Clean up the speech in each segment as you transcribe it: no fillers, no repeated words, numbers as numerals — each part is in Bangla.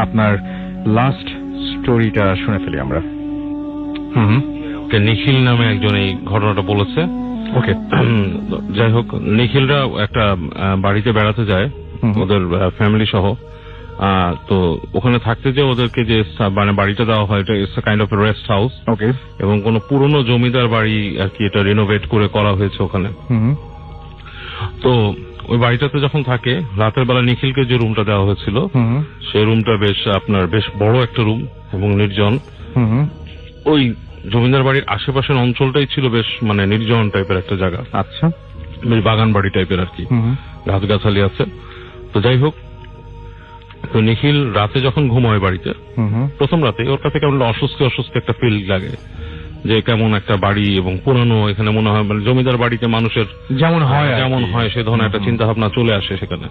আপনার লাস্ট স্টোরিটা শুনে ফেলি আমরা। নিখিল নামে একজন এই ঘটনাটা বলেছে। ওকে, যাই হোক, নিখিলরা একটা বাড়িতে বেড়াতে যায় ওদের ফ্যামিলি সহ। তো ওখানে থাকতে যে ওদেরকে যে মানে বাড়িটা দেওয়া হয়, এটা it's kind of rest house. Okay, এবং কোন পুরনো জমিদার বাড়ি আর কি, এটা রিনোভেট করে করা হয়েছে ওখানে। তো ওই বাড়িটাতে যখন থাকে, রাতের বেলা নিখিলকে যে রুমটা দেওয়া হয়েছিল সেই রুমটা বেশ বড় একটা রুম এবং নির্জন। ওই জমিদার বাড়ির আশেপাশের অঞ্চলটাই ছিল বেশ মানে নির্জন টাইপের একটা জায়গা। আচ্ছা, বেশ বাগান বাড়ি টাইপের আর কি, গাছগাছালি আছে। তো যাই হোক, তো নিখিল রাতে যখন ঘুমায় বাড়িতে, প্রথম রাতে ওর কাছে কেমন অস্বস্তি একটা ফিল লাগে, যে কেমন একটা বাড়ি এবং পুরানো। এখানে মনে হয় মানে জমিদার বাড়িতে মানুষের যেমন হয় সে ধরনের একটা চিন্তা ভাবনা চলে আসে সেখানে।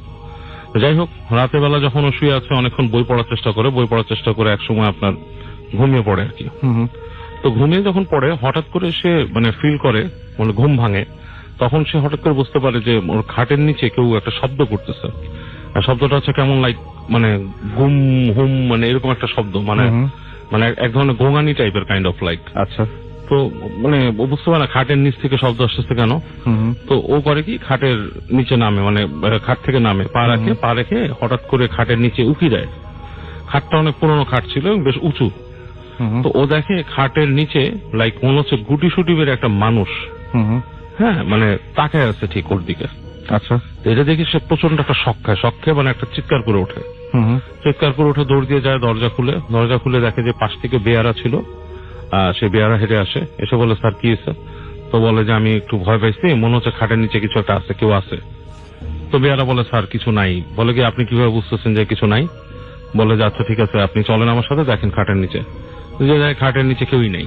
তো যাই হোক, রাতের বেলা যখন ও শুয়ে আছে, অনেকক্ষণ বই পড়ার চেষ্টা করে একসময় আপনার ঘুমিয়ে পড়ে আর কি। তো ঘুমিয়ে যখন পড়ে, হঠাৎ করে সে মানে ফিল করে, মানে ঘুম ভাঙে। তখন সে হঠাৎ করে বুঝতে পারে যে ওর খাটের নিচে কেউ একটা শব্দ করতেছে। আর শব্দটা হচ্ছে কেমন লাইক মানে গুম হুম, মানে এরকম একটা শব্দ, মানে এক ধরনের গোঙানি টাইপের কাইন্ড অফ লাইক। আচ্ছা, তো মানে ও বুঝতে পারে না খাটের নিচ থেকে শব্দ আসতেছে কেন। তো ও করে কি, খাটের নিচে নামে, মানে খাট থেকে নামে, পা রেখে হঠাৎ করে খাটের নিচে উকি দেয়। খাটটা অনেক পুরনো খাট ছিল এবং বেশ উঁচু। তো ও দেখে খাটের নিচে লাইক মনে হচ্ছে গুটি সুটি বের একটা মানুষ, হ্যাঁ, মানে তাকায় আছে ঠিক ওর দিকে। আচ্ছা, এটা দেখে সে প্রচন্ড একটা শক খায়, মানে একটা চিৎকার করে ওঠে। দৌড় দিয়ে যায়, দরজা খুলে দেখে যে পাশ থেকে বেয়ারা ছিল। সে বেয়ারা হেঁটে আসে, এসে বলে, স্যার কি হয়েছে? তো বলে যে আমি একটু ভয় পাইছি, মনে হচ্ছে খাটের নিচে কিছু একটা আছে, কেউ আছে। তো বেয়ারা বলে, স্যার কিছু নাই। বলে কি, আপনি কিভাবে বুঝতেছেন যে কিছু নাই? বলে যে আচ্ছা ঠিক আছে, আপনি চলেন আমার সাথে, দেখেন খাটের নিচে। যে যায়, খাটের নিচে কেউই নেই।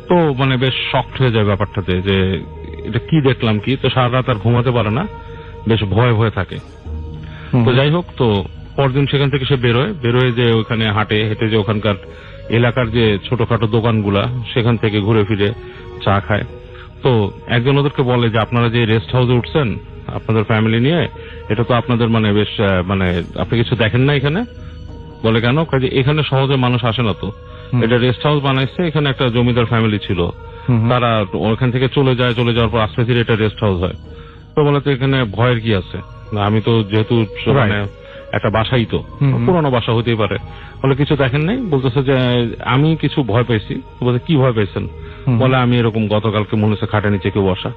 তো মানে বেশ শকড হয়ে যায় ব্যাপারটাতে, যে এটা কি দেখলাম কি। তো সারা রাত আর ঘুমাতে পারে না, বেশ ভয়ে থাকে। তো যাই হোক, তো পরদিন সেখান থেকে সে বেরোয় যে ওখানে হেঁটে যে ওখানকার এলাকার যে ছোটখাটো দোকানগুলা, সেখান থেকে ঘুরে ফিরে চা খায়। তো একজন ওদেরকে বলে যে আপনারা যে রেস্ট হাউসে উঠছেন আপনাদের ফ্যামিলি নিয়ে, এটা তো আপনাদের মানে বেশ মানে আপনি কিছু দেখেন না এখানে? বলে কেন? কাজে এখানে সহজে মানুষ আসে না, তো এটা রেস্ট হাউস বানাইছে, এখানে একটা জমিদার ফ্যামিলি ছিল, তারা ওখান থেকে চলে যাওয়ার পর আস্তে ধীরে এটা রেস্ট হাউস হয়। তো বলে, তো এখানে ভয়ের কি আছে? আমি তো যেহেতু মানে একটা বাসাই, তো পুরোনো বাসা হতেই পারে। বলে কিছু দেখেন নাই? বলতেছে যে আমি কিছু ভয় পাইছি। বলতে কি ভয় পাইছেন? বলে আমি এরকম গতকালকে মনে হচ্ছে খাটের নিচে কেউ বসা।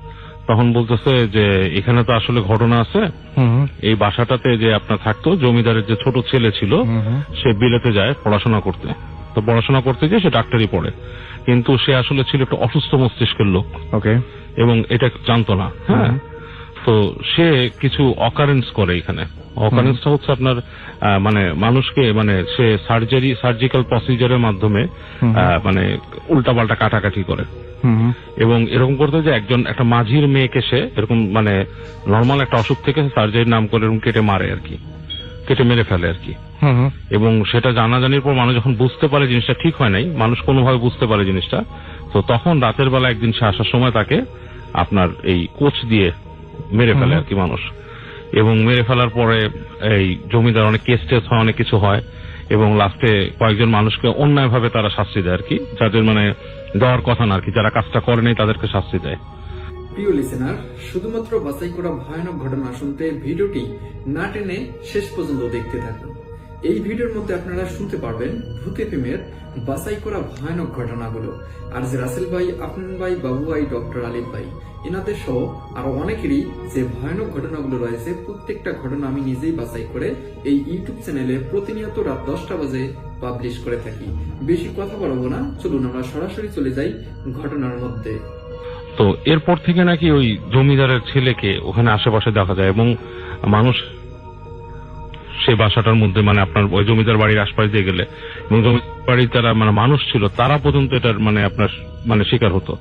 তখন বলতেছে যে এখানে তো আসলে ঘটনা আছে, এই বাসাটাতে যে আপনার থাকতো জমিদারের যে ছোট ছেলে ছিল, সে বিলেতে যায় পড়াশোনা করতে। তো পড়াশোনা করতে গিয়ে সে ডাক্তারি পড়ে, কিন্তু সে আসলে ছিল একটা অসুস্থ মস্তিষ্কের লোক। ওকে, এবং এটা জানতো না। হ্যাঁ, তো সে কিছু অকারেন্স করে এখানে। অকারেন্সটা হচ্ছে আপনার মানে মানুষকে মানে সে সার্জিক্যাল প্রসিজারের মাধ্যমে মানে উল্টাপাল্টা কাটাকাটি করে। এবং এরকম করতে যে একটা মাঝির মেয়েকে সে এরকম মানে নর্মাল একটা অসুখ থেকে সার্জারির নাম করে এরকম কেটে মেরে ফেলে আর কি। এবং সেটা জানাজানির পর মানুষ যখন বুঝতে পারে জিনিসটা ঠিক হয় নাই, মানুষ কোনোভাবে বুঝতে পারে জিনিসটা, তো তখন রাতের বেলা একদিন সে আসার সময় তাকে আপনার এই কোচ দিয়ে মেরে ফেলে আর কি মানুষ। এবং মেরে ফেলার পরে এই জমিদার অনেক কেস টেস হয়, অনেক কিছু হয়, এবং লাস্টে কয়েকজন মানুষকে অন্যায়ভাবে তারা শাস্তি দেয় আর কি, যাদের মানে দেওয়ার কথা না আর কি, যারা কাজটা করে নাই তাদেরকে শাস্তি দেয়। প্রিয় লিসেনার, শুধুমাত্র বাছাই করা ভয়ানক ঘটনা শুনতে ভিডিওটি না টেনে শেষ পর্যন্ত দেখতে থাকুন। এই ভিডিওর মধ্যে আপনারা শুনতে পারবেন ভূত এফএমের বাছাই করা ভয়ানক ঘটনাগুলো। আর যে রাসেল ভাই, আফনান ভাই, বাবু ভাই, ডক্টর আলিফ ভাই, এনাদের সহ আরো অনেকেরই যে ভয়ানক ঘটনাগুলো রয়েছে, প্রত্যেকটা ঘটনা আমি নিজেই বাছাই করে এই ইউটিউব চ্যানেলে প্রতিনিয়ত রাত 10টা বাজে পাবলিশ করে থাকি। বেশি কথা বলবো না, চলুন আমরা সরাসরি চলে যাই ঘটনার মধ্যে। তো এরপর থেকে নাকি ওই জমিদারের ছেলেকে ওখানে আশেপাশে দেখা যায়, এবং মানুষ সেই বাসাটার মধ্যে মানে আপনার ওই জমিদার বাড়ির আশপাশ দিয়ে গেলে, এবং জমিদার বাড়ির যারা মানে মানুষ ছিল তারা পর্যন্ত এটার মানে আপনার মানে শিকার হতো।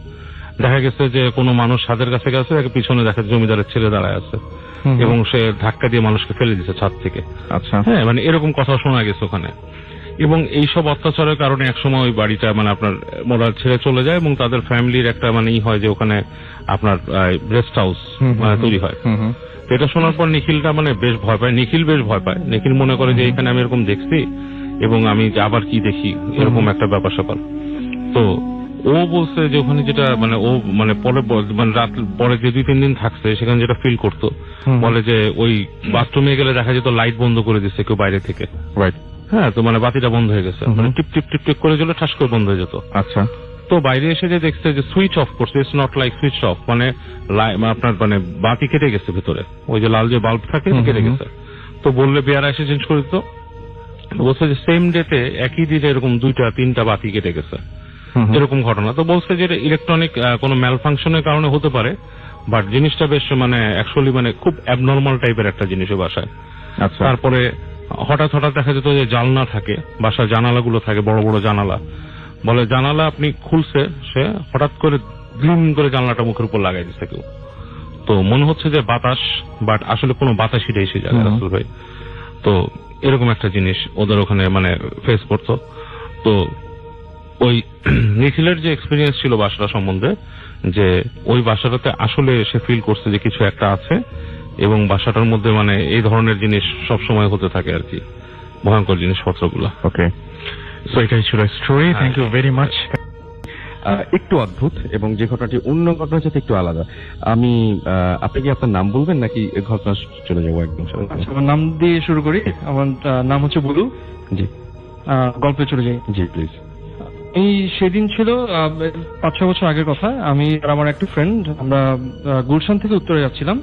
দেখা গেছে যে কোনো মানুষ ছাদের কাছে গেছে, পিছনে দেখা জমিদারের ছেলে দাঁড়ায় আছে, এবং সে ধাক্কা দিয়ে মানুষকে ফেলে দিচ্ছে ছাদ থেকে। আচ্ছা, হ্যাঁ, মানে এরকম কথা শোনা গেছে ওখানে। এবং এইসব অত্যাচারের কারণে একসময় ওই বাড়িটা মানে আপনার মোরা ছেড়ে চলে যায়, এবং তাদের ফ্যামিলির একটা মানে হয় যে ওখানে আপনার রেস্ট হাউস তৈরি হয়। এটা শোনার পর নিখিলটা মানে বেশ ভয় পায়, নিখিল মনে করে যে এখানে আমি এরকম দেখছি এবং আমি যে আবার কি দেখি এরকম একটা ব্যাপার স্যাপার। তো ও বলছে যে ওখানে যেটা মানে ও মানে মানে রাত পরে যে 2-3 দিন থাকছে সেখানে যেটা ফিল করতো, বলে যে ওই বাথরুমে গেলে দেখা যেত লাইট বন্ধ করে দিচ্ছে কেউ বাইরে থেকে। রাইট। হ্যাঁ, তো মানে বাতিটা বন্ধ হয়ে গেছে, মানে টিপ টিপ টিপ টিপ করে দিলে ঠাস করে বন্ধ হয়ে যেত। আচ্ছা। তো বাইরে এসে যে দেখছে যে সুইচ অফ করছে, it's not like switch off, মানে আপনার মানে বাতি কেটে গেছে ভেতরে, ওই যে লাল যে বাল্ব থাকে কেটে গেছে। তো বললে বেয়ারা এসে চেঞ্জ করে দিত। বলছে যে সেম ডেতে একই দিনে এরকম 2-3টা বাতি কেটে গেছে, এরকম ঘটনা। তো বলছে যে ইলেকট্রনিক কোনো ম্যাল ফাংশনের কারণে হতে পারে, বাট জিনিসটা বেশ মানে অ্যাকচুয়ালি মানে খুব অ্যাবনর্মাল টাইপের একটা জিনিস বাসায়। আচ্ছা। তারপরে হঠাৎ দেখা যেত যে জানলা থাকে, বাসার জানালাগুলো থাকে বড় বড় জানালা, বলে জানালা আপনি খুলছে, সে হঠাৎ করে গ্রিন করে জানলাটা মুখের উপর লাগাই দিচ্ছে কেউ। তো মনে হচ্ছে যে বাতাস, বাট আসলে কোনো বাতাসই নেই সেই জায়গায় রাসেল ভাই। তো এরকম একটা জিনিস ওদের ওখানে মানে ফেস করতো। তো ওই নিখিলের যে এক্সপিরিয়েন্স ছিল বাসাটা সম্বন্ধে, যে ওই বাসাটাতে আসলে সে ফিল করছে যে কিছু একটা আছে এবং বাসাটার মধ্যে মানে এই ধরনের জিনিস সব সময় হতে থাকে আর কি, ভয়ঙ্কর জিনিসপত্রগুলো। ওকে, সো এটাই ছিল story. Thank you very much. একটু অদ্ভুত এবং যে ঘটনাটি অন্য ঘটনার সাথে একটু আলাদা। আমি আপনি কি আপনার নাম বলবেন নাকি ঘটনা চলে যাবো একদম? আচ্ছা, আমার নাম দিয়ে শুরু করি। আমার নাম হচ্ছে বুলু। জি। গল্পে চলে যাই। জি প্লিজ। এই সেদিন ছিল 5-6 বছর আগের কথা। আমি আর আমার একটা ফ্রেন্ড আমরা গুলশান থেকে উত্তরে যাচ্ছিলাম।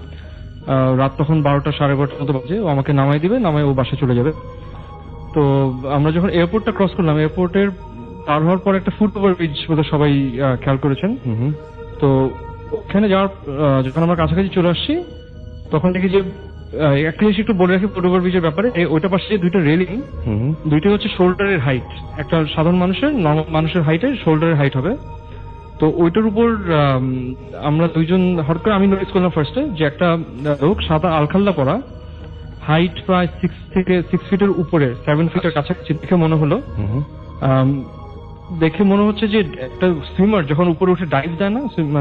রাত তখন 12টা 12:30 মতো বাজে। ও আমাকে নামাই দিবে, নামাই ও বাসায় চলে যাবে। তো আমরা যখন এয়ারপোর্টটা ক্রস করলাম, এয়ারপোর্টের পার হওয়ার পর একটা ফুট ওভার ব্রিজ বোধহয় সবাই খেয়াল করেছেন। তো ওখানে যাওয়ার যখন আমরা কাছাকাছি চলে আসছি তখন দেখি যে একটা জিনিস একটু বলে রাখি ফুট ওভার ব্রিজের ব্যাপারে। ওইটা পাশে যে 2টা রেলিং, 2টা হচ্ছে শোল্ডারের হাইট। একটা সাধারণ মানুষের হাইটের শোল্ডারের হাইট হবে। তো ওইটার উপর আমরা দুইজন হঠাৎ করে আমি নোটিস করলাম ফার্স্টে যে একটা লোক সাদা আলখাল্লা পরা, হাইট প্রায় 6 ফিটের উপরে, 7 ফিটের কাছাকাছি দেখে মনে হচ্ছে যে একটা সুইমার যখন উপরে উঠে ডাইভ দেয় না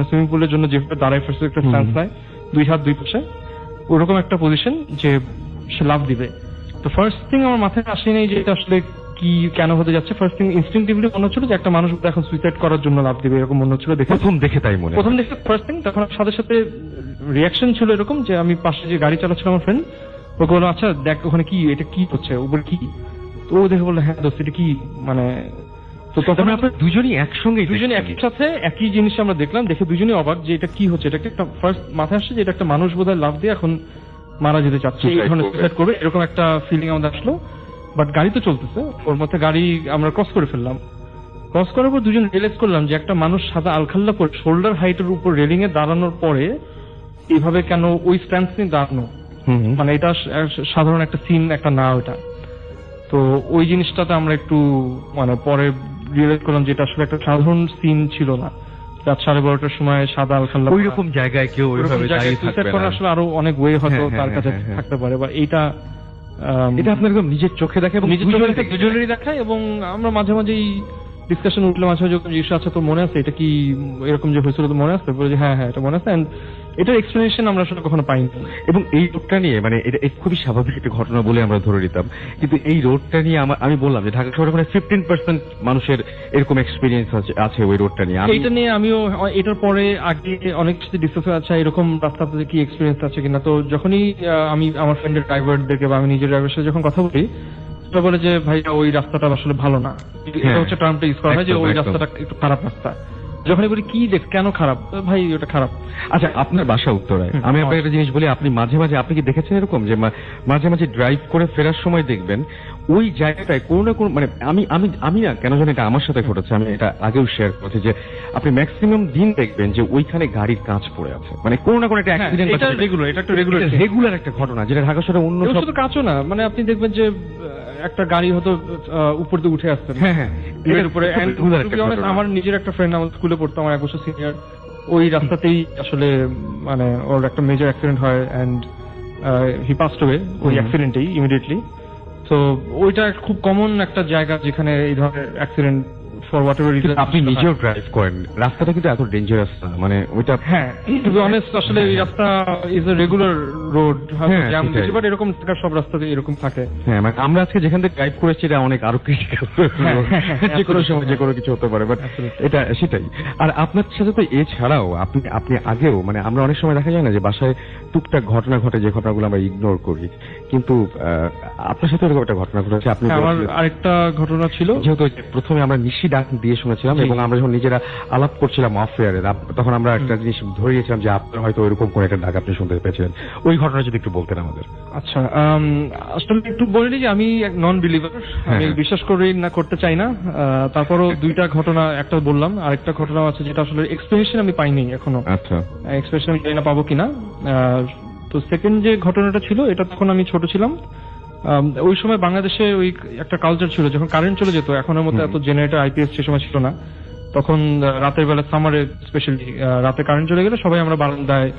সুইমিং পুলের জন্য, যেভাবে দাঁড়ায় ফার্স্ট একটা স্ট্যান্স নেয়, 2 হাত 2 পাশে, ওরকম একটা পজিশন যে সে লাফ দিবে। তো ফার্স্ট থিং আমার মাথায় আসেনি যে এটা আসলে কি কেন হতে যাচ্ছে। ফার্স্ট থিং ইনস্টিংক্টিভলি মনে হচ্ছিল যে একটা মানুষ এখন সুইসাইড করার জন্য লাফ দিবে, এরকম মনে হচ্ছিল। প্রথম দেখে ফার্স্ট থিং তখন সাথে সাথে রিয়াকশন ছিল এরকম যে আমি পাশে যে গাড়ি চালাচ্ছিল আমার ফ্রেন্ড, ওকে বললাম আচ্ছা দেখ ওখানে কি, এটা কি হচ্ছে, উপরে কি? তো ও দেখে বললো হ্যাঁ দোস্ত এটা কি, মানে তো তখন আমরা দুজনই একসাথে একই জিনিস আমরা দেখলাম, দেখে দুজনই অবাক যে এটা কি হচ্ছে। এটা একটা ফার্স্ট মাথায় আসছে যে এটা একটা মানুষ বোধহয় লাফ দিয়ে এখন মারা যেতে চাচ্ছে, এই ধরনের সুইসাইড করবে, এরকম একটা ফিলিং আমাদের আসলো। বাট গাড়ি তো চলতেছে, ওর মধ্যে গাড়ি আমরা ক্রস করে ফেললাম। ক্রস করার পর দুজন রিয়েলাইজ করলাম যে একটা মানুষ সাদা আলখাল্লা করে শোল্ডার হাইটের উপর রেলিং এ দাঁড়ানোর পরে এইভাবে কেন ওই স্ট্যান্স নিয়ে দাঁড়ানো, মানে এটা সাধারণ একটা সিন একটা না ওটা। তো ওই জিনিসটাতে আমরা একটু মানে পরে রিয়েলাইজ করলাম যে এটা আসলে একটা সাধারণ সিন ছিল না। রাত 12:30টার সময় সাদা আলখাল্লা ওইরকম জায়গায় কেউ ওইভাবে দাঁড়িয়ে থাকবে না। আসলে আরো অনেক ওয়ে হয়তো তার কাছে থাকতে পারে, বা এটা আপনার একদম নিজের চোখে দেখে এবং দুজনেরই দেখায়। এবং আমরা মাঝে মাঝেই ডিসকাশন উঠলে মাঝে মাঝে জিজ্ঞাসা আছে তো মনে আছে এটা কি এরকম যে হয়েছিল, তো মনে আছে? বলে যে হ্যাঁ এটা মনে আছে। এটার এক্সপ্লেনেশন আমরা আসলে কখনো পাইনি। এবং এই রোডটা নিয়ে মানে এটা খুবই স্বাভাবিক একটা ঘটনা বলে আমরা ধরে নিতাম, কিন্তু এই রোডটা নিয়ে আমি বললাম যে ঢাকা শহরে মানে 15% মানুষের এরকম এক্সপিরিয়েন্স আছে ওই রোডটা নিয়ে। এইটা নিয়ে আমিও এটার পরে আগে অনেক কিছু ডিসকাস আছে এরকম রাস্তাতে কি এক্সপিরিয়েন্স আছে কিনা। তো যখনই আমি আমার ফ্রেন্ডের ড্রাইভারদেরকে বা আমি নিজের ড্রাইভারের সাথে যখন কথা বলি, তো বলে যে ভাইয়া ওই রাস্তাটা আসলে ভালো না, এটা হচ্ছে টার্মটা ইউজ করা হয় যে ওই রাস্তাটা একটু খারাপ রাস্তা। যখনই বলি কি দেখ কেন খারাপ, ভাই ওটা খারাপ। আচ্ছা, আপনার বাসা উত্তরায়, আমি আপনাকে একটা জিনিস বলি, আপনি মাঝে মাঝে আপনি কি দেখেছেন এরকম যে মাঝে মাঝে ড্রাইভ করে ফেরার সময় দেখবেন ওই জায়গাটায় কোনো না কোনো মানে আমি না কেন জানি এটা আমার সাথে ঘটেছে, আমি এটা আগেও শেয়ার করেছি যে আপনি ম্যাক্সিমাম দিন দেখবেন যে ওইখানে গাড়ির কাঁচ পড়ে আছে, মানে কোনো না কোনো একটা অ্যাক্সিডেন্ট আছে। এটা একটা রেগুলার একটা ঘটনা যেটা ঢাকা শহরে অন্য শুধু কাঁচও না, মানে আপনি দেখবেন যে একটা গাড়ি হয়তো উপর দিয়ে উঠে আসছে। হ্যাঁ এর উপরে আমার নিজের একটা ফ্রেন্ড আমার স্কুলে পড়তো, আমার 1 বছর সিনিয়র, ওই রাস্তাতেই আসলে মানে ওর একটা মেজর অ্যাক্সিডেন্ট হয় এন্ড হি পাসড অ্যাওয়ে ওই অ্যাক্সিডেন্টেই ইমিডিয়েটলি। তো ওইটা খুব কমন একটা জায়গা যেখানে এই ধরনের accident for what ever reason. আপনি নিজেও ড্রাইভ করেন, রাস্তাটা কিন্তু এত ডেঞ্জারাস না, মানে ওইটা হ্যাঁ টু বি অনেস্ট আসলে এই রাস্তা ইজ এ রেগুলার রোড হ্যাঁ, জ্যাম সেটাই। বেশি, বাট এরকম ঢাকার সব রাস্তাতে এরকম থাকে। হ্যাঁ মানে আমরা আজকে যেখান থেকে ড্রাইভ করেছি এটা অনেক আরো ক্রিটিক্যাল, যে কোনো সময় যে কোনো কিছু হতে পারে, বাট Absolutely. এটা সেটাই। আর আপনার সাথে তো এছাড়াও আপনি আগেও মানে আমরা অনেক সময় দেখা যায় না যে বাসায় টুকটাক ঘটনা ঘটে, যে ঘটনাগুলো আমরা ইগনোর করি, কিন্তু আপনার সাথে এরকম একটা ঘটনা ঘটেছে। আপনি হ্যাঁ, আমার আরেকটা ঘটনা ছিল। যেহেতু ওই যে প্রথমে আমরা নিশি ডাক দিয়ে শুনেছিলাম জি। এবং আমরা যখন নিজেরা আলাপ করছিলাম অফ এয়ারে, তখন আমরা একটা জিনিস ধরে গেছিলাম যে আপনার হয়তো ওইরকম কোন একটা ডাক আপনি শুনতে পেয়েছিলেন। ওই ঘটনা যদি একটু বলতেন আমাদের। আচ্ছা, আসলে একটু বলে নিই যে আমি নন বিলিভার, আমি হ্যাঁ। বিশ্বাস করি না, করতে চাই না। তারপরও দুইটা ঘটনা, একটা বললাম, আরেকটা ঘটনা আছে যেটা আসলে এক্সপ্লেনেশন আমি পাইনি এখনো। আচ্ছা এক্সপ্রেশন আমি জানি না পাবো কিনা। তো সেকেন্ড যে ঘটনাটা ছিল, এটা তখন আমি ছোট ছিলাম। ওই সময় বাংলাদেশে ওই একটা কালচার ছিল, যখন কারেন্ট চলে যেত, এখনের মতো এত জেনারেটর আইপিএস সে সময় ছিল না, তখন রাতের বেলা, সামারে স্পেশালি রাতে কারেন্ট চলে গেলে সবাই আমরা বারান্দায়,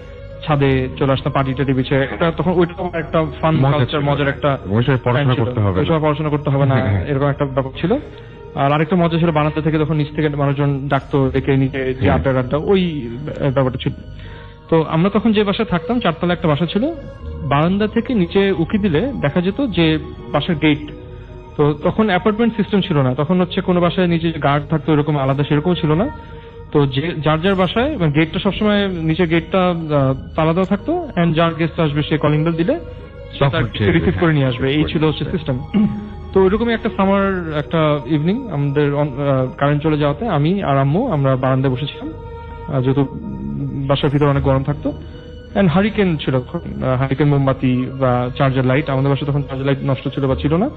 ছাদে চলে আসতাম, পার্টি টাটি বিছে। একটা তখন ওইটা একটা ফান কালচার, মজার একটা ওই সময় পড়াশোনা ছিল। করতে হবে ওই না। সময় পড়াশোনা করতে হবে না, হ্যাঁ। এরকম একটা ব্যাপার ছিল। আর আরেকটা মজা ছিল, বারান্দা থেকে তখন নিচ থেকে মানুষজন ডাকতো, ডেকে নিচে যে হ্যাঁ। আড্ডা, ওই ব্যাপারটা ছিল। তো আমরা তখন যে বাসায় থাকতাম, 4 তলা একটা বাসা ছিল, বারান্দা থেকে নিচে উকি দিলে দেখা যেত যে বাসার গেট। তো তখন অ্যাপার্টমেন্ট সিস্টেম ছিল না, তখন হচ্ছে কোনো বাসায় নিচে গার্ড থাকতো এরকম আলাদা, সেরকম ছিল না। তো যে যার যার বাসায় গেটটা সবসময়, নিচে গেটটা তালা দেওয়া থাকতো, এন্ড যার গেস্ট আসবে সে কলিং বেল দিলে তখন সে- রিসিভ করে নিয়ে আসবে, এই ছিল হচ্ছে সিস্টেম। তো ওইরকমই একটা সামার একটা ইভিনিং, আমাদের কারেন্ট চলে যাওয়াতে আমি আর আম্মু আমরা বারান্দায় বসেছিলাম, যেহেতু বাসার ভিতরে অনেক গরম থাকতো। এন্ড হারিকেন ছিল, হারিকেন মোমবাতি বা চার্জার লাইট, আমাদের বাসায় তখন চার্জার লাইট নষ্ট ছিল বা ছিল না,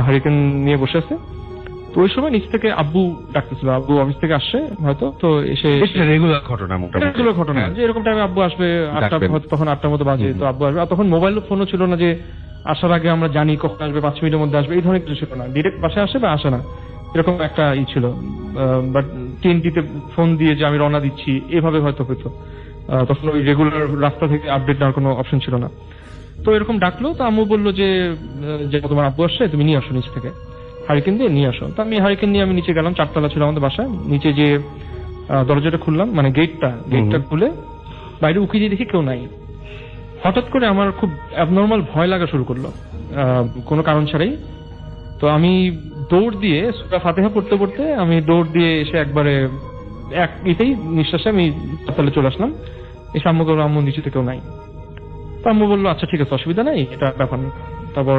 হারিকেন নিয়ে বসে আছে। তো ওই সময় নিচ থেকে আব্বু ডাকতেছিল, আব্বু অফিস থেকে আসছে হয়তো, তো এসে এটা রেগুলার ঘটনা মোটামুটি। এগুলো ঘটনা যে এরকম টাইমে আব্বু আসবে, 8টা, ডাকবেন। হয়তো তখন 8টার মতো বাজে, তো আব্বু আসবে। আর তখন মোবাইল ফোনও ছিল না যে আসার আগে আমরা জানি কখন আসবে, 5 মিনিটের মধ্যে আসবে, এই ধরনের কিছু ছিল না, ডিরেক্ট বাসায় আসে বা আসে না, এরকম একটা ই ছিল। বাট টিএনটিতে ফোন দিয়ে যে আমি রওনা দিচ্ছি, এভাবে হয়তো হইতো। তখন ওই রেগুলার রাস্তা থেকে আপডেট নেওয়ার কোনো অপশন ছিল না। তো এরকম ডাকলো, তো আম্মু বললো যে তোমার আব্বু আসছে, তুমি নিয়ে আসো নিচ থেকে, হারিকেন দিয়ে নিয়ে আসো। তো আমি হারিকেন নিয়ে আমি নিচে গেলাম, 4 তলা ছিল আমাদের বাসায়। নিচে যে দরজাটা খুললাম, মানে গেটটা খুলে বাইরে উকি দিয়ে দেখি কেউ নাই। হঠাৎ করে আমার খুব অ্যাবনর্মাল ভয় লাগা শুরু করলো, কোনো কারণ ছাড়াই। তো আমি দৌড় দিয়ে, সূরা ফাতিহা পড়তে পড়তে আমি দৌড় দিয়ে এসে একবারে ইতেই নিঃশ্বাসে আমি তলে চলে আসলাম। এসে আম্মু বললো, আম্মু নিচে কেউ নাই। তো আম্মু বললো আচ্ছা ঠিক আছে, অসুবিধা নাই, এটা ব্যাপার না। তারপর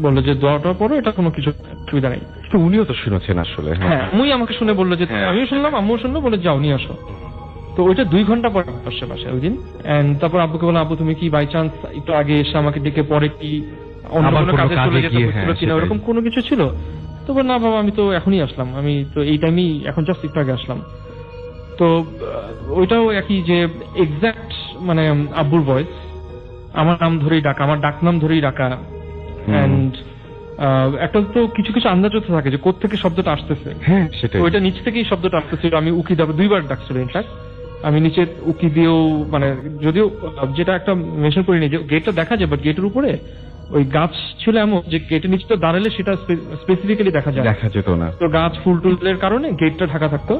বললো যে দোয়াটা পড়ো, এটা কোনো কিছু অসুবিধা নেই। তো উনিও তো শুনেছেন আসলে। হ্যাঁ, আম্মুই আমাকে শুনে বললো যে, হ্যাঁ। আমিও শুনলাম, আম্মুও শুনলো, বলে যাও নিয়ে আসো। তো ওইটা 2 ঘন্টা পরে আসছে বাসায় ওই দিন। এন্ড তারপর আব্বুকে বললাম, আব্বু তুমি কি বাই চান্স একটু আগে এসে আমাকে ডেকে পরে কি অন্য আবার কোনো কোনো কাজে কাজে চলে যেতে গিয়ে, হচ্ছিল হ্যাঁ, কিনা, সেটাই। ওরকম কোনো কিছু ছিল? তো বলল, না বাবা, আমি তো এখনই আসলাম, আমি তো এই টাইমেই, এখন জাস্ট একটু আগে আসলাম। তো ওইটাও একই, যে এক্সাক্ট মানে আব্বুর ভয়েস, আমার নাম ধরেই ডাকা, আমার ডাক নাম ধরেই ডাকা। এন্ড একটা তো কিছু কিছু আন্দাজ হতে থাকে যে কোত্থেকে শব্দটা আসতেছে। হ্যাঁ সেটাই। তো ওইটা নিচ থেকেই শব্দটা আসতেছিল। আমি উকি দেবো, 2 বার ডাকছিল ইনফ্যাক্ট। আমি নিচে উকি দিয়েও, মানে যদিও যেটা একটা মেনশন করিনি যে গেটটা দেখা যায়, বাট গেটের উপরে ওই গাছ ছিল এমন যে গেটের নিচে তো দাঁড়ালে সেটা স্পেসিফিক্যালি দেখা যায়। দেখা যেত না। তো গাছ ফুল টুলের কারণে গেটটা ঢাকা থাকতো,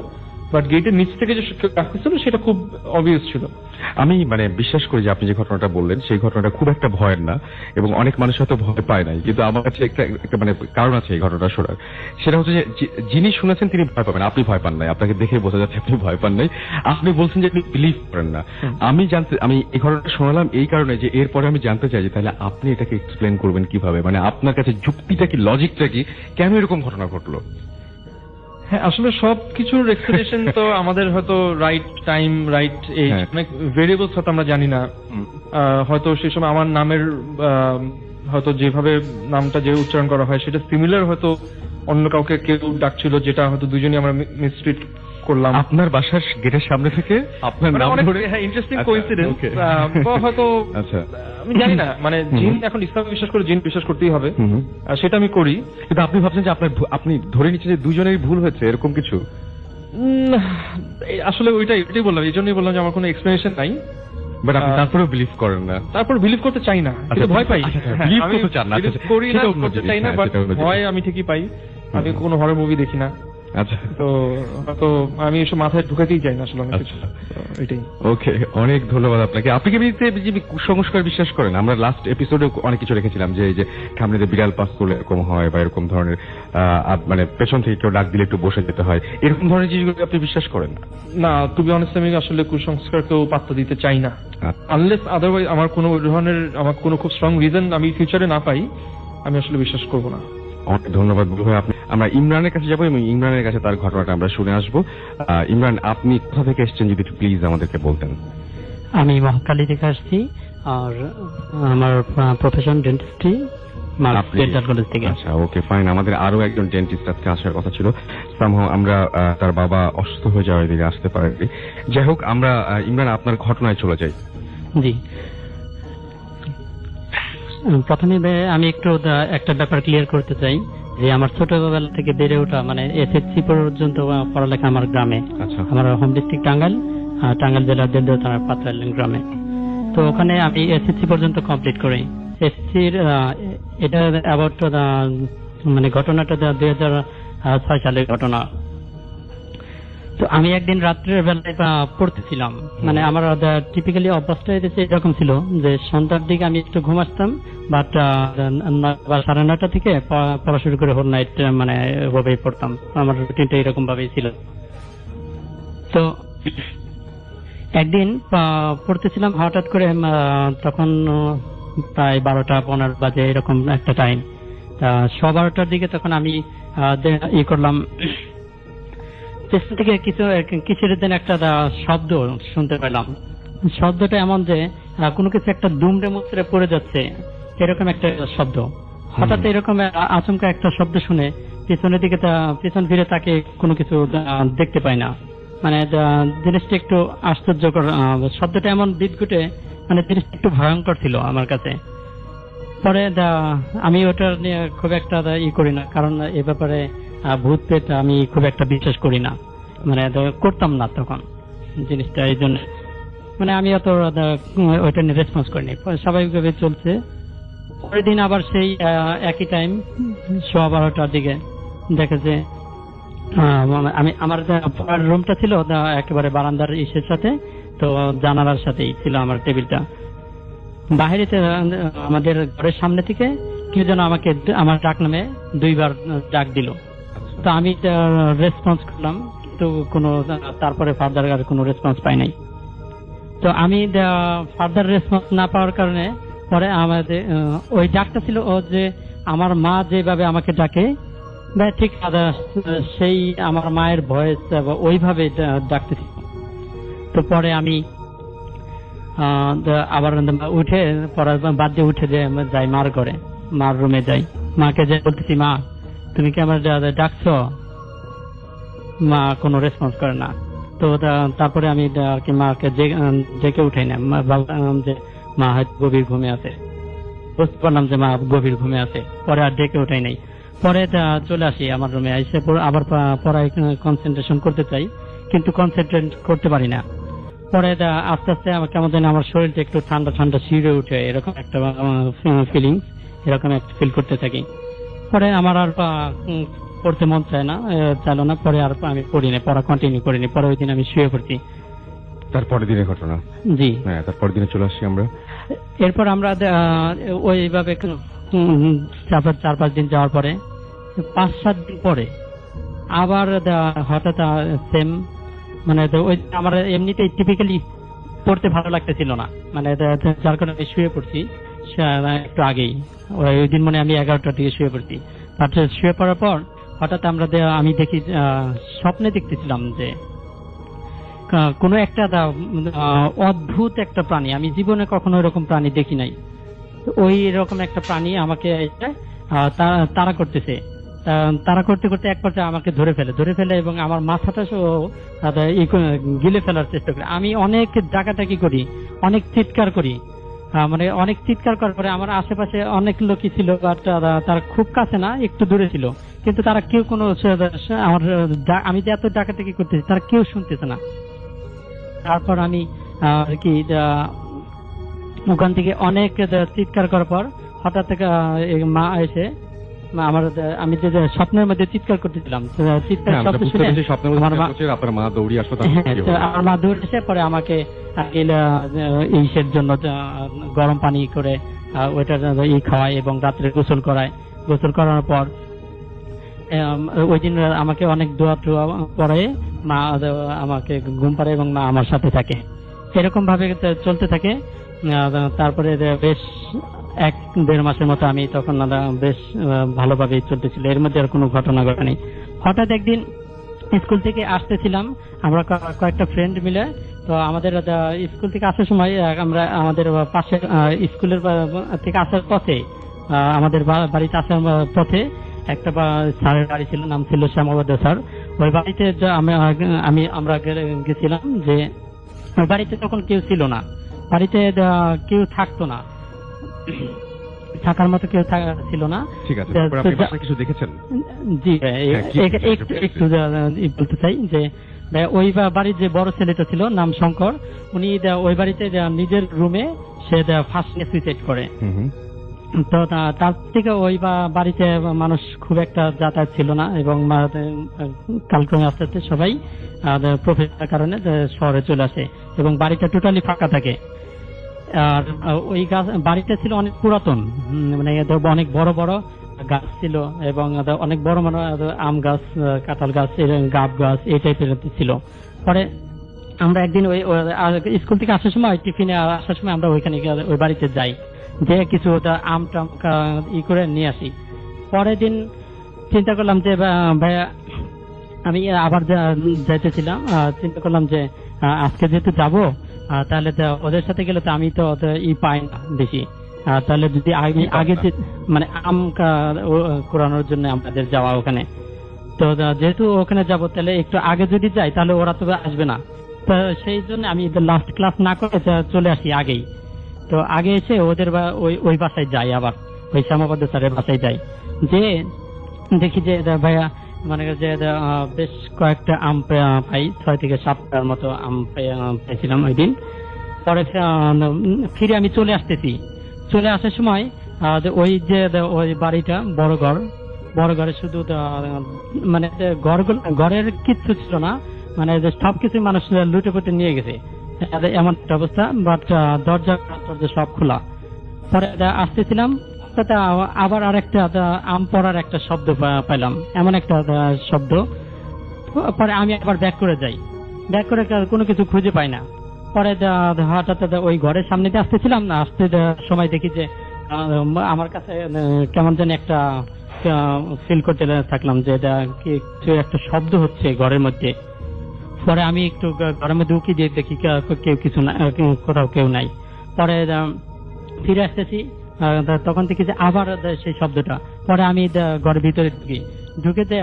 বাট গেটের নিচ থেকে যে ডাকতেছিল সেটা খুব অবভিয়াস ছিল। আমি মানে বিশ্বাস করি যে আপনি যে ঘটনাটা বললেন সেই ঘটনাটা খুব একটা ভয়ের না, এবং অনেক মানুষ হয়তো ভয় পায় নাই, কিন্তু আমার কাছে একটা মানে কারণ আছে এই ঘটনাটা শোনার। সেটা হচ্ছে যে যিনি শুনেছেন তিনি ভয় পাবেন, আপনি ভয় পান নাই, আপনাকে দেখে বোঝা যাচ্ছে আপনি ভয় পান নাই। আপনি বলছেন যে আপনি বিলিভ করেন না। আমি এই ঘটনাটা শোনালাম এই কারণে যে এরপরে আমি জানতে চাই যে তাহলে আপনি এটাকে এক্সপ্লেন করবেন কিভাবে, মানে আপনার কাছে যুক্তিটা কি, লজিকটা কি, কেন এরকম ঘটনা ঘটলো? হ্যাঁ, আসলে সবকিছুর এক্সপ্লেনেশন তো আমাদের হয়তো রাইট টাইম, রাইট এজ, হ্যাঁ। অনেক ভেরিয়েবলস হয়তো আমরা জানি না। হয়তো সেই সময় আমার নামের হয়তো যেভাবে নামটা যে উচ্চারণ করা হয় সেটা সিমিলার, হয়তো অন্য কাউকে কেউ ডাকছিল, যেটা হয়তো দুজনই আমরা মিসট্রিট করলাম। আপনার বাসার গেটের সামনে থেকে আপনার মানে নাম অনেক ধরে? ইন্টারেস্টিং আচ্ছা, কোইন্সিডেন্স। okay. হয়তো আচ্ছা। আমি জানি না, মানে জিন, এখন ইসলাম বিশ্বাস করে জিন বিশ্বাস করতেই হবে, হুম। সেটা আমি করি। কিন্তু আপনি ভাবছেন যে আপনি ধরে নিচ্ছেন যে দুজনেরই ভুল হয়েছে, এরকম কিছু? আসলে ওইটাই বললাম, এই জন্যই বললাম যে আমার কোনো এক্সপ্লেনেশন নাই। বাট আপনি তারপরেও বিলিভ করেন না? তারপর বিলিভ করতে চাই না, কিন্তু ভয় পাই। আচ্ছা, হ্যাঁ, believe আমি করতে চান না, believe আচ্ছা, করি না, সেটা অন্য করতে জিনিস, চাই না, হ্যাঁ, বাট সেটা অন্য জিনিস। ভয় আমি ঠিকই পাই। আমি কোনো হরর মুভি দেখি না, আচ্ছা তো হয়তো আমি এসব মাথায় ঢুকাতেই চাই না আসলে অনেক কিছু। আচ্ছা। তো এটাই। ওকে, অনেক ধন্যবাদ আপনাকে। আপনি কি বিজেপি কুসংস্কার বিশ্বাস করেন? আমরা লাস্ট এপিসোডে অনেক কিছু রেখেছিলাম যে এই যে সামনে বিড়াল পাস করলে এরকম হয় বা এরকম ধরনের মানে পেছন থেকে কেউ ডাক দিলে একটু বসে যেতে হয়, এরকম ধরনের জিনিসগুলো আপনি বিশ্বাস করেন? না, টু বি অনেস্ট আমি আসলে কুসংস্কারকেও পাত্তা দিতে চাই না, আচ্ছা। আনলেস আদারওয়াইজ আমার কোনো ধরনের আমার কোনো খুব স্ট্রং রিজন আমি ফিউচারে না পাই, আমি আসলে বিশ্বাস করবো না। অনেক ধন্যবাদ বুলু ভাই। আমরা ইমরানের কাছে যাবো এবং ইমরানের কাছে তার ঘটনাটা আমরা শুনে আসবো। ইমরান, আপনি কোথা থেকে এসেছেন যদি একটু প্লিজ আমাদেরকে বলতেন। আমি মহাখালী থেকে আসছি, আর আমার প্রফেশন ডেন্টিস্ট্রি, ডেন্টাল কলেজ থেকে। আচ্ছা, ওকে, ফাইন। আমাদের আরো একজন ডেন্টিস্ট আজকে আসার কথা ছিল, সামহাও আমরা তার বাবা অসুস্থ হয়ে যাওয়ার দিকে আসতে পারেনি। যাই হোক, আমরা ইমরান আপনার ঘটনায় চলে যাই। জি, প্রথমে আমি একটু একটা ব্যাপার ক্লিয়ার করতে চাই যে আমার ছোটবেলা থেকে বেড়ে ওঠা, মানে এসএসসি পর্যন্ত পড়ালেখা আমার গ্রামে। আচ্ছা। আমার হোম ডিস্ট্রিক্ট টাঙ্গাইল, টাঙ্গাইল জেলার দেলদুয়া থানার পাতরাইল গ্রামে। তো ওখানে আমি এসএসসি পর্যন্ত কমপ্লিট করি। এসএসসির এটা অ্যাবাউট মানে ঘটনাটা 2006 সালের ঘটনা। তো আমি একদিন রাত্রের বেলায় পড়তেছিলাম, মানে আমার টিপিক্যালি অভ্যাসটা এরকম ছিল যে সন্ধ্যার দিকে আমি একটু ঘুম আসতাম, বাট 9:30 থেকে পড়া শুরু করে হোল নাইট মানে ওভাবেই পড়তাম। আমার রুটিনটা এরকম ভাবেই ছিল। তো একদিন পড়তেছিলাম, হঠাৎ করে তখন প্রায় 12টা-15 বাজে এরকম একটা টাইম। তা 12টার দিকে তখন আমি করলাম, পেছন থেকে কিছুর দিন একটা শব্দ শুনতে পেলাম। শব্দটা এমন যে কোনো কিছু একটা দুমড়ে মুচড়ে পড়ে যাচ্ছে, এরকম একটা শব্দ। হঠাৎ এরকম আচমকা একটা শব্দ শুনে পিছনের দিকে পিছন ফিরে তাকে কোনো কিছু দেখতে পাই না। মানে জিনিসটা একটু আশ্চর্যকর, শব্দটা এমন বিদঘুটে, মানে জিনিসটা একটু ভয়ঙ্কর ছিল আমার কাছে। পরে আমি ওটা নিয়ে খুব একটা করি না, কারণ এ ব্যাপারে ভূত পেট আমি খুব একটা বিশ্বাস করি না, মানে করতাম না তখন জিনিসটা। এই জন্য মানে আমি অত ওইটা নিয়ে রেসপন্স করিনি, স্বাভাবিকভাবে চলছে। পরের দিন আবার সেই একই টাইম 12:15টার দিকে দেখে যে আমি আমার রুমটা ছিল একেবারে বারান্দার ইসের সাথে, তো জানালার সাথেই ছিল আমার টেবিলটা। বাহিরে আমাদের ঘরের সামনে থেকে কেউ যেন আমাকে আমার ডাক নামে 2বার ডাক দিল। তো আমি রেসপন্স করলাম, কিন্তু কোনো তারপরে ফার্দার আর কোনো রেসপন্স পাই নাই। তো আমি ফার্দার রেসপন্স না পাওয়ার কারণে পরে আমাদের ওই ডাকটা ছিল ও যে আমার মা যেভাবে আমাকে ডাকে ঠিক সেই আমার মায়ের ভয়েস ওইভাবে ডাকতেছিল। তো পরে আমি আবার উঠে পড়ার বাদ দিয়ে উঠে যে যাই মার ঘরে, মার রুমে যাই। মাকে যে বলতেছি, মা তুমি কি আমার ডাকছো? মা কোনো রেসপন্স করে না। তো তারপরে আমি আর কি মাকে ডেকে উঠাই না, যে মা হয়তো গভীর ঘুমে আছে। বুঝতে পারলাম যে মা গভীর ঘুমে আছে, পরে আর ডেকে উঠাই নাই। পরে চলে আসি আমার রুমে, এসে আবার পড়ায় কনসেন্ট্রেশন করতে চাই, কিন্তু কনসেন্ট্রেট করতে পারি না। পরে আস্তে আস্তে আমার কেমন যেন আমার শরীরটা একটু ঠান্ডা ঠান্ডা শিউরে উঠে, এরকম একটা ফিলিংস, এরকম একটা ফিল করতে থাকি। পরে আমার আর পড়তে মন চাইলো না, পরে আর আমি পড়িনি, পড়া কন্টিনিউ করিনি। পরে ওই দিন আমি শুয়ে পড়ছি। তারপরের দিনের ঘটনা? জি হ্যাঁ, তারপরের দিনে চলে আসছি আমরা। এরপর আমরা ওইভাবে 4-5 দিন যাওয়ার পরে 5-7 দিন পরে আবার হঠাৎ সেম, মানে ওই আমার এমনিতেই টিপিক্যালি পড়তে ভালো লাগতেছিল না, মানে যার কারণে আমি শুয়ে পড়ছি একটু আগেই। ওই দিন মানে আমি 11টার দিকে শুয়ে পড়ছি। শুয়ে পড়ার পর হঠাৎ আমি দেখি স্বপ্নে দেখতেছিলাম যে কোনো একটা অদ্ভুত একটা প্রাণী, আমি জীবনে কখনো এরকম প্রাণী দেখি নাই। ওই রকম একটা প্রাণী আমাকে তাড়া করতেছে। তাড়া করতে করতে এক পর্যায়ে আমাকে ধরে ফেলে এবং আমার মাথাটা গিলে ফেলার চেষ্টা করে। আমি অনেক ডাকাডাকি করি, অনেক চিৎকার করি, মানে অনেক চিৎকার করার পরে আমার আশেপাশে অনেক লোকই ছিল, বাট তারা খুব কাছে না, একটু দূরে ছিল, কিন্তু তারা কেউ কোনো আমি যে এত ডাকাডাকি করতেছি তারা কেউ শুনতেছে না। তারপর আমি আর কি ওখান থেকে অনেক চিৎকার করার পর হঠাৎ মা এসে আমি যে স্বপ্নের মধ্যে চিৎকার করতেছিলাম, চিৎকার হ্যাঁ, আমরা শব্দ বুঝতে শুনে পেরেছি স্বপ্নের মধ্যে আমার মা- চিৎকার করছে, আপনার মা দৌড়িয়ে আসলো, তারপর হ্যাঁ, কি তো হলো? আমার মা দৌড়ে এসে পরে আমাকে ইসের জন্য গরম পানি করে ওইটার খাওয়ায় এবং রাত্রে গোসল করায়। গোসল করানোর পর ওই দিন আমাকে অনেক দোয়া টোয়া পরে মা আমাকে ঘুম পাড়ে এবং মা আমার সাথে থাকে। এরকম ভাবে চলতে থাকে। তারপরে বেশ 1-1.5 মাসের মতো আমি তখন বেশ ভালোভাবে চলতেছিল, এর মধ্যে আর কোনো ঘটনা ঘটেনি। হঠাৎ একদিন স্কুল থেকে আসতেছিলাম আমরা কয়েকটা ফ্রেন্ড মিলে। তো আমাদের স্কুল থেকে আসার সময় আমরা আমাদের পাশে স্কুলের থেকে আসার পথে আমাদের বাড়িতে আসার পথে একটা স্যারের বাড়ি ছিল, নাম ছিল শ্যামাবদ্ধ স্যার। ওই বাড়িতে আমরা গেছিলাম যে ওই বাড়িতে তখন কেউ ছিল না, বাড়িতে কেউ থাকতো না, থাকার মতো কেউ ছিল না। ঠিক আছে, তারপর আপনি বাসায় কিছু দেখেছেন? জি হ্যাঁ, কি একটু বলতে চাই যে ওই বাড়ির যে বড় ছেলেটা ছিল নাম শঙ্কর, উনি ওই বাড়িতে নিজের রুমে সে ফার্স্ট সুইসাইড করে। তো তার থেকে ওই বাড়িতে মানুষ খুব একটা যাতায়াত ছিল না এবং কালক্রমে আস্তে আস্তে সবাই প্রফেশনের কারণে শহরে চলে আসে এবং বাড়িটা টোটালি ফাঁকা থাকে। আর ওই বাড়িটা ছিল অনেক পুরাতন, মানে অনেক বড় বড় গাছ ছিল এবং অনেক বড় বড় আম গাছ, কাঁঠাল গাছ, গাব গাছ এই টাইপের ছিল। পরে আমরা একদিন ওই স্কুল থেকে আসার সময় টিফিনে আসার সময় আমরা ওইখানে ওই বাড়িতে যাই, যে কিছু আম টাম করে নিয়ে আসি। পরের দিন চিন্তা করলাম যে ভাইয়া আমি আবার যাইতেছিলাম, চিন্তা করলাম যে আজকে যেহেতু যাবো তাহলে ওদের সাথে গেলে তো আমি তো পাই না বেশি, তাহলে যদি আগে মানে আম কোরানোর জন্য আমাদের যাওয়া ওখানে, তো যেহেতু ওখানে যাব তাহলে একটু আগে যদি যাই তাহলে ওরা তো আসবে না। তো সেই জন্য আমি লাস্ট ক্লাস না করে চলে আসি আগেই। তো আগে এসে ওদের ওই বাসায় যাই, আবার ওই শ্যামাবদ্ধ স্যারের বাসায় যাই, যে দেখি যে ভাইয়া মানে যে বেশ কয়েকটা আম পাই, 6 থেকে 7টার মতো আম পেয়েছিলাম ওই দিন। পরে ফিরে আমি চলে আসতেছি, চলে আসার সময় ওই যে ওই বাড়িটা বড় ঘরে শুধু মানে ঘরের কিচ্ছু ছিল না, মানে সবকিছু মানুষ লুটে পুটে নিয়ে গেছে, এমন একটা অবস্থা। বাট দরজা সব খোলা। পরে আসতেছিলাম, আবার আরেকটা আম পড়ার একটা শব্দ পাইলাম, এমন একটা শব্দ। পরে আমি আবার ব্যাক করে যাই, ব্যাক করে কোনো কিছু খুঁজে পাই না। পরে হঠাৎ ওই ঘরের সামনে দিয়ে আসতেছিলাম না, আসতে সময় দেখি যে আমার কাছে কেমন যেন একটা ফিল করতে থাকলাম যে কিছু একটা শব্দ হচ্ছে ঘরের মধ্যে। পরে আমি একটু ঘরের মধ্যে উকি দিয়ে দেখি কেউ কিছু না, কোথাও কেউ নাই। পরে ফিরে আসতেছি, তখন দেখি যে আবার সেই শব্দটা। পরে আমি ঘরের ভিতরে ঢুকে যে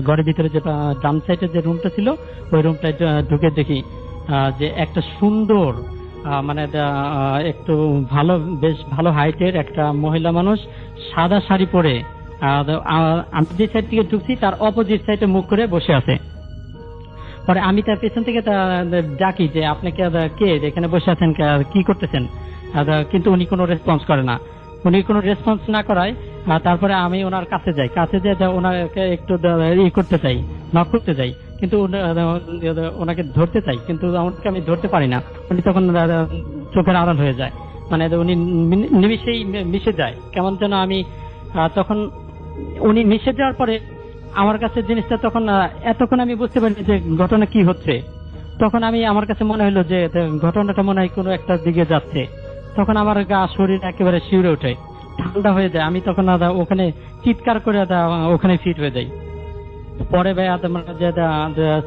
ঘরের ভিতরে যে ডান সাইডের যে রুমটা ছিল ওই রুমটায় ঢুকে দেখি যে একটা সুন্দর মানে একটু ভালো, বেশ ভালো হাইটের একটা মহিলা মানুষ সাদা শাড়ি পরে আমি যে সাইড থেকে ঢুকছি তার অপোজিট সাইডে মুখ করে বসে আছে। পরে আমি তার পেছন থেকে ডাকি যে আপনাকে কে এখানে বসে আছেন, কি করতেছেন? কিন্তু উনি কোনো রেসপন্স করে না। উনি কোনো রেসপন্স না করায় তারপরে আমি ওনার কাছে যাই, ওনাকে একটু করতে চাই, নক করতে চাই, কিন্তু ওনাকে ধরতে চাই, কিন্তু আমাকে আমি ধরতে পারি না। উনি তখন চোখের আড়াল হয়ে যায়, মানে উনি নিমিশেই মিশে যায় কেমন যেন। আমি তখন উনি মিশে যাওয়ার পরে আমার কাছে জিনিসটা তখন এতক্ষণ আমি বুঝতে পারিনি যে ঘটনা কি হচ্ছে। তখন আমার কাছে মনে হলো যে ঘটনাটা মনে হয় কোনো একটা দিকে যাচ্ছে। তখন আমার গা শরীর একেবারে শিউরে ওঠে, ঠান্ডা হয়ে যায়। আমি তখন ওখানে চিৎকার করে ওখানে ফিট হয়ে যাই। পরে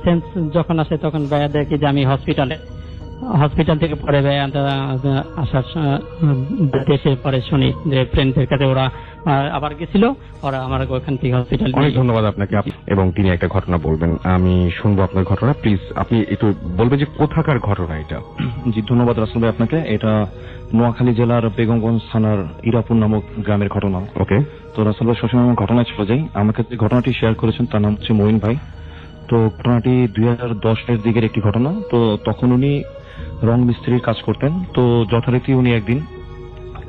সেন্স যখন আসে তখন ভাইয়া দেখি যে আমি হসপিটাল থেকে পরে ভাইয়া আসার এসে পরে শুনি যে ফ্রেন্ডদের কাছে ওরা আবার গেছিল, ওরা আমার ওখান থেকে হসপিটাল। অনেক ধন্যবাদ আপনাকে, এবং তিনি একটা ঘটনা বলবেন, আমি শুনবো আপনার ঘটনা। প্লিজ আপনি একটু বলবেন যে কোথাকার ঘটনা এটা? জি ধন্যবাদ রাসেল ভাই আপনাকে। এটা নোয়াখালী জেলার বেগমগঞ্জ থানার ইরাপুর নামক গ্রামের ঘটনা। ওকে। তো রাসেল ভাই সবসময় ঘটনায় চলে যাই। আমাকে যে ঘটনাটি শেয়ার করেছেন তার নাম হচ্ছে মঈন ভাই। তো ঘটনাটি 2010-এর দিকের একটি ঘটনা। তো তখন উনি রং মিস্ত্রির কাজ করতেন। তো যথারীতি উনি একদিন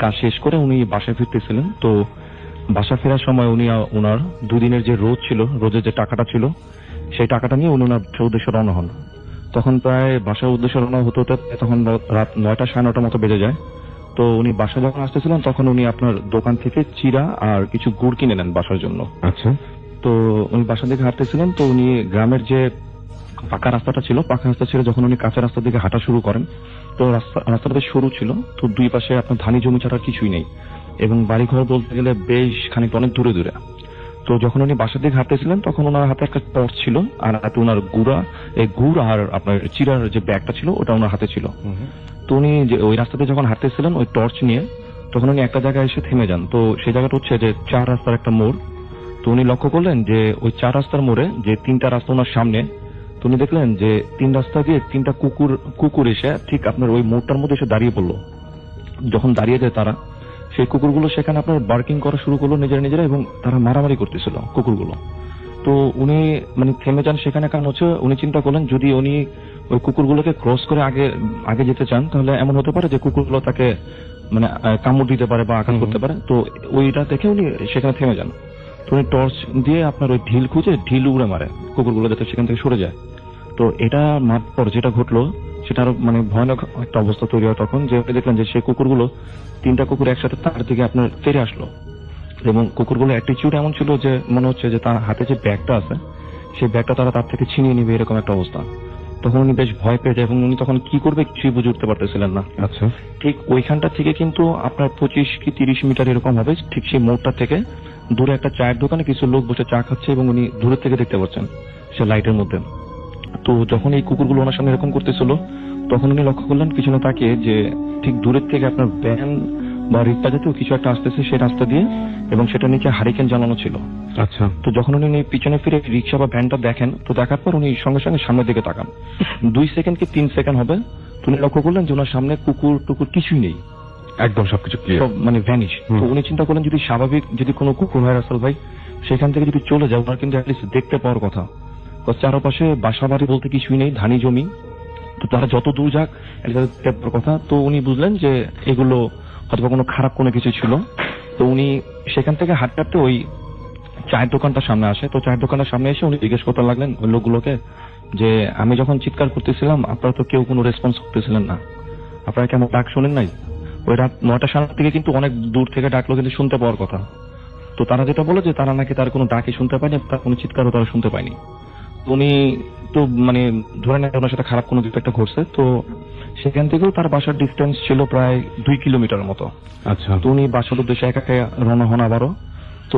কাজ শেষ করে উনি বাসায় ফিরতেছিলেন। তো বাসা ফেরার সময় উনি ওনার 2 দিনের যে রোজ ছিল, রোজের যে টাকাটা ছিল, সেই টাকাটা নিয়ে উনি ওনার বাসার উদ্দেশ্যে রওনা হন। তখন প্রায় বাসার উদ্দেশ্যে রওনা হতে হতে তখন রাত 9টা 9:30 মতো বেজে যায়। তো উনি বাসা যখন আসতেছিলেন তখন উনি আপনার দোকান থেকে চিড়া আর কিছু গুড় কিনে নেন বাসার জন্য। আচ্ছা। তো উনি বাসার দিকে হাঁটতেছিলেন, তো উনি গ্রামের যে পাকা রাস্তাটা ছিল, পাকা রাস্তা ছেড়ে যখন উনি কাঁচা রাস্তার দিকে হাঁটা শুরু করেন, তো রাস্তাটা বেশ সরু ছিল, তো দুই পাশে আপনার ধানি জমি ছাড়া কিছুই নেই এবং বাড়িঘর বলতে গেলে বেশ খানিকটা অনেক দূরে দূরে। তো যখন উনি বাসার দিকে হাঁটতেছিলেন তখন ওনার হাতে একটা টর্চ ছিল, আর হাতে ওনার গুড় আর আপনার চিড়ার যে ব্যাগটা ছিল ওটা ওনার হাতে ছিল। তো উনি যে ওই রাস্তাতে যখন হাঁটতেছিলেন ওই টর্চ নিয়ে, তখন উনি একটা জায়গায় এসে থেমে যান। তো সেই জায়গাটা হচ্ছে যে 4 রাস্তার একটা মোড়। তো উনি লক্ষ্য করলেন যে ওই 4 রাস্তার মোড়ে যে 3টা রাস্তা ওনার সামনে, তো উনি দেখলেন যে 3 রাস্তা দিয়ে 3টা কুকুর এসে ঠিক আপনার ওই মোড়টার মধ্যে এসে দাঁড়িয়ে পড়লো। যখন দাঁড়িয়ে যায় তারা, সেই কুকুরগুলো সেখানে আপনার বার্কিং করা শুরু করলো নিজেরা এবং তারা মারামারি করতেছিল কুকুরগুলো। তো উনি মানে থেমে যান সেখানে, কারণ হচ্ছে উনি চিন্তা করলেন যদি উনি ওই কুকুরগুলোকে ক্রস করে আগে যেতে চান তাহলে এমন হতে পারে যে কুকুরগুলো তাকে মানে কামড় দিতে পারে বা আঘাত করতে পারে। তো ওইটা দেখে উনি সেখানে থেমে যান। তো উনি টর্চ দিয়ে আপনার ওই ঢিল উড়ে মারে কুকুরগুলো যাতে সেখান থেকে সরে যায়। তো এটা মার পর যেটা ঘটলো সেটা আরো মানে ভয়ানক একটা অবস্থা তৈরি হয় তখন, যে দেখলেন যে সেই কুকুরগুলো 3টা কুকুর একসাথে তার দিকে আপনার ফিরে আসলো এবং কুকুরগুলো অ্যাটিটিউড এমন ছিল যে মনে হচ্ছে যে তার হাতে যে ব্যাগটা আছে সেই ব্যাগটা তারা তার থেকে ছিনিয়ে নিবে, এরকম একটা অবস্থা। তখন উনি বেশ ভয় পেয়ে যায় এবং উনি তখন কি করবে কিছুই বুঝে উঠতে পারতেছিলেন না। আচ্ছা। ঠিক ওইখানটা থেকে কিন্তু আপনার 25 কি 30 মিটার এরকম হবে, ঠিক সেই মোড়টা থেকে দূরে একটা চায়ের দোকানে কিছু লোক বসে চা খাচ্ছে এবং উনি দূরের থেকে দেখতে পাচ্ছেন সে লাইটের মধ্যে। তো যখন এই কুকুরগুলো ওনার সামনে এরকম করতেছিল তখন উনি লক্ষ্য করলেন পিছনে তাকিয়ে যে ঠিক দূরের থেকে আপনার ভ্যান বা রিক্সা জাতীয় কিছু একটা আসতেছে সেই রাস্তা দিয়ে এবং সেটা নিচে হারিকেন জ্বালানো ছিল। আচ্ছা। তো যখন উনি পিছনে ফিরে রিক্সা বা ভ্যানটা দেখেন, তো দেখার পর উনি সঙ্গে সঙ্গে সামনের দিকে তাকান। 2 সেকেন্ড কি 3 সেকেন্ড হবে, তো উনি লক্ষ্য করলেন যে ওনার সামনে কুকুর কিছুই নেই, একদম সবকিছু ক্লিয়ার, সব মানে ভ্যানিশ। তো উনি চিন্তা করলেন যদি স্বাভাবিক যদি কোনো কুকুর হয় রাসেল ভাই সেখান থেকে যদি চলে যায় ওনার কিন্তু অ্যাটলিস্ট দেখতে পাওয়ার কথা। চারপাশে বাসা বাড়ি বলতে কিছুই নেই, ধানি জমি, তো তারা যত দূর যাক দেখতে পাওয়ার কথা। তো উনি বুঝলেন যে এগুলো হয়তো কোনো খারাপ কোনো কিছু ছিল। তো উনি সেখান থেকে হাঁটতে ওই চায়ের দোকানটার সামনে আসে। তো চায়ের দোকানের সামনে এসে উনি জিজ্ঞেস করতে লাগলেন ওই লোকগুলোকে যে আমি যখন চিৎকার করতেছিলাম আপনারা তো কেউ কোনো রেসপন্স করতেছিলেন না, আপনারা কেমন ডাক শোনেন নাই? ওই রাত 9টা সাড়ে থেকে কিন্তু অনেক দূর থেকে ডাকলো কিন্তু শুনতে পাওয়ার কথা। তো তারা যেটা বলে যে তারা নাকি তার কোনো ডাকে শুনতে পায়নি, তার কোনো চিৎকারও তারা শুনতে পায়নি। উনি তো মানে ধরে নেন ওনার সাথে খারাপ কোনো কিছু একটা ঘটছে। তো সেখান থেকেও তার বাসার ডিস্টেন্স ছিল প্রায় 2 কিলোমিটার মতো। আচ্ছা। তো উনি বাসার উদ্দেশ্যে একা রওনা হন আবারও। তো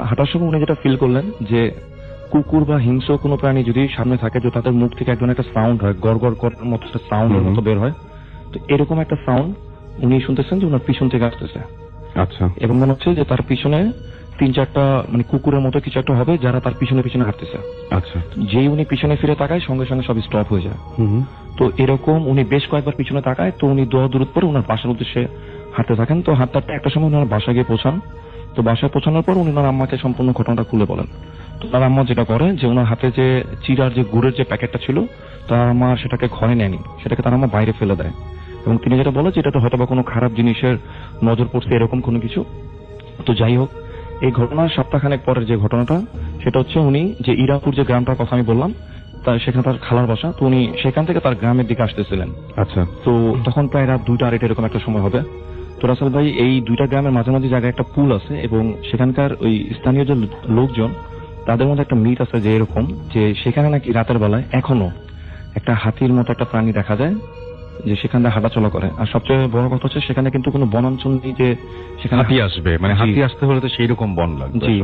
হাঁটার সময় উনি যেটা ফিল করলেন যে কুকুর বা হিংস্র কোনো প্রাণী যদি সামনে থাকে যে তাদের মুখ থেকে একজন একটা সাউন্ড হয়, গড় করার মতো একটা সাউন্ডের মতো বের হয়। তো এরকম একটা সাউন্ড উনি শুনতেছেন যে ওনার পিছন থেকে আসতেছে। আচ্ছা। এবং মনে হচ্ছে যে তার পিছনে 3-4টা মানে কুকুরের মতো কিছু একটা হবে যারা তার পিছনে হাঁটতেছে। আচ্ছা। যেই উনি পিছনে ফিরে তাকায় সঙ্গে সঙ্গে সব স্টপ হয়ে যায়। তো এরকম উনি বেশ কয়েকবার পিছনে তাকায়। তো উনি দূর পরে ওনার বাসার উদ্দেশ্যে হাঁটতে থাকেন। তো হাঁটতে একটা সময় ওনার বাসায় গিয়ে পৌঁছান। তো বাসায় পৌঁছানোর পর উনি ওনার আম্মাকে সম্পূর্ণ ঘটনাটা খুলে বলেন। তো ওনার আম্মা যেটা করে যে ওনার হাতে যে চিড়ার যে গুড়ের যে প্যাকেটটা ছিল তার আম্মা সেটাকে ঘরে নেয়নি, সেটাকে তার আম্মা বাইরে ফেলে দেয়। এবং তিনি যেটা বলে যে এটাতে হয়তো বা কোনো খারাপ জিনিসের নজর পড়ছে এরকম কোনো কিছু। তো যাই হোক, এই ঘটনার সপ্তাহখানেক পরের যে ঘটনাটা সেটা হচ্ছে উনি যে ইরাপুর যে গ্রামটার কথা আমি বললাম সেখানে তার খালার বাসা। তো উনি সেখান থেকে তার গ্রামের দিকে আসতেছিলেন। আচ্ছা। তো তখন প্রায় রাত 2টা 2:30 এরকম একটা সময় হবে। তো রাসেল ভাই এই 2টা গ্রামের মাঝামাঝি জায়গায় একটা পুল আছে এবং সেখানকার ওই স্থানীয় যে লোকজন তাদের মধ্যে একটা মিথ আছে যে এরকম যে সেখানে নাকি রাতের বেলায় এখনো একটা হাতির মতো একটা প্রাণী দেখা যায় যে সেখানে হাঁটাচলা করে। আর সবচেয়ে বড় কথা হচ্ছে সেখানে কিন্তু কোনো বনাঞ্চল নেই যে সেখানে হাতি আসবে, মানে হাতি আসতে হলে তো সেই রকম বন লাগবে। জি,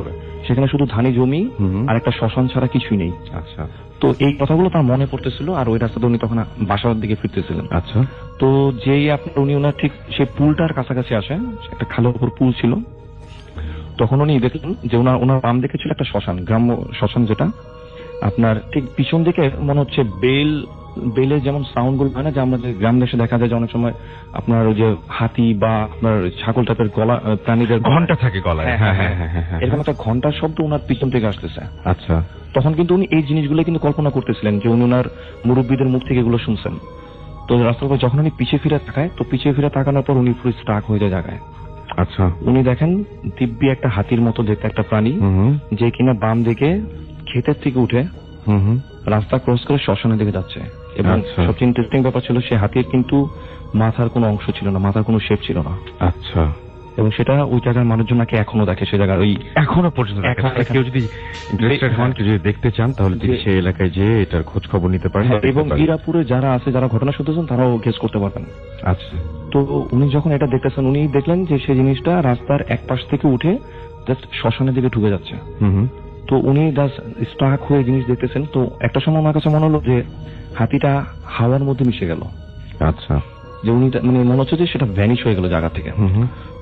সেখানে শুধু ধানি জমি আর একটা শ্মশান ছাড়া কিছুই নেই। আচ্ছা। তো এই কথাগুলো তার মনে পড়তেছিল আর ওই রাস্তাতে উনি তখন বাসার দিকে ফিরতেছিলেন। আচ্ছা। তো যেই আপনার উনি ওনার ঠিক সেই পুলটার কাছাকাছি আসেন, একটা খালের উপর পুল ছিল, তখন উনি দেখলেন যে ওনার বাম দিকে ছিল একটা শ্মশান, গ্রাম্য শ্মশান, যেটা আপনার ঠিক পিছন দিকে মনে হচ্ছে বেলের যেমন সাউন্ড গুলো হয় না যে আমরা যে গ্রাম দেশে দেখা যায় যে অনেক সময় আপনার ওই যে হাতি বা আপনার ছাগল টাইপের গলা প্রাণীদের ঘন্টা থাকে গলায়, হ্যাঁ হ্যাঁ হ্যাঁ, এরকম একটা ঘন্টার শব্দ ওনার পিছন থেকে আসতেছে। আচ্ছা। তখন কিন্তু উনি এই জিনিসগুলো কিন্তু কল্পনা করতেছিলেন যে উনি ওনার মুরব্বীদের মুখ থেকে এগুলো শুনছেন। তো রাস্তার পর যখন উনি পিছিয়ে ফিরে তাকায়, তো পিছিয়ে ফিরে তাকানোর পর উনি পুরো স্টাক হয়ে যায় জায়গায়। আচ্ছা। উনি দেখেন দিব্যি একটা হাতির মতো দেখতে একটা প্রাণী, যে কিনা বাম দিকে ক্ষেতের থেকে উঠে রাস্তা ক্রস করে শ্মশানের দিকে যাচ্ছে। এবং আচ্ছা। সবচেয়ে ইন্টারেস্টিং ব্যাপার ছিল, সে হাতির কিন্তু মাথার কোনো অংশ ছিল না, মাথার কোনো শেপ ছিল না। আচ্ছা। এবং সেটা ওই জায়গার মানুষজন নাকি এখনো দেখে, সে জায়গার ওই এখনো পর্যন্ত কেউ যদি ইন্টারেস্টেড হন, কেউ যদি দেখতে চান, তাহলে তিনি সেই এলাকায় যেয়ে এটার খোঁজ খবর নিতে পারেন। হ্যাঁ, এবং ইরাপুরে যারা আছে, যারা ঘটনা শুনতেছেন, তারাও গেস করতে পারবেন। আচ্ছা। তো উনি যখন এটা দেখতেছেন, উনি দেখলেন যে সেই জিনিসটা রাস্তার এক পাশ থেকে উঠে জাস্ট শ্মশানের দিকে ঢুকে যাচ্ছে। তো উনি জাস্ট স্টাক হয়ে জিনিস দেখতেছেন। তো একটা সময় আমার কাছে মনে হলো যে হাতিটা হাওয়ার মধ্যে মিশে গেল। আচ্ছা। যে উনি মানে মনে হচ্ছে যে সেটা ভ্যানিশ হয়ে গেল জায়গা থেকে।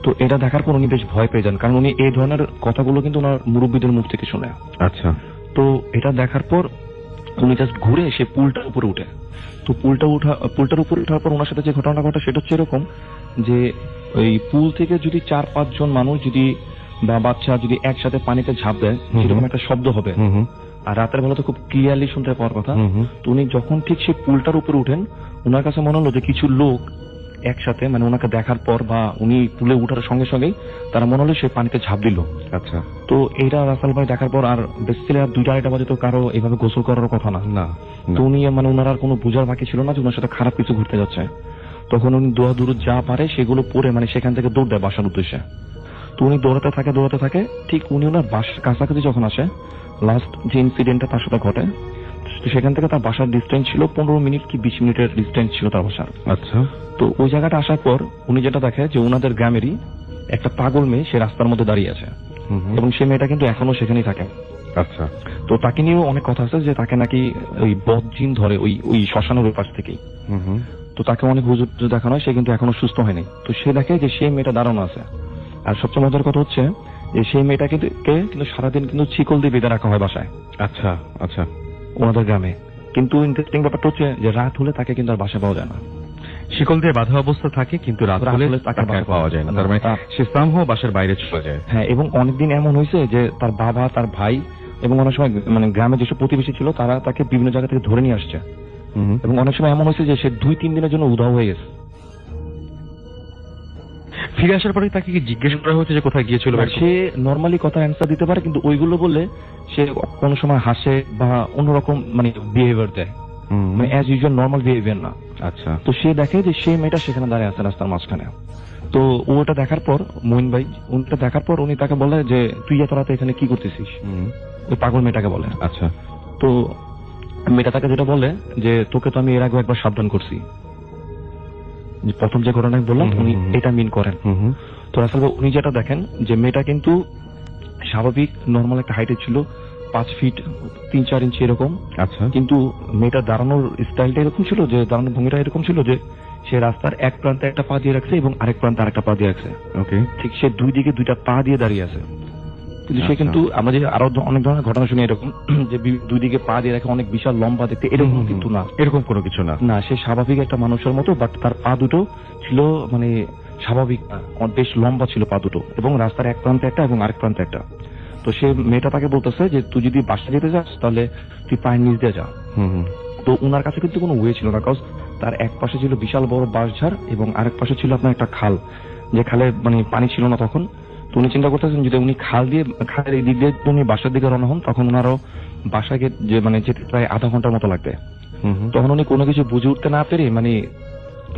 তো এটা দেখার পর উনি বেশ ভয় পেয়ে যান, কারণ উনি এই ধরনের কথাগুলো কিন্তু ওনার মুরব্বীদের মুখ থেকে শুনে। আচ্ছা। তো এটা দেখার পর উনি জাস্ট ঘুরে সে পুলটার উপরে উঠে। তো পুলটার উপরে ওঠার পর ওনার সাথে যে ঘটনা ঘটে সেটা হচ্ছে এরকম যে ওই পুল থেকে যদি 4-5 জন মানুষ যদি বা বাচ্চা যদি একসাথে পানিতে ঝাঁপ দেয়, সেরকম একটা শব্দ হবে। আর রাতের বেলা তো খুব ক্লিয়ারলি শুনতে পাওয়ার কথা। তো উনি যখন ঠিক সেই পুলটার উপরে উঠেন, ওনার কাছে মনে হলো যে কিছু লোক একসাথে, মানে ওনাকে দেখার পর বা উনি পুলে উঠার সঙ্গে সঙ্গেই তারা মনে হলো সে পানিতে ঝাঁপ দিল। আচ্ছা। তো এইটা রাসেল ভাই দেখার পর আর বেসিক্যালি আর 2টা-2:30 বাজে তো কারো এভাবে গোসল করার কথা না। তো উনি মানে ওনার আর কোনো বোঝার বাকি ছিল না যে ওনার সাথে খারাপ কিছু ঘুরতে যাচ্ছে। তখন উনি দোয়া দূর যা পারে সেগুলো পরে মানে সেখান থেকে দৌড় দেয় বাসার উদ্দেশ্যে। তো উনি দৌড়াতে থাকে। ঠিক উনি ওনার বাসার কাছাকাছি যখন আসে, লাস্ট যে ইনসিডেন্টটা তার সাথে ঘটে, সেখান থেকে তার বাসার ডিস্টেন্স ছিল 15 মিনিট কি 20 মিনিটের ডিস্টেন্স ছিল তার বাসার। আচ্ছা। তো ওই জায়গাটা আসার পর উনি যেটা দেখে যে ওনাদের গ্রামেরই একটা পাগল মেয়ে সে রাস্তার মধ্যে দাঁড়িয়ে আছে, এবং সে মেয়েটা কিন্তু এখনো সেখানেই থাকে। আচ্ছা। তো তাকে নিয়েও অনেক কথা আছে যে তাকে নাকি ওই বদজিন ধরে ওই শ্মশানের পাশ থেকেই। তো তাকে অনেক হুজুর দেখানো হয়, সে কিন্তু এখনো সুস্থ হয়নি। তো সে দেখে যে সেই মেয়েটা দাঁড়ানো আছে। আর সবচেয়ে মজার কথা হচ্ছে যে সেই মেয়েটাকে কিন্তু সারাদিন কিন্তু শিকল দিয়ে বেঁধে রাখা হয় বাসায়। আচ্ছা। আচ্ছা। ওনাদের গ্রামে। কিন্তু ইন্টারেস্টিং ব্যাপারটা হচ্ছে যে রাত হলে তাকে কিন্তু আর বাসা পাওয়া যায় না। শিকল দিয়ে বাঁধা অবস্থা থাকে, কিন্তু রাত হলে তাকে পাওয়া যায় না। তার মানে সে সামহাও বাসার বাইরে চলে যায়। হ্যাঁ, এবং অনেকদিন এমন হয়েছে যে তার বাবা, তার ভাই এবং অনেক সময় মানে গ্রামে যেসব প্রতিবেশী ছিল তারা তাকে বিভিন্ন জায়গা থেকে ধরে নিয়ে আসছে। এবং অনেক সময় এমন হয়েছে যে সে 2-3 দিনের জন্য উধাও হয়ে গেছে। ফিরে আসার পরে তাকে কি জিজ্ঞেস করা হয়েছে যে কোথায় গিয়েছিল? সে নর্মালি কথা অ্যান্সার দিতে পারে, কিন্তু ওইগুলো বললে সে কোনো সময় হাসে বা অন্যরকম মানে বিহেভিয়ার দেয়, মানে অ্যাজ ইউজুয়াল নর্মাল বিহেভিয়ার না। আচ্ছা। তো সে দেখে যে সেই মেয়েটা সেখানে দাঁড়িয়ে আছে রাস্তার মাঝখানে। তো ওটা দেখার পর মঈন ভাই ওটা দেখার পর উনি তাকে বলে যে তুই এত রাতে এখানে কি করতেছিস, ওই পাগল মেয়েটাকে বলে। আচ্ছা। তো মেয়েটা তাকে যেটা বলে যে তোকে তো আমি এর আগে একবার সাবধান করছি, প্রথম যে ঘটনা বললাম উনি এটা মিন করেন। তো আসলে উনি যেটা দেখেন যে মেয়েটা কিন্তু স্বাভাবিক নর্মাল একটা হাইটে ছিল, 5 ফিট 3-4 ইঞ্চি এরকম। আচ্ছা। কিন্তু মেয়েটা দাঁড়ানোর স্টাইলটা এরকম ছিল যে দাঁড়ানোর ভঙ্গিটা এরকম ছিল যে সে রাস্তার এক প্রান্তে একটা পা দিয়ে রাখছে এবং আরেক প্রান্তে আরেকটা পা দিয়ে রাখছে। ওকে। ঠিক সে দুই দিকে 2টা পা দিয়ে দাঁড়িয়ে আছে। কিন্তু সে কিন্তু আমরা যে আরো অনেক ধরনের ঘটনা শুনি এরকম যে 2 দিকে পা দিয়ে রাখে, অনেক বিশাল লম্বা দেখতে, এরকম কিন্তু না, এরকম কোনো কিছু না। না, সে স্বাভাবিক একটা মানুষের মতো, বাট তার পা দুটো ছিল মানে স্বাভাবিক বেশ লম্বা ছিল পা দুটো, এবং রাস্তার এক প্রান্তে একটা এবং আরেক প্রান্তে একটা। তো সে মেয়েটা তাকে বলতেছে যে তুই যদি বাসা যেতে চাস তাহলে তুই পায়ের নিচ দিয়ে যা। তো ওনার কাছে কিন্তু কোনো ওয়ে ছিল না, কারণ তার এক পাশে ছিল বিশাল বড় বাঁশঝাড় এবং আরেক পাশে ছিল আপনার একটা খাল, যে খালে মানে পানি ছিল না তখন। তো উনি চিন্তা করতেছেন যদি উনি খালের এই দিক দিয়ে উনি বাসার দিকে রওনা হন, তখন ওনারও বাসায় যে মানে যেতে প্রায় আধা ঘন্টার মতো লাগবে। তখন উনি কোনো কিছু বুঝে উঠতে না পেরে মানে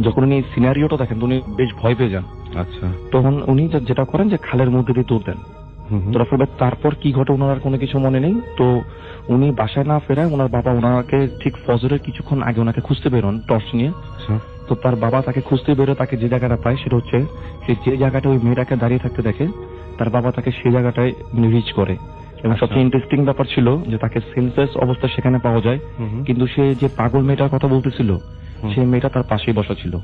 যখন উনি সিনারিওটা দেখেন উনি বেশ ভয় পেয়ে যান। আচ্ছা। তখন উনি যেটা করেন যে খালের মধ্যে দিয়ে দৌড় দেন। তো তারপর কি ঘটে ওনার কোনো কিছু মনে নেই। তো উনি বাসায় না ফেরায় ওনার বাবা ওনাকে ঠিক ফজরের কিছুক্ষণ আগে ওনাকে খুঁজতে বেরোন টর্চ নিয়ে। তো তার বাবা তাকে খুঁজতে বেরো, তাকে যে জায়গাটা পায় সেটা হচ্ছে সে যে জায়গাটা ওই মেয়েটাকে দাঁড়িয়ে থাকতে দেখে তার বাবা তাকে সেই জায়গাটায় রিচ করে। এবং সবচেয়ে ইন্টারেস্টিং ব্যাপার ছিল যে তাকে সেন্সলেস অবস্থা সেখানে পাওয়া যায়, কিন্তু সে যে পাগল মেয়েটার কথা বলতেছিল সেই মেয়েটা তার পাশেই বসা ছিল।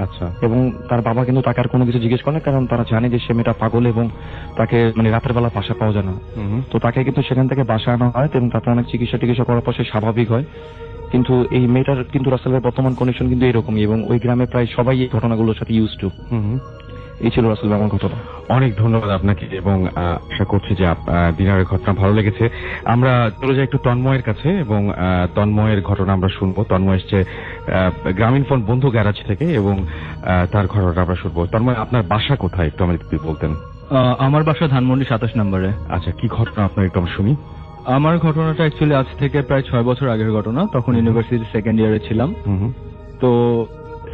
আচ্ছা। এবং তার বাবা কিন্তু তাকে আর কোনো কিছু জিজ্ঞেস করে না, কারণ তারা জানে যে সে মেয়েটা পাগল এবং তাকে মানে রাতের বেলা বাসা পাওয়া যায় না। তো তাকে কিন্তু সেখান থেকে বাসা আনা হয় এবং তারপর অনেক চিকিৎসা করার পর সে স্বাভাবিক হয়। কিন্তু এই মেয়েটার কিন্তু রাসেলের বর্তমান কন্ডিশন কিন্তু এরকমই, এবং ওই গ্রামে প্রায় সবাই এই ঘটনাগুলোর সাথে ইউজ টু। এই ছিল রাসেল ভাই আমার ঘটনা। অনেক ধন্যবাদ আপনাকে, এবং আশা করছি যে দিনারের ঘটনা ভালো লেগেছে। আমরা চলে যাই একটু তন্ময়ের কাছে, এবং তন্ময়ের ঘটনা আমরা শুনবো। তন্ময় এসছে গ্রামীণ ফোন বন্ধু গ্যারাজ থেকে, এবং তার ঘটনাটা আমরা শুনবো। তন্ময়, আপনার বাসা কোথায় একটু আমাদের বলতেন? আমার বাসা ধানমন্ডি 27 নম্বরে। আচ্ছা, কি ঘটনা আপনার একটু আমরা শুনি। আমার ঘটনাটা অ্যাকচুয়ালি আজ থেকে প্রায় 6 বছর আগের ঘটনা। তখন ইউনিভার্সিটির সেকেন্ড ইয়ারে ছিলাম। তো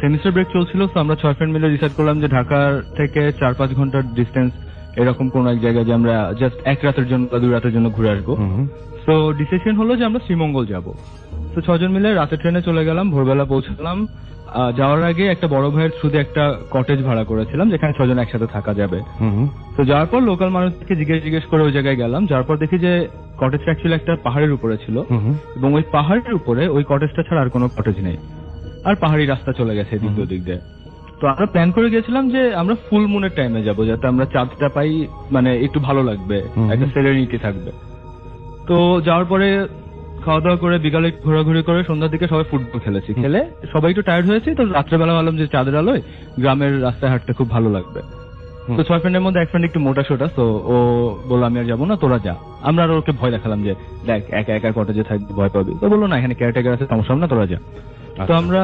সেমিস্টার ব্রেক চলছিল, তো আমরা 6 ফ্রেন্ড মিলে ডিসাইড করলাম যে ঢাকার থেকে 4-5 ঘন্টার ডিস্টেন্স এরকম কোন এক জায়গায় যে আমরা জাস্ট এক রাতের জন্য বা 2 রাতের জন্য ঘুরে আসবো। তো ডিসিশন হলো যে আমরা শ্রীমঙ্গল যাব। তো 6 জন মিলে রাতে ট্রেনে চলে গেলাম, ভোরবেলা পৌঁছালাম। যাওয়ার আগে একটা বড় ভাইয়ের শুধু একটা কটেজ ভাড়া করেছিলাম, যেখানে 6 জন একসাথে থাকা যাবে। তো যাওয়ার পর লোকাল মানুষকে জিজ্ঞেস করে ওই জায়গায় গেলাম। যাওয়ার পর দেখি যে কটেজটা অ্যাকচুয়ালি একটা পাহাড়ের উপরে ছিল, এবং ওই পাহাড়ের উপরে ওই কটেজটা ছাড়া আর কোনো কটেজ নেই, আর পাহাড়ি রাস্তা চলে গেছে এদিক ওদিক দিয়ে। তো আমরা প্ল্যান করে গেছিলাম যে আমরা ফুল মুনের টাইমে যাব, যাতে আমরা চাঁদটা পাই, মানে একটু ভালো লাগবে, একটা সেরেনিটি থাকবে। তো যাওয়ার পরে খাওয়া দাওয়া করে বিকালে ঘোরাঘুরি করে সন্ধ্যার দিকে সবাই ফুটবল খেলেছি। খেলে সবাই একটু টায়ার্ড হয়েছি, তো রাত্রেবেলা ভাবলাম যে চাঁদের আলোয় গ্রামের রাস্তায় হাঁটতে খুব ভালো লাগবে। তো 6 ফ্রেন্ডের মধ্যে এক ফ্রেন্ড একটু মোটা সোটা, তো ও বললো আমি আর যাবো না, তোরা যা। আমরা আর ওকে ভয় দেখালাম যে দেখ একা একা কটেজে থাকবি, ভয় পাবি। তো বললো না, এখানে কেয়ারটেকার আছে, সমস্যা হবে না, তোরা যা। তো আমরা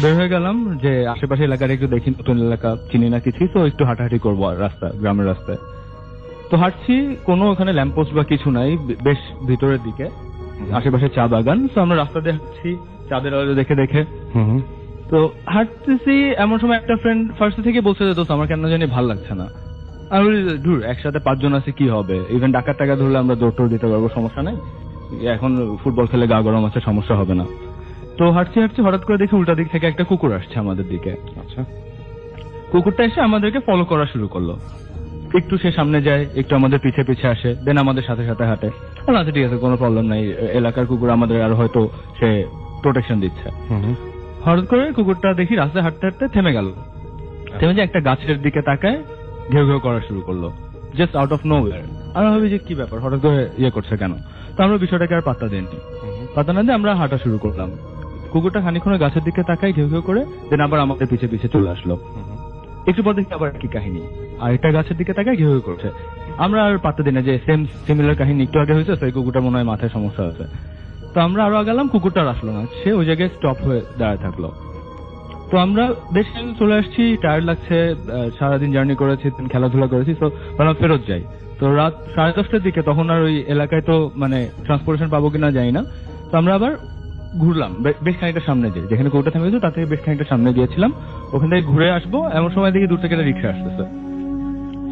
বের হয়ে গেলাম যে আশেপাশে এলাকার একটু দেখি, নতুন এলাকা চিনি না কিছু, তো একটু হাঁটাহাঁটি করবো রাস্তা, গ্রামের রাস্তায়। তো হাঁটছি, কোনো ওখানে ল্যাম্পপোস্ট বা কিছু নাই, বেশ ভিতরের দিকে, আশেপাশে চা বাগান। তো আমরা রাস্তা দিয়ে হাঁটছি চাঁদের আলো দেখে দেখে। তো হাঁটতেছি, এমন সময় একটা ফ্রেন্ড ফার্স্ট থেকে বলছে যে দোস্ত আমার কেন জানি ভালো লাগছে না। আমি বলি ধুর, একসাথে 5 জন আছে, কি হবে, ইভেন ডাকাত টাকা ধরলে আমরা দৌড় টোড় দিতে পারবো, সমস্যা নাই, এখন ফুটবল খেলে গা গরম আছে, সমস্যা হবে না। তো হাঁটছি হঠাৎ করে দেখি উল্টা দিক থেকে একটা কুকুর আসছে আমাদের দিকে। আচ্ছা, কুকুরটা এসে আমাদেরকে ফলো করা শুরু করলো। একটু সে সামনে যায়, একটু আমাদের পিছে পিছে আসে, দেন আমাদের সাথে সাথে হাঁটে। আচ্ছা ঠিক আছে, কোনো প্রবলেম নাই, এলাকার কুকুর আমাদের আর হয়তো সে প্রোটেকশন দিচ্ছে। হঠাৎ করে কুকুরটা দেখি রাস্তায় হাঁটতে হাঁটতে থেমে গেল। থেমে যে একটা গাছের দিকে তাকায় ঘেউ ঘেউ করা শুরু করলো, জাস্ট আউট অফ নোওয়্যার। আমরা ভাবি যে কি ব্যাপার, হঠাৎ করে ইয়ে করছে কেন। তো আমরা বিষয়টাকে আর পাত্তা দেননি। পাত্তা না দিয়ে আমরা হাঁটা শুরু করলাম। কুকুরটা খানিকক্ষণ গাছের দিকে তাকায় ঘেউ ঘেউ করে, দেন আবার আমাদের পিছে পিছে চলে আসলো। একটু পর দেখি আবার কি কাহিনী, আর একটা গাছের দিকে তাকায় ঘেউ ঘেউ করছে। আমরা আর পাত্তা দিই না যে সিমিলার কাহিনী একটু আগে হয়েছে, সেই কুকুরটা মনে হয় মাথায় সমস্যা আছে। তো আমরা আরো গেলাম, কুকুরটা আর আসলো না, সে ওই জায়গায় স্টপ হয়ে দাঁড়ায় থাকলো। তো আমরা বেশ চলে আসছি, টায়ার্ড লাগছে, সারাদিন জার্নি করেছি, খেলাধুলা করেছি, তো আমরা ফেরত যাই। তো রাত 10:30টার দিকে, তখন আর ওই এলাকায় তো মানে ট্রান্সপোর্টেশন পাবো কিনা জানি না। তো আমরা আবার ঘুরলাম বেশ খানিকটা সামনে, যে যেখানে কুকুরটা থেমেছিল তার থেকে বেশ খানিকটা সামনে গিয়েছিলাম। ওখান থেকে ঘুরে আসবো, এমন সময় দেখি দূর থেকে একটা রিক্সা আসতেছে।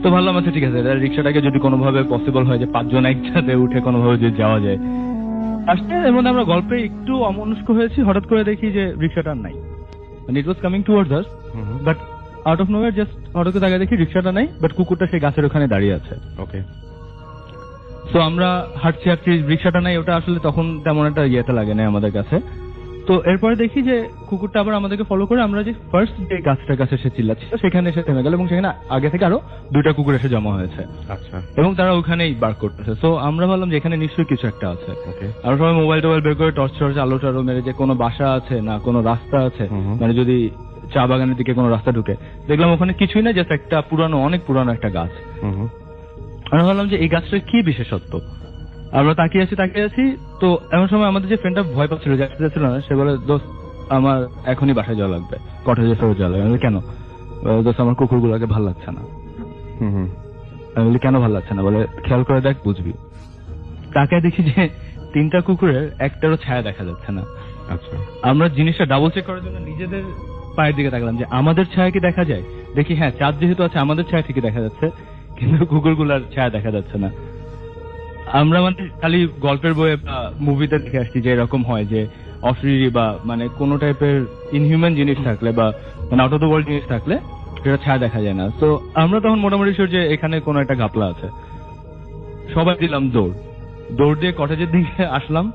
তো ভাবলাম আচ্ছা ঠিক আছে, রিক্সাটাকে যদি কোনোভাবে পসিবল হয় যে 5 জন একসাথে উঠে কোনোভাবে যদি যাওয়া যায়। আসতে এর মধ্যে আমরা গল্পে একটু অমনস্ক হয়েছি, হঠাৎ করে দেখি যে রিক্সাটা নাই, মানে it was coming towards us, but out of nowhere just হঠাৎ করে তাকায় দেখি রিক্সাটা নাই, বাট কুকুরটা সেই গাছের ওখানে দাঁড়িয়ে আছে। ওকে। তো আমরা হাঁটছি, রিক্সাটা নাই, ওটা আসলে তখন তেমন একটা ইয়েতে লাগে না আমাদের কাছে। তো এরপরে দেখি যে কুকুরটা আবার আমাদেরকে ফলো করে, আমরা যে ফার্স্ট যে গাছটার কাছে এসে চিল্লাচ্ছি সেখানে এসে থেমে গেল, এবং সেখানে আগে থেকে আরো 2টা কুকুর এসে জমা হয়েছে। আচ্ছা। এবং তারা ওখানেই বার করতেছে। তো আমরা ভাবলাম যে এখানে নিশ্চয়ই কিছু একটা আছে। ওকে। আমরা সবাই মোবাইল টোবাইল বের করে টর্চ আলো টালো মেরে যে কোনো বাসা আছে না কোনো রাস্তা আছে, মানে যদি চা বাগানের দিকে কোনো রাস্তা ঢুকে, দেখলাম ওখানে কিছুই না, জাস্ট একটা পুরানো, অনেক পুরানো একটা গাছ। আমরা ভাবলাম যে এই গাছটার কি বিশেষত্ব। আমরা তাকিয়ে আছি। তো এমন সময় আমাদের যে ফ্রেন্ডটা ভয় পাচ্ছিল, যাচ্ছিল না, সে বলে দোস্ত আমার এখনই বাসায় যাওয়া লাগবে, কটেজে ফেরত যাওয়া লাগবে। আমি বলি কেন? দোস্ত আমার কুকুরগুলোকে ভালো লাগছে না। আমি বলি কেন ভালো লাগছে না? বলে খেয়াল করে দেখ, বুঝবি। তাকায় দেখি যে 3টা কুকুরের একটারও ছায়া দেখা যাচ্ছে না। আচ্ছা। আমরা জিনিসটা ডাবল চেক করার জন্য নিজেদের পায়ের দিকে তাকালাম যে আমাদের ছায়া কি দেখা যায়। দেখি হ্যাঁ, চাঁদ যেহেতু আছে আমাদের ছায়া ঠিকই দেখা যাচ্ছে, কিন্তু কুকুরগুলার ছায়া দেখা যাচ্ছে না। আমরা মানে খালি গল্পের বইয়ে বা মুভিতে দেখে আসছি যে এরকম হয় যে অশরীরী বা মানে কোনো টাইপের ইনহিউম্যান জিনিস থাকলে বা মানে আউট অফ দ্য ওয়ার্ল্ড জিনিস থাকলে সেটা ছায়া দেখা যায় না। তো আমরা তখন মোটামুটি শিওর যে এখানে কোনো একটা ঘাপলা আছে। সবাই দিলাম দৌড় দিয়ে কটেজের দিকে আসলাম।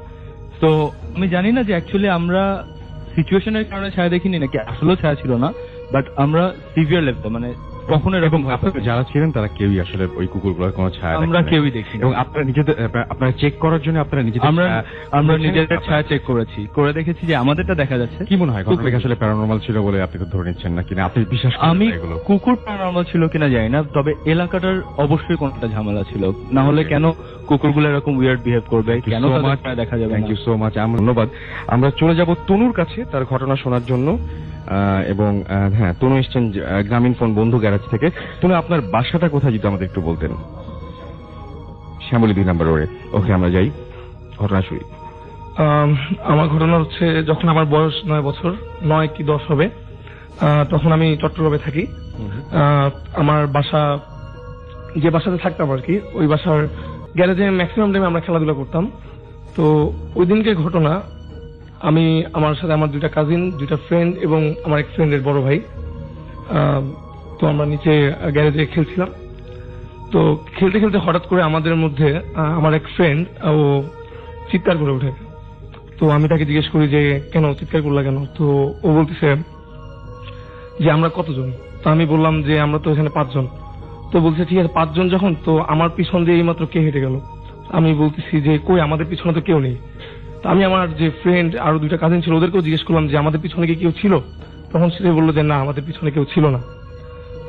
তো আমি জানি না যে অ্যাকচুয়ালি আমরা সিচুয়েশনের কারণে ছায়া দেখিনি নাকি আসলেও ছায়া ছিল না, বাট আমরা সিভিয়ার লেভেল মানে কখনো এরকম আপনারা যারা ছিলেন তারা কেউই আসলে ওই কুকুরগুলোর কোনো ছায়া আমরা দেখেন নাই। কেউই দেখিনি। এবং আপনারা নিজেদের আপনারা চেক করার জন্য আপনারা নিজেদের আমরা আমরা দেখেছেন? নিজেদের ছায়া চেক করেছি, করে দেখেছি যে আমাদেরটা দেখা যাচ্ছে। কি মনে হয় ঘটনাটা আসলে প্যারানরমাল ছিল বলে আপনি তো ধরে নিচ্ছেন না কিনা আপনি বিশ্বাস করেন আমি না এগুলো? কুকুর প্যারানরমাল ছিল কিনা জানি না, তবে এলাকাটার অবশ্যই কোনটা ঝামেলা ছিল, না হলে কেন কুকুরগুলো এরকম উইয়ার্ড বিহেভ করবে, কেন তাদের ছায়া দেখা যাবে থ্যাংক না? ইউ সো মাচ, ধন্যবাদ। আমরা চলে যাব তনুর কাছে তার ঘটনা শোনার জন্য। এবং হ্যাঁ, তনু এসছেন গ্রামীণ ফোন বন্ধু গ্যারেজ থেকে। তনু, আপনার বাসাটা কোথায় যদি আমাদের একটু বলতেন? শ্যামলী 2 নম্বর রোডে। ওকে, আমরা যাই, ঘটনা শুনি। আমার ঘটনা হচ্ছে, যখন আমার বয়স 9 বছর, 9 কি 10 হবে, তখন আমি চট্টগ্রামে থাকি। আমার বাসা, যে বাসাতে থাকতাম আর কি, ওই বাসার গ্যারেজে ম্যাক্সিমাম টাইমে আমরা খেলাধুলা করতাম। তো ওই দিনকে ঘটনা, আমি আমার সাথে আমার 2টা কাজিন, 2টা ফ্রেন্ড এবং আমার এক ফ্রেন্ডের বড় ভাই, তো আমরা নিচে গ্যারেজে খেলছিলাম। তো খেলতে খেলতে হঠাৎ করে আমাদের মধ্যে আমার এক ফ্রেন্ড ও চিৎকার করে ওঠে। তো আমি তাকে জিজ্ঞেস করি যে কেন চিৎকার করলা কেন? তো ও বলতেছে যে আমরা কতজন? তো আমি বললাম যে আমরা তো এখানে 5 জন। তো বলছে ঠিক আছে 5 জন যখন, তো আমার পিছন দিয়ে এইমাত্র কে হেঁটে গেল? আমি বলতেছি যে কই, আমাদের পিছনে তো কেউ নেই। তো আমি আমার যে ফ্রেন্ড আরো 2টা কাজিন ছিল ওদেরকেও জিজ্ঞেস করলাম যে আমাদের পিছনে কি কেউ ছিল? তখন সে বললো যে না, আমাদের পিছনে কেউ ছিল না।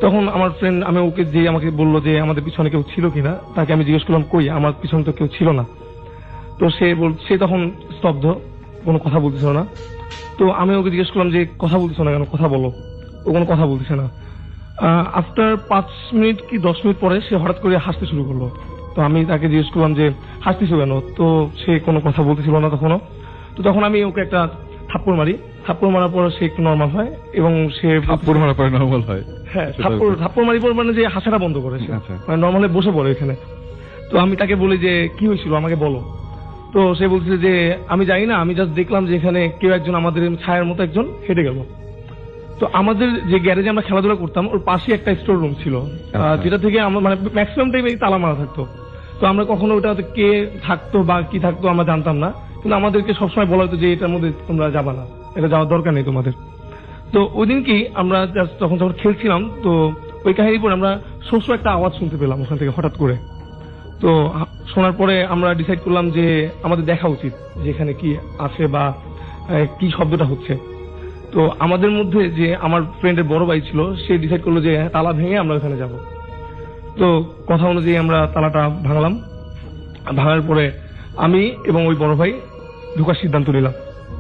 তখন আমার ফ্রেন্ড, আমি ওকে যে আমাকে বললো যে আমাদের পিছনে কেউ ছিল কিনা, তাকে আমি জিজ্ঞেস করলাম কই, আমার পিছনে তো কেউ ছিল না। তো সে তখন স্তব্ধ, কোনো কথা বলতেছিল না। তো আমি ওকে জিজ্ঞেস করলাম যে কথা বলতেছো না কেন, কথা বলো। ও কোনো কথা বলতেছে না। আফটার 5 মিনিট কি 10 মিনিট পরে সে হঠাৎ করে হাসতে শুরু করলো। তো আমি তাকে জিজ্ঞেস করলাম যে হাসতেছো কেন? তো সে কোনো কথা বলতেছিল না তখনও। তো তখন আমি ওকে একটা থাপ্পড় মারি। থাপ্পড় মারার পর সে একটু নর্মাল হয় এবং সে থাপ্পড় মারার পরে নরমাল হয়? হ্যাঁ, থাপ্পড় মারি পর মানে যে হাসাটা বন্ধ করে, আচ্ছা। মানে নর্মালি বসে পড়ে এখানে। তো আমি তাকে বলি যে কি হয়েছিল আমাকে বলো। তো সে বলছে যে আমি জানি না, আমি জাস্ট দেখলাম যে এখানে কেউ একজন আমাদের ছায়ার মতো একজন হেঁটে গেল। তো আমাদের যে গ্যারেজে আমরা খেলাধুলা করতাম ওর পাশে একটা স্টোর রুম ছিল, যেটা থেকে আমরা মানে ম্যাক্সিমাম টাইমে তালা মারা থাকতো। তো আমরা কখনো ওটাতে কে থাকতো বা কি থাকতো আমরা জানতাম না, কিন্তু আমাদেরকে সবসময় বলা হতো যে এটার মধ্যে তোমরা যাবা না, এটা যাওয়ার দরকার নেই তোমাদের। তো ওই দিন কি আমরা যখন খেলছিলাম, তো ওই কাহিনীর পরে আমরা সবসময় একটা আওয়াজ শুনতে পেলাম ওখান থেকে হঠাৎ করে। তো শোনার পরে আমরা ডিসাইড করলাম যে আমাদের দেখা উচিত যে এখানে কি আছে বা কি শব্দটা হচ্ছে। তো আমাদের মধ্যে যে আমার ফ্রেন্ডের বড় ভাই ছিল, সে ডিসাইড করলো যে তালা ভেঙে আমরা ওখানে যাব। তো কথা অনুযায়ী আমরা তালাটা ভাঙলাম। ভাঙার পরে আমি এবং ওই বড় ভাই ঢোকার সিদ্ধান্ত নিলাম।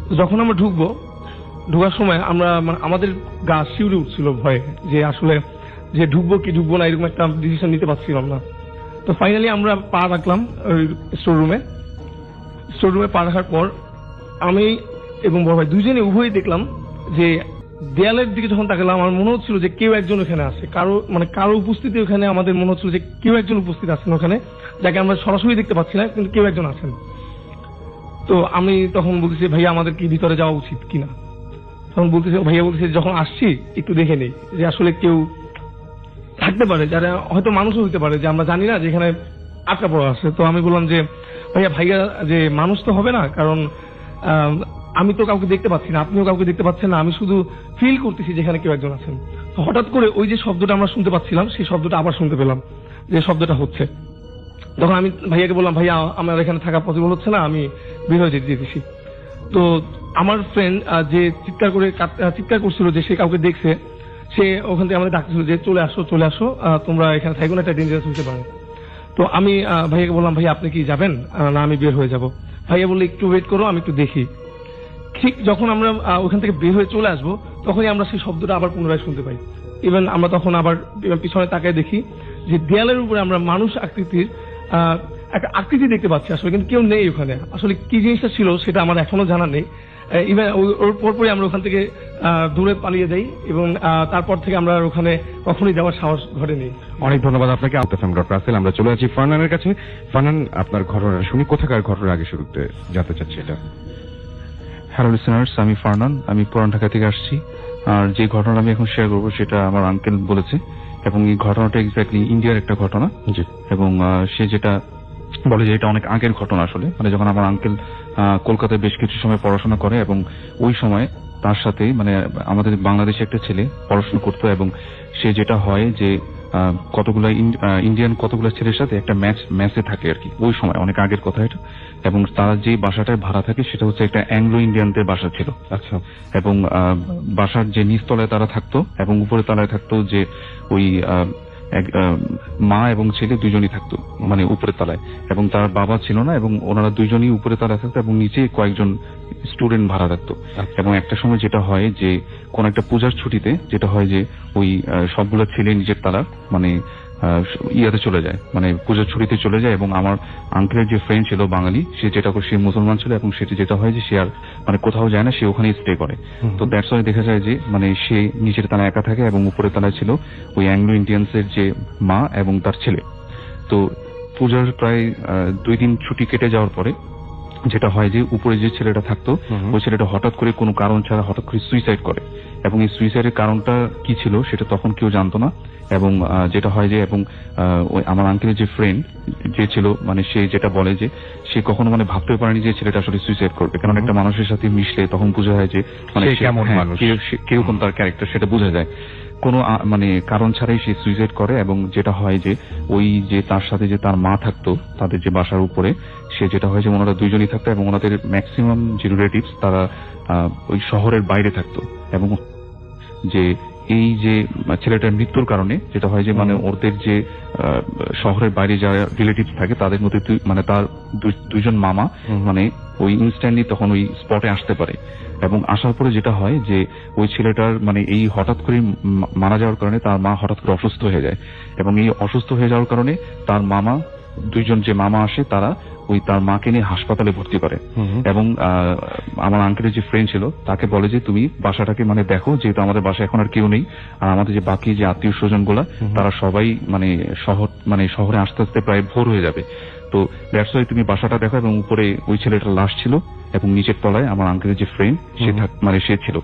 তো যখন আমরা ঢোকার সময় আমরা মানে আমাদের গা শিউরে উঠছিল ভয়ে, যে আসলে যে ঢুকবো কি ঢুকবো না এরকম একটা ডিসিশন নিতে পারছিলাম না। তো ফাইনালি আমরা পা রাখলাম ওই স্টোর রুমে পা রাখার পর আমি এবং বড় ভাই দুইজনে উভয়ই দেখলাম যে দেয়ালের দিকে যখন তাকালাম, আমার মনে হচ্ছিল যে কেউ একজন ওখানে আছে, কারো উপস্থিতি ওখানে আমাদের মনে হচ্ছিল যে কেউ একজন উপস্থিত আছেন ওখানে, যাকে আমরা সরাসরি দেখতে পাচ্ছি না, কিন্তু কেউ একজন আছেন। তো আমি তখন বলতেছি ভাইয়া আমাদের কি ভিতরে যাওয়া উচিত কিনা? তখন ভাইয়া বলতেছে যখন আসছি একটু দেখে নেই যে আসলে কেউ থাকতে পারে, যারা হয়তো মানুষও হইতে পারে, যে আমরা জানি না, যেখানে আটকা পড়া আছে। তো আমি বললাম যে ভাইয়া যে মানুষ তো হবে না, কারণ আমি তো কাউকে দেখতে পাচ্ছি না, আপনিও কাউকে দেখতে পাচ্ছেন না, আমি শুধু ফিল করতেছি যেখানে কেউ একজন আছেন। তো হঠাৎ করে ওই যে শব্দটা আমরা শুনতে পাচ্ছিলাম, সেই শব্দটা আবার শুনতে পেলাম, যে শব্দটা হচ্ছে। তখন আমি ভাইয়াকে বললাম ভাইয়া আমার এখানে থাকা পসিবল হচ্ছে না, আমি বের হয়ে যেতেছি। তো আমার ফ্রেন্ড যে চিৎকার করছিল যে সে কাউকে দেখছে, সে ওখান থেকে আমাদের ডাকছিল যে চলে আসো তোমরা এখানে থাকো না, এটা ডেঞ্জারাস হতে পারে। তো আমি ভাইয়াকে বললাম ভাইয়া আপনি কি যাবেন? না আমি বের হয়ে যাব। ভাইয়া বললে একটু ওয়েট করো, আমি একটু দেখি। ঠিক যখন আমরা ওখান থেকে বের হয়ে চলে আসবো, তখনই আমরা সেই শব্দটা আবার পুনরায় শুনতে পাই। ইভেন আমরা তখন আবার পিছনে তাকায় দেখি যে দেয়ালের উপরে আমরা মানুষ আকৃতির একটা আকৃতি দেখতে পাচ্ছি আসলে, কিন্তু কেউ নেই ওখানে। আসলে কি জিনিসটা ছিল সেটা আমার এখনো জানা নেই। ইভেন ওর পরপরই আমরা ওখান থেকে দূরে পালিয়ে যাই এবং তারপর থেকে আমরা ওখানে কখনোই যাওয়ার সাহস ঘটেনি। অনেক ধন্যবাদ আপনাকে ডক্টর রাসেল। আমরা চলে যাচ্ছি ফারনানের কাছে। ফারনান, আপনার ঘটনা শুনি, কোথাকার ঘটনা আগে শুরুতে জানতে চাচ্ছি এটা। হ্যালো লিসেনার্স, আমি ফারনান, আমি পুরান ঢাকা থেকে আসছি। আর যে ঘটনা আমি এখন শেয়ার করবো সেটা আমার আঙ্কেল বলেছে, এবং এই ঘটনাটা এক্স্যাক্টলি ইন্ডিয়ার একটা ঘটনা। এবং সে যেটা বলে যে এটা অনেক আগের ঘটনা আসলে, মানে যখন আমার আঙ্কেল কলকাতায় বেশ কিছু সময় পড়াশোনা করে এবং ওই সময় তার সাথে মানে আমাদের বাংলাদেশে একটা ছেলে পড়াশোনা করতো, এবং সে যেটা হয় যে কতগুলা ইন্ডিয়ান কতগুলা ছেলের সাথে একটা ম্যাচে থাকে আর কি, ওই সময় অনেক আগের কথা এটা। এবং তারা যে বাসাটায় ভাড়া থাকে সেটা হচ্ছে একটা অ্যাংলো ইন্ডিয়ানদের বাসা ছিল। আচ্ছা। এবং বাসার যে নিচতলায় তারা থাকতো এবং উপরে তলায় থাকতো যে ওই মা এবং ছেলে দুজনই থাকতো মানে উপরের তলায়, এবং তার বাবা ছিল না, এবং ওনারা দুইজনই উপরে তলায় থাকতো এবং নিচে কয়েকজন স্টুডেন্ট ভাড়া থাকতো। এবং একটা সময় যেটা হয় যে কোন একটা পূজার ছুটিতে যেটা হয় যে ওই সবগুলো ছেলে নিজের তারা মানে ইয়াতে চলে যায়, মানে পূজার ছুটিতে চলে যায়। এবং আমার আঙ্কেলের যে ফ্রেন্ড ছিল বাঙালি, সে যেটা করে সে মুসলমান ছিল, এবং সেটা যেটা হয় যে সে আর মানে কোথাও যায় না, সে ওখানেই স্টে করে। তো দ্যাটস ওয়াই দেখা যায় যে মানে সে নিচের তলায় একা থাকে এবং উপরের তলায় ছিল ওই অ্যাংলো ইন্ডিয়ান্সের যে মা এবং তার ছেলে। তো পূজার প্রায় 2 দিন ছুটি কেটে যাওয়ার পরে যেটা হয় যে উপরে যে ছেলেটা থাকতো ওই ছেলেটা হঠাৎ করে কোনো কারণ ছাড়া হঠাৎ করে সুইসাইড করে, এবং এই সুইসাইডের কারণটা কি ছিল সেটা তখন কেউ জানতো না। এবং যেটা হয় যে এবং ওই আমার আঙ্কেলের যে ফ্রেন্ড যে ছিল মানে সে যেটা বলে যে সে কখনো মানে ভাবতে পারেনি যে ছেলেটা আসলে সুইসাইড করবে, কারণ একটা মানুষের সাথে মিশলে তখন বোঝা যায় যে মানে সে কেমন মানুষ, কিরকম তার ক্যারেক্টার সেটা বোঝা যায়। কোনো মানে কারণ ছাড়াই সে সুইসাইড করে। এবং যেটা হয় যে ওই যে তার সাথে যে তার মা থাকতো তাদের যে বাসার উপরে, সে যেটা হয় যে ওনারা দুইজনই থাকতো এবং ওনাদের ম্যাক্সিমাম যে রিলেটিভস তারা ওই শহরের বাইরে থাকতো। এবং যে এই যে ছেলেটার মৃত্যুর কারণে যেটা হয় যে মানে ওদের যে শহরের বাইরে যারা রিলেটিভস থাকে তাদের মধ্যে মানে তার দুইজন মামা মানে ওই ইনস্ট্যান্টলি তখন ওই স্পটে আসতে পারে। এবং আসার পরে যেটা হয় যে ওই ছেলেটার মানে এই হঠাৎ করে মারা যাওয়ার কারণে তার মা হঠাৎ করে অসুস্থ হয়ে যায়, এবং এই অসুস্থ হয়ে যাওয়ার কারণে তার মামা দুইজন যে মামা আসে তারা ওই তার মাকে নিয়ে হাসপাতালে ভর্তি করে। এবং আমার আঙ্কেলের যে ফ্রেন্ড ছিল তাকে বলে যে তুমি বাসাটাকে মানে দেখো, যেহেতু আমাদের বাসা এখন আর কেউ নেই, আর আমাদের যে বাকি যে আত্মীয় স্বজন গুলা তারা সবাই মানে শহরে আস্তে আস্তে প্রায় ভোর হয়ে যাবে, তো দ্যাটস ওয়াই তুমি বাসাটা দেখো। এবং উপরে ওই ছেলেটার লাশ ছিল এবং নিচের তলায় আমার আঙ্কেলের যে ফ্রেন্ড সে ছিল,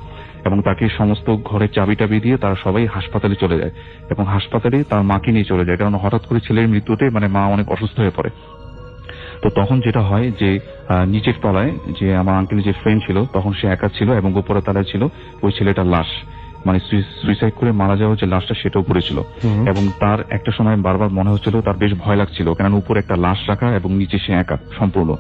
এবং তাকে সমস্ত ঘরের চাবি টাবি দিয়ে তারা সবাই হাসপাতালে চলে যায়, এবং হাসপাতালে তার মাকে নিয়ে চলে যায়, কারণ হঠাৎ করে ছেলের মৃত্যুতে মানে মা অনেক অসুস্থ হয়ে পড়ে। তো তখন যেটা হয় যে নিচের তলায় যে আমার আঙ্কেলের যে ফ্রেন্ড ছিল তখন সে একা ছিল, এবং উপরের তলায় ছিল ওই ছেলেটার লাশ, মানে সুইসাইড করে মারা যাওয়ার যে লাশটা সেটাও পড়েছিল। এবং তার একটা সময় বারবার মনে হচ্ছিল তার বেশ ভয় লাগছিল, কারণ উপরে একটা লাশ রাখা এবং নিচে সে একা সম্পূর্ণ।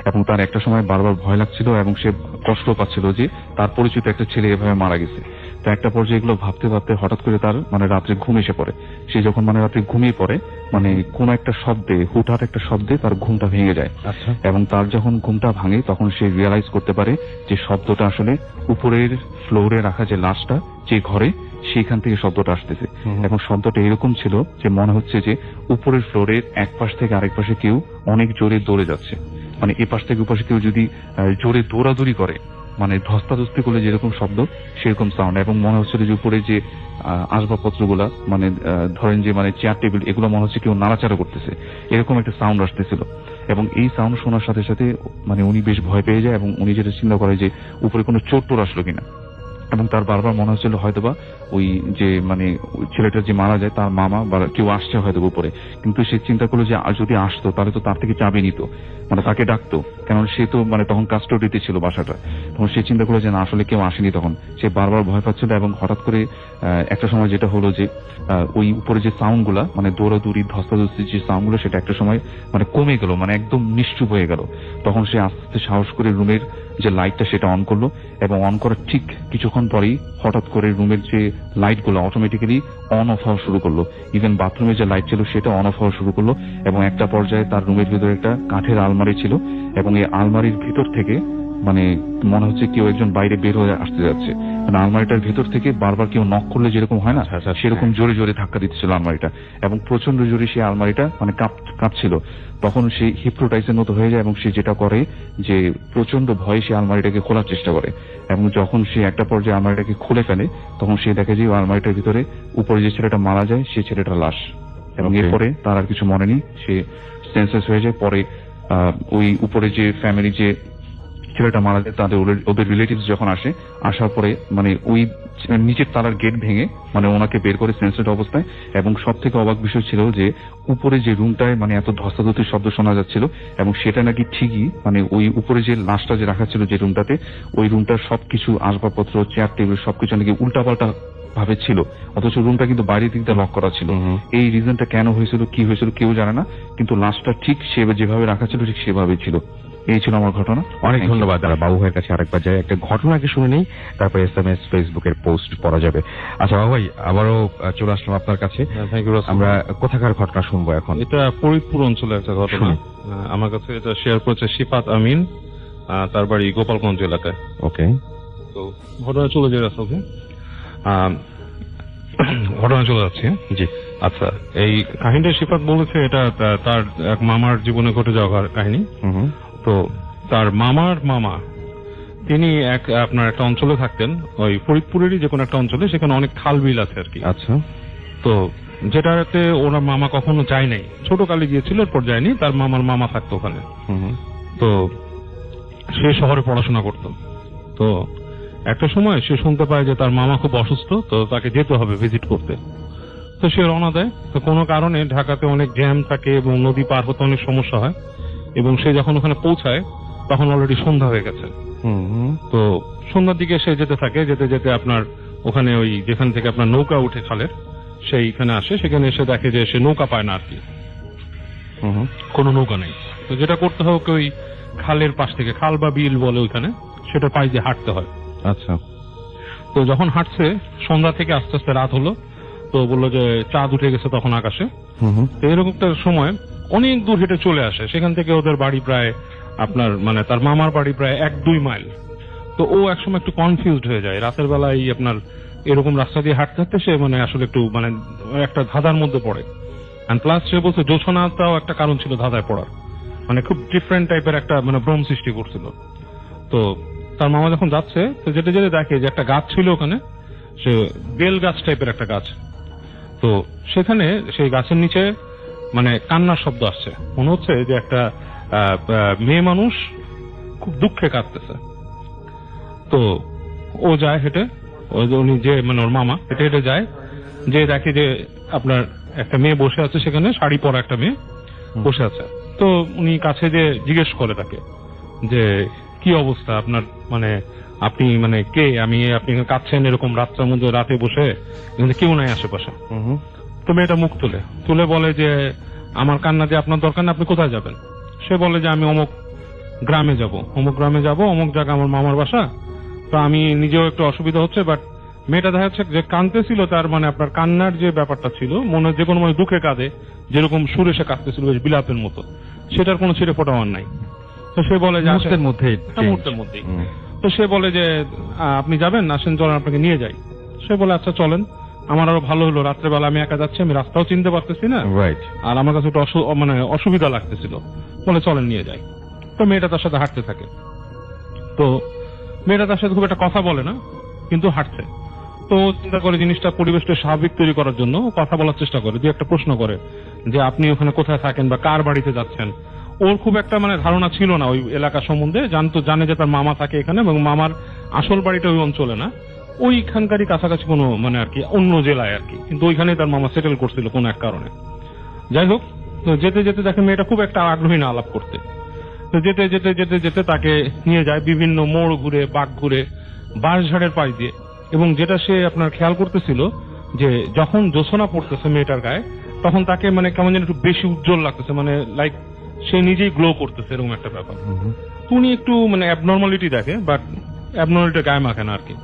এবং তার একটা সময় বারবার ভয় লাগছিল এবং সে কষ্ট পাচ্ছিল যে তার পরিচিত একটা ছেলে এভাবে মারা গেছে। তো একটা পর্যায়ে এগুলো ভাবতে ভাবতে হঠাৎ করে তার মানে রাত্রে ঘুম এসে পড়ে। সে যখন মানে রাত্রে ঘুমিয়ে পড়ে মানে কোন একটা শব্দে, হুটহাট একটা শব্দে তার ঘুমটা ভেঙে যায়। এবং তার যখন ঘুমটা ভাঙে তখন সে রিয়েলাইজ করতে পারে যে শব্দটা আসলে উপরের ফ্লোরে রাখা যে লাশটা যে ঘরে সেইখান থেকে শব্দটা আসতেছে। এবং শব্দটা এরকম ছিল যে মনে হচ্ছে যে উপরের ফ্লোরের এক পাশ থেকে আরেক পাশে কেউ অনেক জোরে দৌড়ে যাচ্ছে, মানে এ পাশ থেকে ওপাশে কেউ যদি জোরে দৌড়াদৌড়ি করে মানে ধস্তাধস্তি করলে যেরকম শব্দ সেরকম সাউন্ড। এবং মনে হচ্ছিল যে উপরে যে আসবাবপত্রগুলা মানে ধরেন যে মানে চেয়ার টেবিল এগুলো মনে হচ্ছে কেউ নাড়াচাড়া করতেছে, এরকম একটা সাউন্ড আসতেছিল। এবং এই সাউন্ড শোনার সাথে সাথে মানে উনি বেশ ভয় পেয়ে যায়, এবং উনি যেটা চিন্তা করে যে উপরে কোনো চোর টোর আসলো কিনা। এবং তার বারবার মনে হচ্ছিল হয়তোবা ওই যে মানে ছেলেটা যে মারা যায় তার মামা বা কেউ আসছে হয়তো উপরে, কিন্তু সে চিন্তা করলো যে যদি আসতো তাহলে তো তার থেকে চাবি নিত, মানে তাকে ডাকতো, কারণ সে তো মানে তখন কাস্টোডিতে ছিল বাসাটা। তখন সে চিন্তা করলো যে না আসলে কেউ আসেনি, তখন সে বারবার ভয় পাচ্ছিল। এবং হঠাৎ করে একটা সময় যেটা হলো যে ওই উপরে যে সাউন্ড গুলা মানে দৌড়াদৌড়ি ধস্তাধস্তি যে সাউন্ড গুলো সেটা একটা সময় মানে কমে গেল, মানে একদম নিশ্চুপ হয়ে গেল। তখন সে আস্তে আস্তে সাহস করে রুমের যে লাইটটা সেটা অন করলো, এবং অন করার ঠিক কিছুক্ষণ পরেই হঠাৎ করে রুমের যে লাইট গুলো অটোমেটিক্যালি অন অফ হওয়া শুরু করলো। ইভেন বাথরুমের যে লাইট ছিল সেটা অন অফ হওয়া শুরু করলো। এবং একটা পর্যায়ে তার রুমের ভিতরে একটা কাঠের আলমারি ছিল, এবং এই আলমারির ভিতর থেকে মানে মনে হচ্ছে কেউ একজন বাইরে বের হয়ে আসতে যাচ্ছে, মানে আলমারিটার ভেতর থেকে বারবার কেউ নক করলে যেরকম হয় না সেরকম জোরে জোরে ধাক্কা দিচ্ছিল আলমারিটা, এবং প্রচন্ড জোরে সেই আলমারিটা মানে কাঁপছিল। তখন সে হিপনোটাইজের মতো হয়ে যায়, এবং সে যেটা করে যে প্রচন্ড ভয়ে সে আলমারিটাকে খোলার চেষ্টা করে। এবং যখন সে একটা পর্যায়ে আলমারিটাকে খুলে ফেলে তখন সে দেখে যে আলমারিটার ভিতরে উপরে যে ছেলেটা মারা যায় সেই ছেলেটার লাশ। এবং এরপরে তার আর কিছু মনে নেই, সে সেন্সলেস হয়ে যায়। পরে ওই উপরে যে ফ্যামিলি যে ছেলেটা মারা যায় তাদের ওদের রিলেটিভস যখন আসার পরে মানে ওই নিচের তালার গেট ভেঙে মানে ওনাকে বের করে সেন্সলেট অবস্থায়, এবং সব থেকে অবাক বিষয় ছিল যে উপরে যে রুমটায় মানে এত ধস্তাধস্তির শব্দ শোনা যাচ্ছিল, এবং সেটা নাকি ঠিকই মানে ওই উপরে যে লাশটা যে রাখা ছিল যে রুমটাতে, ওই রুমটার সবকিছু আসবাবপত্র, চেয়ার টেবিল সবকিছু নাকি উল্টাপাল্টা ভাবে ছিল, অথচ রুমটা কিন্তু বাইরের দিক দিয়ে লক করা ছিল। এই রিজনটা কেন হয়েছিল, কি হয়েছিল কেউ জানে না, কিন্তু লাশটা ঠিক যেভাবে রাখা ছিল ঠিক সেভাবেই ছিল। এই ছিল আমার ঘটনা। অনেক ধন্যবাদ। বাবু ভাইয়ের কাছে আরেকবার যাই, একটা ঘটনাকে শুনে নেই, তারপরে SMS ফেসবুকের পোস্ট পড়া যাবে। আচ্ছা বাবু ভাই, আবারও চলে আসলাম আপনার কাছে। আমরা কোথাকার ঘটনা শুনবো এখন? এটা ফরিদপুর অঞ্চলে একটা ঘটনা। আমার কাছে এটা শেয়ার করেছে শিফাত আমিন, তার বাড়ি গোপালগঞ্জ এলাকায়। ওকে, তো ঘটনা চলে যায় রাস্তা। ঘটনা চলে যাচ্ছে। জি আচ্ছা, এই কাহিনীটা শিফাত বলেছে এটা তার এক মামার জীবনে ঘটে যাওয়া কাহিনী। তো তার মামার মামা তিনি আপনার একটা অঞ্চলে থাকতেন, ওই ফরিদপুরেরই যে কোনো একটা অঞ্চলে, সেখানে অনেক খাল বিল আছে আর কি। আচ্ছা, তো যেটাতে ওনার মামা কখনো যায় নাই, ছোট কালে গিয়েছিল, এরপর যায়নি। তার মামার মামা থাকতো ওখানে। তো সে শহরে পড়াশোনা করত। তো একটা সময় সে শুনতে পায় যে তার মামা খুব অসুস্থ, তো তাকে যেতে হবে ভিজিট করতে। তো সে রওনা দেয়। তো কোনো কারণে ঢাকাতে অনেক জ্যাম থাকে এবং নদী পার হতে অনেক সমস্যা হয়, এবং সে যখন ওখানে পৌঁছায় তখন অলরেডি সন্ধ্যা হয়ে গেছে। তো সন্ধ্যার দিকে সে যেতে থাকে, যেতে যেতে আপনার ওখানে ওই যেখান থেকে আপনার নৌকা উঠে খালের, সেইখানে আসে। সেখানে এসে দেখে যে সে নৌকা পায় না আর কি, কোনো নৌকা নেই। তো যেটা করতে হবে, ওই খালের পাশ থেকে, খাল বা বিল বলে ওইখানে, সেটা পাশ দিয়ে হাঁটতে হয়। আচ্ছা, তো যখন হাঁটছে সন্ধ্যা থেকে আস্তে আস্তে রাত হলো, তো বললো যে চাঁদ উঠে গেছে তখন আকাশে। তো এরকম একটা সময় অনেক দূর হেঁটে চলে আসে। সেখান থেকে ওদের বাড়ি প্রায় আপনার মানে তার মামার বাড়ি প্রায় 1-2 মাইল। তো ও একসময় একটু কনফিউজড হয়ে যায় রাতের বেলায় আপনার এরকম রাস্তা দিয়ে হাঁটতে হাঁটতে। সে মানে আসলে একটু মানে একটা ধাঁধার মধ্যে পড়ে। এন্ড প্লাস সে বলছে জোছনাটাও একটা কারণ ছিল ধাঁধায় পড়ার, মানে খুব ডিফারেন্ট টাইপের একটা মানে ভ্রম সৃষ্টি করছিল। তো তার মামা যখন যাচ্ছে, তো যেতে যেতে দেখে যে একটা গাছ ছিল ওখানে, সে বেল গাছ টাইপের একটা গাছ। তো সেখানে সেই গাছের নিচে মানে কান্নার শব্দ আসছে, মনে হচ্ছে যে একটা মেয়ে মানুষ খুব দুঃখে কাঁদতেছে। তো ও যায় হেঁটে, উনি যে মানে ওর মামা হেঁটে হেঁটে যায়, যে দেখে যে আপনার একটা মেয়ে বসে আছে সেখানে, শাড়ি পরা একটা মেয়ে বসে আছে। তো উনি কাছে যে জিজ্ঞেস করে তাকে যে কি অবস্থা আপনার, মানে আপনি মানে কে, আমি আপনি কাঁদছেন এরকম রাত্রের মধ্যে, রাতে বসে, কিন্তু কেউ নাই আশেপাশে। তো মেয়েটা মুখ তুলে বলে যে আমার কান্না দিয়ে আপনার দরকার না, আপনি কোথায় যাবেন? সে বলে যে আমি অমুক গ্রামে যাব, অমুক জায়গা আমার মামার বাসা। তো আমি নিজেও একটু অসুবিধা হচ্ছে, বাট মেয়েটা দেখা যাচ্ছে যে কাঁদতেছিল, তার মানে আপনার কান্নার যে ব্যাপারটা ছিল, মনে যে কোনো মানে দুঃখে কাঁদে, যেরকম সুরে সে কাঁদতেছিল বেশ বিলাপের মতো, সেটার কোনো ছিঁড়ে ফোটা হওয়ার নাই। তো সে বলে যে মুহূর্তের মধ্যেই। তো সে বলে যে আপনি যাবেন, আসেন চলেন আপনাকে নিয়ে যাই। সে বলে আচ্ছা চলেন। আমার আরো ভালো হলো, রাত্রেবেলা আমি একা যাচ্ছি, আমি রাস্তাও চিনতে পারতেছি না, আর আমার কাছে একটু মানে অসুবিধা লাগতেছিল, বলে চলেন নিয়ে যাই। তো মেয়েটা তার সাথে হাঁটতে থাকে। তো মেয়েটা তার সাথে খুব একটা কথা বলে না, কিন্তু হাঁটছে। তো চিন্তা করে জিনিসটা, পরিবেশটা স্বাভাবিক তৈরি করার জন্য কথা বলার চেষ্টা করে, একটা প্রশ্ন করে যে আপনি ওখানে কোথায় থাকেন বা কার বাড়িতে যাচ্ছেন। ওর খুব একটা মানে ধারণা ছিল না ওই এলাকা সম্বন্ধে, জানে যে তার মামা থাকে এখানে, এবং মামার আসল বাড়িটা ওই অঞ্চলে না, ওইখানকারই কাছাকাছি কোনো মানে আর কি অন্য জেলায় আর কি, কিন্তু ওইখানে তার মামা সেটেল করছিল কোনো এক কারণে। যাই হোক, তো যেতে যেতে দেখে মেয়েটা খুব একটা আগ্রহী না আলাপ করতে। তো যেতে যেতে যেতে যেতে তাকে নিয়ে যায় বিভিন্ন মোড় ঘুরে, বাঁক ঘুরে, বাঁশঝাড়ের পাশ দিয়ে। এবং যেটা সে আপনার খেয়াল করতেছিল যে যখন জোছনা পড়তেছে মেয়েটার গায়ে, তখন তাকে মানে কেমন যেন একটু বেশি উজ্জ্বল লাগতেছে, মানে লাইক সে নিজেই গ্লো করতেছে, এরকম একটা ব্যাপার। তো উনি একটু মানে অ্যাবনর্মালিটি দেখে, বাট অ্যাবনর্মালিটি গায়ে মাখে না আর কি।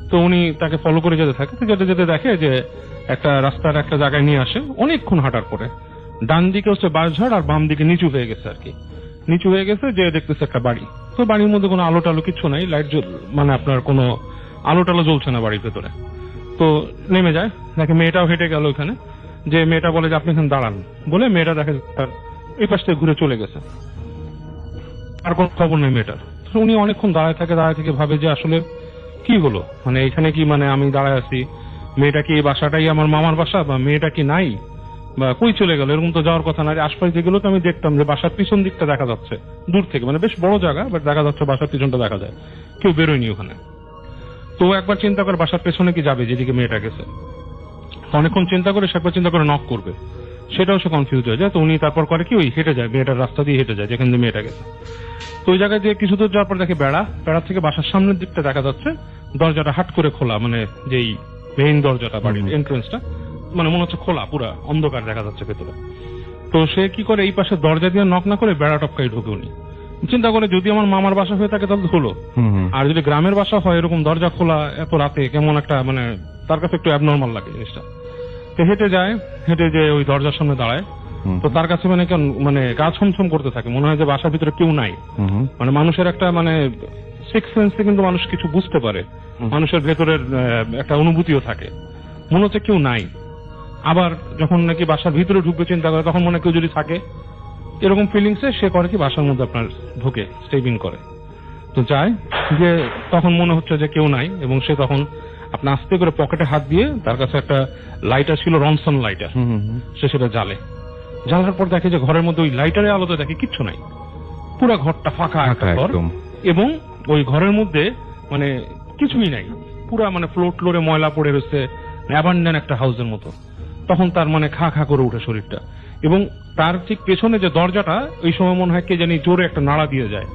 তো উনি তাকে ফলো করে যেতে থাকে। যেতে যেতে দেখে যে একটা রাস্তার একটা জায়গায় নিয়ে আসে। অনেকক্ষণ হাঁটার পরে ডান দিকে হচ্ছে বাঁশঝাড়, আর বাম দিকে নিচু হয়ে গেছে আর কি, নিচু হয়ে গেছে, যে দেখতেছে একটা বাড়ি। তো বাড়ির মধ্যে কোনো আলো টালো কিছু নাই, লাইট মানে আপনার কোনো আলো টালো জ্বলছে না বাড়ির ভেতরে। তো নেমে যায়, দেখে মেয়েটাও হেঁটে গেল ওখানে। যে মেয়েটা বলে যে আপনি এখানে দাঁড়ান, বলে মেয়েটা দেখে তার এই পাশ থেকে ঘুরে চলে গেছে, আর কোনো খবর নেই মেয়েটার। উনি অনেকক্ষণ দাঁড়ায় থেকে ভাবে যে আসলে কি হলো, মানে এখানে কি মানে আমি দাঁড়ায় আছি, মেয়েটা কি এই বাসাটাই আমার মামার বাসা, বা মেয়েটা কি নাই, বা কই চলে গেল, এরকম তো যাওয়ার কথা না। আশপাশ যেগুলো তো আমি দেখতাম যে বাসার পিছন দিকটা দেখা যাচ্ছে দূর থেকে, মানে বেশ বড় জায়গা, বাট দেখা যাচ্ছে বাসার পিছনটা দেখা যায়, কেউ বেরোয়নি ওখানে। তো একবার চিন্তা করে বাসার পেছনে কি যাবে যেদিকে মেয়েটা গেছে, অনেকক্ষণ চিন্তা করে সে একবার চিন্তা করে নক করবে, সেটাও সে কনফিউজ হয়ে যায়। তো উনি তারপর করে কি ওই হেঁটে যায়, মেয়েটার রাস্তা দিয়ে হেঁটে যায় যেখান দিয়ে মেয়েটা গেছে। তো ওই জায়গায় দিয়ে কিছু দূর যাওয়ার পর দেখে বেড়া থেকে বাসার সামনের দিকটা দেখা যাচ্ছে দরজাটা হাট করে খোলা, মানে যেই মেইন দরজাটা বাড়ির এন্ট্রেন্সটা মানে মনে হচ্ছে খোলা, পুরা অন্ধকার দেখা যাচ্ছে ভেতরে। তো সে কি করে এই পাশে দরজা দিয়ে নক না করে বেড়া টপকাই ঢুকে উনি চিন্তা করে যদি আমার মামার বাসা হয়ে থাকে তাহলে হলো, আর যদি গ্রামের বাসা হয় এরকম দরজা খোলা এত রাতে কেমন একটা মানে তার কাছে একটু অ্যাবনর্মাল লাগে জিনিসটা। তো হেঁটে যায়, হেঁটে যে ওই দরজার সামনে দাঁড়ায়, তো তার কাছে মানে মানে গা ছমছম করতে থাকে, মনে হয় যে বাসার ভিতরে কেউ নাই। মানে মানুষের একটা মানে সিক্স সেন্সে কিন্তু মানুষ কিছু বুঝতে পারে, মানুষের ভেতরের একটা অনুভূতিও থাকে, মনে হচ্ছে কেউ নাই। আবার যখন নাকি বাসার ভিতরে ঢুকবে চিন্তা করে তখন মনে কেউ যদি থাকে, এরকম ফিলিংসে সে করে কি বাসার মধ্যে আপনার ঢুকে স্টেপ ইন করে। তো যায় যে তখন মনে হচ্ছে যে কেউ নাই, এবং সে তখন আপনি আস্তে করে পকেটে হাত দিয়ে তার কাছে একটা লাইটার ছিল, রনসন লাইটার, সে সেটা জ্বালার পর দেখে যে ঘরের মধ্যে ওই লাইটারের আলোতে দেখে কিচ্ছু নাই, পুরো ঘরটা ফাঁকা একটা ঘর, এবং ওই ঘরের মধ্যে মানে কিছুই নাই, পুরা মানে ফ্লোরে ময়লা পড়ে রয়েছে, অ্যাবান্ডেন একটা হাউসের মতো। তখন তার মানে খা খা করে উঠে শরীরটা, এবং তার ঠিক পেছনে যে দরজাটা ওই সময় মনে হয় কে জানি জোরে একটা নাড়া দিয়ে যায়,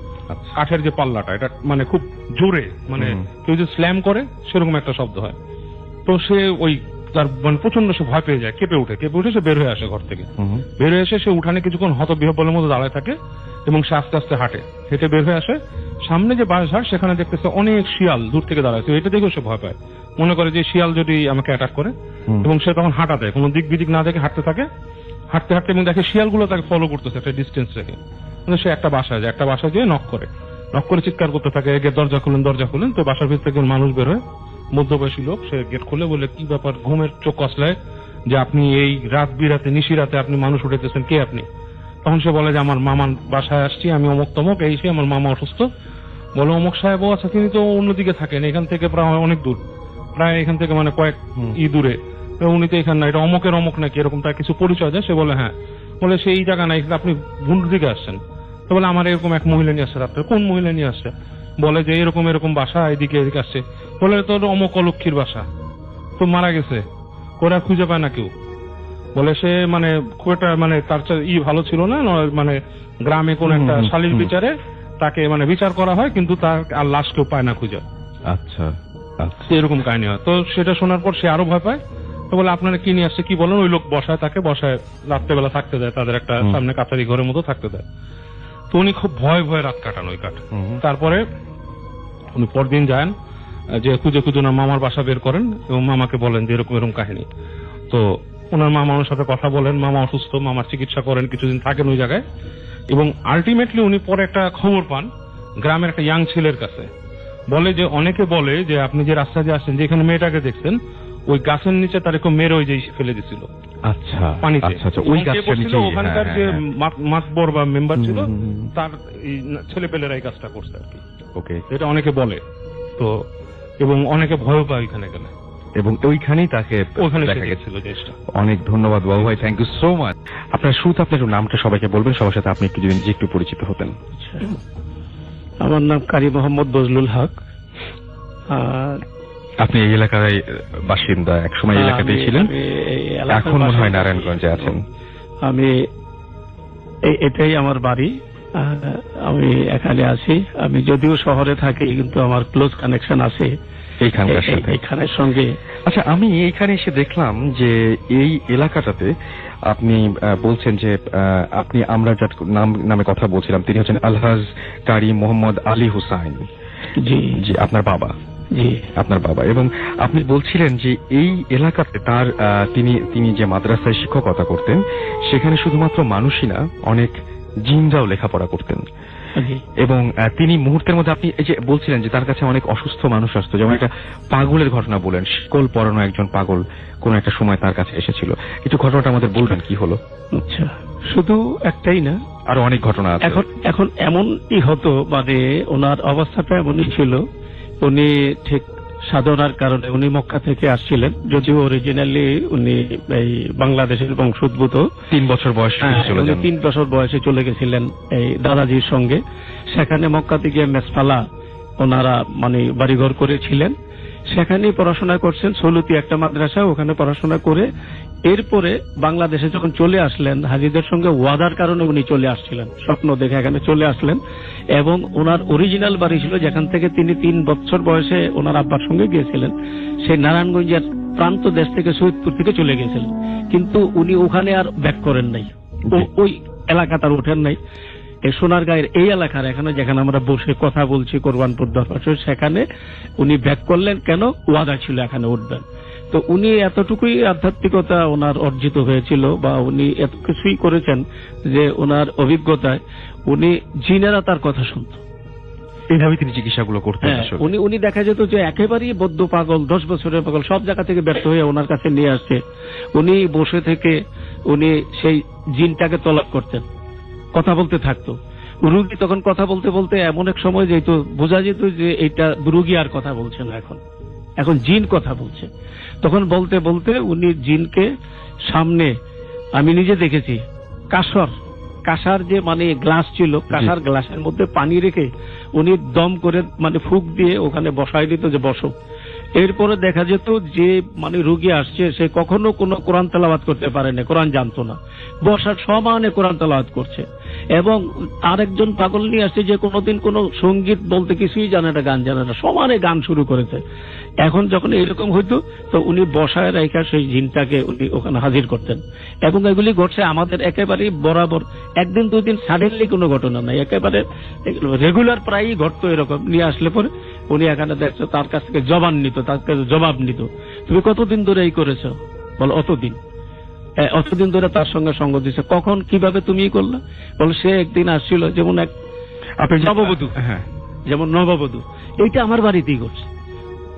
কাঠের যে পাল্লাটা এটা মানে খুব জোরে, মানে কেউ যে স্ল্যাম করে সেরকম একটা শব্দ হয়। তো সে ওই তার মানে প্রচন্ড সে ভয় পেয়ে যায়, কেঁপে উঠে সে বের হয়ে আসে ঘর থেকে। বের হয়ে এসে সে উঠানে কিছুক্ষণ হতবিহ্বলের মতো দাঁড়ায় থাকে, এবং সে আস্তে আস্তে হেঁটে বের হয়ে আসে। সামনে যে বাঁশঝাড় সেখানে দেখতেছে অনেক শিয়াল দূর থেকে দাঁড়ায়, এটা দেখেও সে ভয় পায়, মনে করে যে শিয়াল যদি আমাকে অ্যাটাক করে, এবং সে তখন হাঁটা দেয়, কোনো দিক বিদিক না দেখে হাঁটতে থাকে, হাঁটতে এবং দেখে শিয়ালগুলো তাকে ফলো করতেছে একটা ডিস্টেন্স রেখে। সে একটা বাসায় যেয়ে নক করে চিৎকার করতে থাকে, দরজা খুলেন। তো বাসার ভিতর থেকে মানুষ বের হয়, মধ্যবয়সী লোক, সে গেট খুলে বলে কি ব্যাপার, ঘুমের চোখ কসলায় যে আপনি এই রাত বিরাতে নিশি রাতে আপনি মানুষ উঠেতেছেন, কে আপনি? তখন সে বলে যে আমার মামার বাসায় আসছি, আমি অমুক তমক, এই সে আমার মামা অসুস্থ। বলে অমুক সাহেব, আচ্ছা তিনি তো অন্যদিকে থাকেন, এখান থেকে প্রায় অনেক দূর, প্রায় এখান থেকে মানে কয়েক দূরে, উনি তো এখানে না, এটা অমুকের অমুক নাকি, এরকম তার কিছু পরিচয় দেয়। সে বলে হ্যাঁ, বলে সেই জায়গা নাই, আপনি ভুল দিকে আসছেন। তো বলে আমার এরকম এক মহিলা নিয়ে আসছে রাত্রে। কোন মহিলা নিয়ে আসছে? বলে যে এরকম বাসা, এদিকে আসছে। বলে তোর অমুক অলক্ষীর বাসা, তো মারা গেছে, ওরা খুঁজে পায় না কেউ। বলে সে মানে খুব একটা মানে তার ভালো ছিল না, মানে গ্রামে কোন একটা শালীর বিচারে তাকে মানে বিচার করা হয়, কিন্তু তার আর লাশ কেউ পায় না খুঁজে। আচ্ছা, এরকম কাহিনী হয়। তো সেটা শোনার পর সে আরো ভয় পায়। তো বলে আপনারা কি নিয়ে আসছে, কি বলেন? ওই লোক তাকে বসায় রাত্রেবেলা থাকতে দেয়, তাদের একটা সামনে কাছারি ঘরের মতো থাকতে দেয়। তো উনি খুব ভয়ে রাত কাটান ওই কাঠ। তারপরে উনি পরদিন যান, যে খুঁজে ওনার মামার বাসা বের করেন, এবং মামাকে বলেন যে এরকম কাহিনী। তো ওনার মামা ওনার সাথে কথা বলেন, মামা অসুস্থ, মামার চিকিৎসা করেন, কিছুদিন থাকেন ওই জায়গায়, এবং আলটিমেটলি উনি পরে একটা খবর পান গ্রামের একটা ইয়াং ছেলের কাছে। বলে যে অনেকে বলে যে আপনি যে রাস্তা দিয়ে আসছেন, যেখানে মেয়েটাকে দেখছেন, ওই গাছের নিচে তার একটু মেরে ওই যে ফেলে দিছিল। আচ্ছা, পানিতে। ওই গাছের নিচে ওখানকার যে মাতবর বা মেম্বার ছিল, তার ছেলে পেলেরা এই কাজটা করছে আর কি। ওকে, এটা অনেকে বলে। তো এবং অনেকে ভয় পায় ওইখানে গেলে, এবং ওইখানেই তাকে ওখানে দেখা গেছিল জিনিসটা। অনেক ধন্যবাদ বাবু ভাই, থ্যাংক ইউ সো মাচ। আপনার শুরুতে আপনার নামটা সবাইকে বলবেন, সবার সাথে আপনি একটু যদি একটু পরিচিত হতেন। আমার নাম কারি মোহাম্মদ বজলুল হক। আপনি এই এলাকার বাসিন্দা, একসময় এই এলাকাতেই ছিলেন, এখন মনে হয় নারায়ণগঞ্জে আছেন। আমি এটাই আমার বাড়ি, আমি এখানে আছি। আমি যদিও শহরে থাকি, কিন্তু আমার ক্লোজ কানেকশন আছে এইখানের সঙ্গে। আচ্ছা, আমি এইখানে এসে দেখলাম যে এই এলাকাটাতে আপনি বলছেন যে আপনি আমরা যার নামে কথা বলছিলাম তিনি হচ্ছেন আলহাজ কারি মোহাম্মদ আলী হুসাইন। জি জি, আপনার বাবা। জি, আপনার বাবা। এবং আপনি বলছিলেন যে এই এলাকাতে তার তিনি যে মাদ্রাসায় শিক্ষকতা করতেন, সেখানে শুধুমাত্র মানুষই না, অনেক জিনরাও লেখাপড়া করতেন। এবং তিনি মুহূর্তের মধ্যে, আপনি এই যে বলছিলেন যে তার কাছে অনেক অসুস্থ মানুষ আসতো, যেমন একটা পাগলের ঘটনা বলেন, শিকল পরানো একজন পাগল কোন একটা সময় তার কাছে এসেছিল। একটু ঘটনাটা আমাদের বলবেন কি হলো? আচ্ছা, শুধু একটাই না, আরো অনেক ঘটনা আছে। এখন এমনই হতো, মানে ওনার অবস্থাটা এমনই ছিল, উনি ঠিক সাধনার কারণে উনি মক্কা থেকে আসছিলেন, যদিও অরিজিনালি উনি এই বাংলাদেশের বংশোদ্ভূত। 3 বছর বয়সে 3 বছর বয়সে চলে গেছিলেন এই দাদাজির সঙ্গে। সেখানে মক্কাতে গিয়ে মেসফালা ওনারা মানে বাড়িঘর করেছিলেন, সেখানেই পড়াশোনা করছেন, সলুতি একটা মাদ্রাসা, ওখানে পড়াশোনা করে এরপরে বাংলাদেশে যখন চলে আসলেন, হাজীদের সঙ্গে ওয়াদার কারণে উনি চলে আসছিলেন, স্বপ্ন দেখে এখানে চলে আসলেন। এবং ওনার অরিজিনাল বাড়ি ছিল যেখান থেকে তিনি 3 বছর বয়সে ওনার আব্বার সঙ্গে গিয়েছিলেন, সেই নারায়ণগঞ্জের প্রান্ত দেশ থেকে সৈয়দপুর থেকে চলে গিয়েছিলেন, কিন্তু উনি ওখানে আর ব্যাক করেন নাই, ওই এলাকা তার ওঠেন নাই। এই সোনারগাঁয়ের এই এলাকার এখানে যেখানে আমরা বসে কথা বলছি কোরবানপুর দরবার, সেখানে উনি ব্যাক করলেন। কেন? ওয়াদা ছিল এখানে উঠবেন। তো উনি এতটুকুই আধ্যাত্মিকতা ওনার অর্জিত হয়েছিল, বা উনি এত কিছুই করেছেন যে ওনার অভিজ্ঞতায় উনি জিনেরা তার কথা শুনত। এইভাবে তিনি চিকিৎসাগুলো করতেন। উনি দেখা যেত যে একেবারেই বদ্ধ পাগল, 10 বছরের পাগল, সব জায়গা থেকে ব্যর্থ হয়ে ওনার কাছে নিয়ে আসছে। উনি বসে থেকে উনি সেই জিনটাকে তলব করতেন, কথা বলতে থাকতো। রুগী তখন কথা বলতে বলতে এমন এক সময় যেত, বোঝা যেত যে এটা রুগী আর কথা বলছে না, এখন জিন কথা বলছে। তখন বলতে বলতে উনি জিনকে সামনে, আমি নিজে দেখেছি, কাঁসার যে মানে গ্লাস ছিল, কাঁসার গ্লাসের মধ্যে পানি রেখে উনি দম করে মানে ফুক দিয়ে ওখানে বসাই দিত যে বসো। এরপরে দেখা যেত যে মানে রুগী আসছে, সে কখনো কোনো কোরআন তেলাওয়াত করতে পারে না, কোরআন জানতো না, বসার সমানে কোরআন তেলাওয়াত করছে। এবং আরেকজন পাগল নিয়ে আসছে যে কোনোদিন কোনো সঙ্গীত বলতে কিছুই জানে না, গান জানে না, সমানে গান শুরু করেছে। এখন যখন এরকম হইতো তো উনি বসায় রেখা সেই জিনটাকে উনি ওখানে হাজির করতেন। এবং এগুলি ঘটছে আমাদের একেবারেই বরাবর, 1 দিন 2 দিন সাডেনলি কোনো ঘটনা নাই, একেবারে রেগুলার প্রায়ই ঘটতো এরকম। নিয়ে আসলে পরে উনি এখানে দেখছো, তার কাছ থেকে জবান নিত, তার কাছে জবাব নিত, তুমি কতদিন ধরে এই করেছো? বল অতদিন ধরে তার সঙ্গে সঙ্গ দিচ্ছে। কখন কিভাবে তুমি করলে? বল সে একদিন আসছিল, যেমন এক নববধূ, যেমন নববধূ, এইটা আমার বাড়িতেই করছে।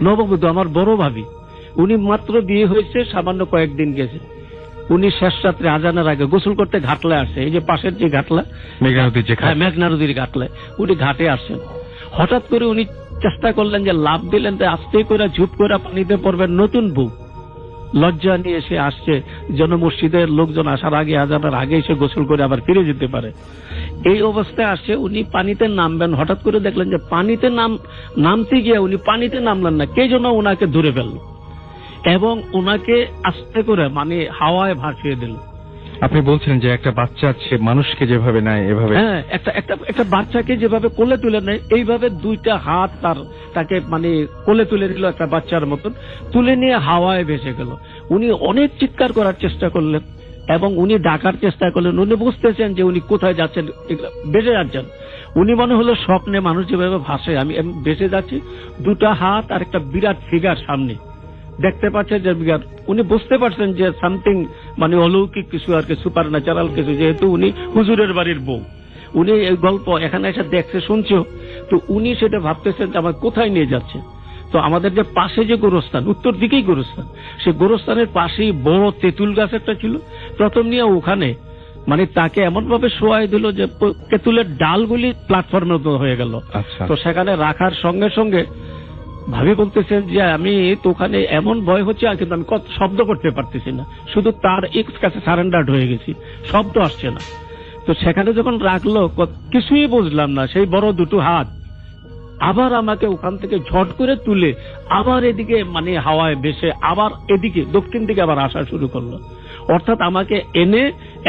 নববধূ আমার বড় ভাবি, উনি মাত্র বিয়ে হয়েছে, সামান্য কয়েকদিন গেছে। উনি শেষ রাত্রে আজানের আগে গোসল করতে ঘাটলে আসছে, এই যে পাশের যে ঘাটলা, মেঘনা নদীর ঘাটলায়, উনি ঘাটে আসছেন। হঠাৎ করে উনি চেষ্টা করলেন যে লাভ দিলেন, আস্তে করে ঝুপ করে পানিতে পড়বেন। নতুন বউ লজ্জা নিয়ে এসে আসছে, যেন মসজিদের লোকজন আসার আগে, আজানের আগে এসে গোসল করে আবার ফিরে যেতে পারে। এই অবস্থায় আসছে, উনি পানিতে নামবেন, হঠাৎ করে দেখলেন যে পানিতে নামতে গিয়ে উনি পানিতে নামলেন না, কে যেন ওনাকে ধরে ফেলল এবং ওনাকে আস্তে করে মানে হাওয়ায় ভাসিয়ে দিল। আপনি বলছিলেন যে একটা বাচ্চা সে মানুষকে যেভাবে নেয় এভাবে, হ্যাঁ, একটা বাচ্চাকে যেভাবে কোলে তুলে নেয়, এইভাবে 2টা হাত তাকে মানে কোলে তুলে নিল, একটা বাচ্চার মতন তুলে নিয়ে হাওয়ায় ভেসে গেল। উনি অনেক চিৎকার করার চেষ্টা করলেন এবং উনি ডাকার চেষ্টা করলেন। উনি বুঝতেছেন যে উনি কোথায় যাচ্ছেন, বেঁচে যাচ্ছেন। উনি মনে হলো স্বপ্নে মানুষ যেভাবে ভাসে, আমি বেঁচে যাচ্ছি, 2টা হাত আর একটা বিরাট ফিগার সামনে দেখতে পাচ্ছেন যে উনি বুঝতে পারছেন যে সামথিং মানে অলৌকিক কিছু আর কি, সুপার ন্যাচারাল কিছু, যেহেতু উনি হুজুরের বাড়ির বউ, উনি এই গল্প এখানে এসে দেখছে, শুনছে, তো উনি সেটা ভাবতেছেন যে আমার কোথায় নিয়ে যাচ্ছে। তো আমাদের যে পাশে যে গোরস্থান, উত্তর দিকেই গোরস্থান, সেই গোরস্থানের পাশেই বড় তেঁতুল গাছ একটা ছিল। প্রথম নিয়ে ওখানে মানে তাকে এমন ভাবে শোয়াই দিল যে তেঁতুলের ডালগুলি প্ল্যাটফর্মের মতো হয়ে গেল। তো সেখানে রাখার সঙ্গে সঙ্গে ভাবি বলতেছেন যে আমি তো ওখানে এমন ভয় হচ্ছে, আর কিন্তু আমি শব্দ করতে পারতেছি না, শুধু তার কাছে সারেন্ডার হয়ে গেছি, শব্দ আসছে না। তো সেখানে যখন রাখলো, কিছুই বুঝলাম না, সেই বড় 2টো হাত আবার আমাকে ওখান থেকে ঝট করে তুলে আবার এদিকে মানে হাওয়ায় ভেসে আবার এদিকে দক্ষিণ দিকে আবার আসা শুরু করলো। অর্থাৎ আমাকে এনে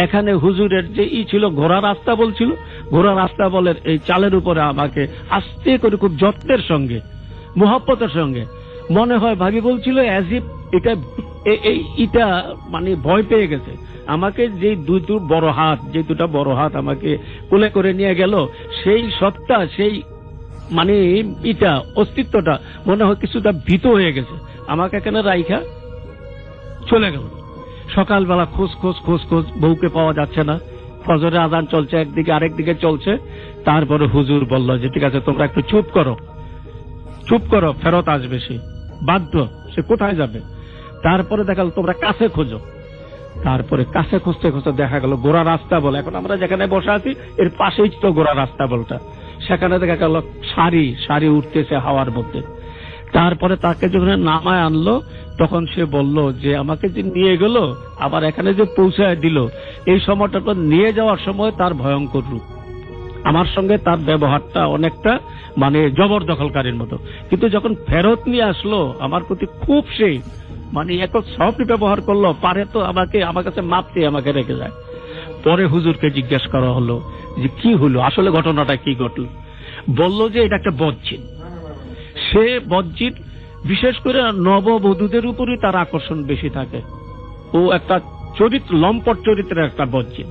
এখানে হুজুরের যে ছিল ঘোড়া রাস্তা বলছিল, ঘোড়া রাস্তা বলের এই চালের উপরে আমাকে আস্তে করে খুব যত্নের সঙ্গে, মোহাব্বতের সঙ্গে, মনে হয় ভাবি বলছিল অ্যাজ ইফ এটা মানে ভয় পেয়ে গেছে। আমাকে যে 2টা বড় হাত আমাকে কোলে করে নিয়ে গেল, সেই সত্তা, সেই মানে অস্তিত্বটা মনে হয় কিছুটা ভীত হয়ে গেছে, আমাকে এখানে রাইখা চলে গেল। সকালবেলা খোঁজ বউকে পাওয়া যাচ্ছে না, ফজরের আজান চলছে একদিকে, আরেকদিকে চলছে। তারপরে হুজুর বলল যে ঠিক আছে তোমরা একটু চুপ করো, ফেরত আসবে সে, বাধ্য, সে কোথায় যাবে। তারপরে দেখা গেল তোমরা কাছে খোঁজো। তারপরে কাছে খুঁজতে দেখা গেল গোড়া রাস্তা বল, এখন আমরা যেখানে বসে আছি এর পাশেই তো গোড়া রাস্তা বলটা, সেখানে দেখা গেল সারি উঠতেছে হাওয়ার মধ্যে। তারপরে তাকে যখন নামায় আনলো, তখন সে বলল যে আমাকে যে নিয়ে গেল আবার এখানে যে পৌঁছায় দিল, এই সময়টা নিয়ে যাওয়ার সময় তার ভয়ঙ্কর রূপ, আমার সঙ্গে তার ব্যবহারটা অনেকটা মানে জবরদখলকারীর মতো। কিন্তু যখন ফেরত নিয়ে আসলো আমার প্রতি খুব সেই মানে এত সফট ব্যবহার করলো, পারে তো আমার কাছে মাপ দিয়ে আমাকে রেখে যায়। পরে হুজুরকে জিজ্ঞেস করা হলো যে কি হলো, আসলে ঘটনাটা কি ঘটল। বলল যে এটা একটা বজ্জিন। সে বজ্জিন বিশেষ করে নববধূদের উপরই তার আকর্ষণ বেশি থাকে। ও একটা লম্পট চরিত্রের একটা বজ্জিন।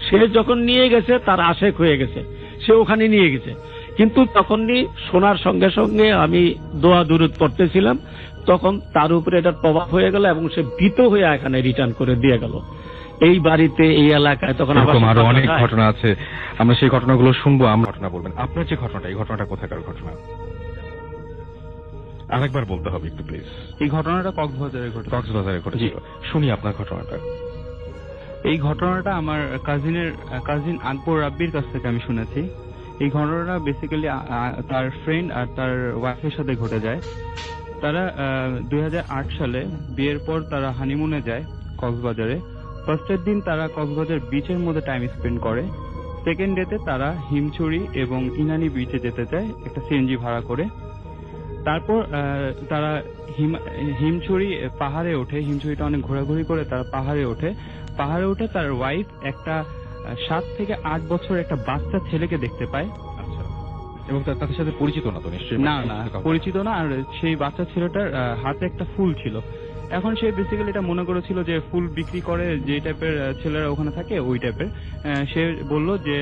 সে যখন নিয়ে গেছে তার আশেক হয়ে গেছে, সে ওখানে নিয়ে গেছে। কিন্তু তখনই শোনার সঙ্গে সঙ্গে আমি দোয়া দুরুদ পড়তেছিলাম, তখন তার উপরে এটার প্রভাব হয়ে গেল এবং সে ভীত হয়ে এখানে রিটার্ন করে দিয়ে গেল। এই বাড়িতে এই এলাকায় তখন এরকম আরো অনেক ঘটনা আছে, আমরা সেই ঘটনাগুলো শুনবো। আমরা ঘটনা বলবেন, আপনার যে ঘটনাটা, এই ঘটনাটা কোথাকার ঘটনা আরেকবার বলতে হবে একটু প্লিজ। এই ঘটনাটা কক্সবাজারে ঘটেছে। কক্সবাজারে ঘটেছিল, শুনি আপনার ঘটনাটা। এই ঘটনাটা আমার কাজিন আকবর রাব্বির কাছ থেকে আমি শুনেছি। এই ঘটনাটা বেসিক্যালি তার ফ্রেন্ড আর তার ওয়াইফের সাথে ঘটে যায়। তারা 2008 সালে বিয়ের পর তারা হানিমুনে যায় কক্সবাজারে। ফার্স্টের দিন তারা কক্সবাজার বিচের মধ্যে টাইম স্পেন্ড করে। সেকেন্ড ডেতে তারা হিমছড়ি এবং ইনানি বিচে যেতে চায় একটা সিএনজি ভাড়া করে। তারপর তারা হিমছড়ি পাহাড়ে ওঠে। হিমছড়িটা অনেক ঘোরাঘুরি করে তারা পাহাড়ে উঠে তার ওয়াইফ একটা 7 থেকে 8 বছর একটা বাচ্চা ছেলেকে দেখতে পায়। আচ্ছা, এবং তাদের সাথে পরিচিত না তো নিশ্চয়ই? না, পরিচিত না। আর সেই বাচ্চা ছেলেটার হাতে একটা ফুল ছিল। এখন সে বেসিক্যালি এটা মনে করেছিল যে ফুল বিক্রি করে যে টাইপের ছেলেরা ওখানে থাকে ওই টাইপের। সে বলল যে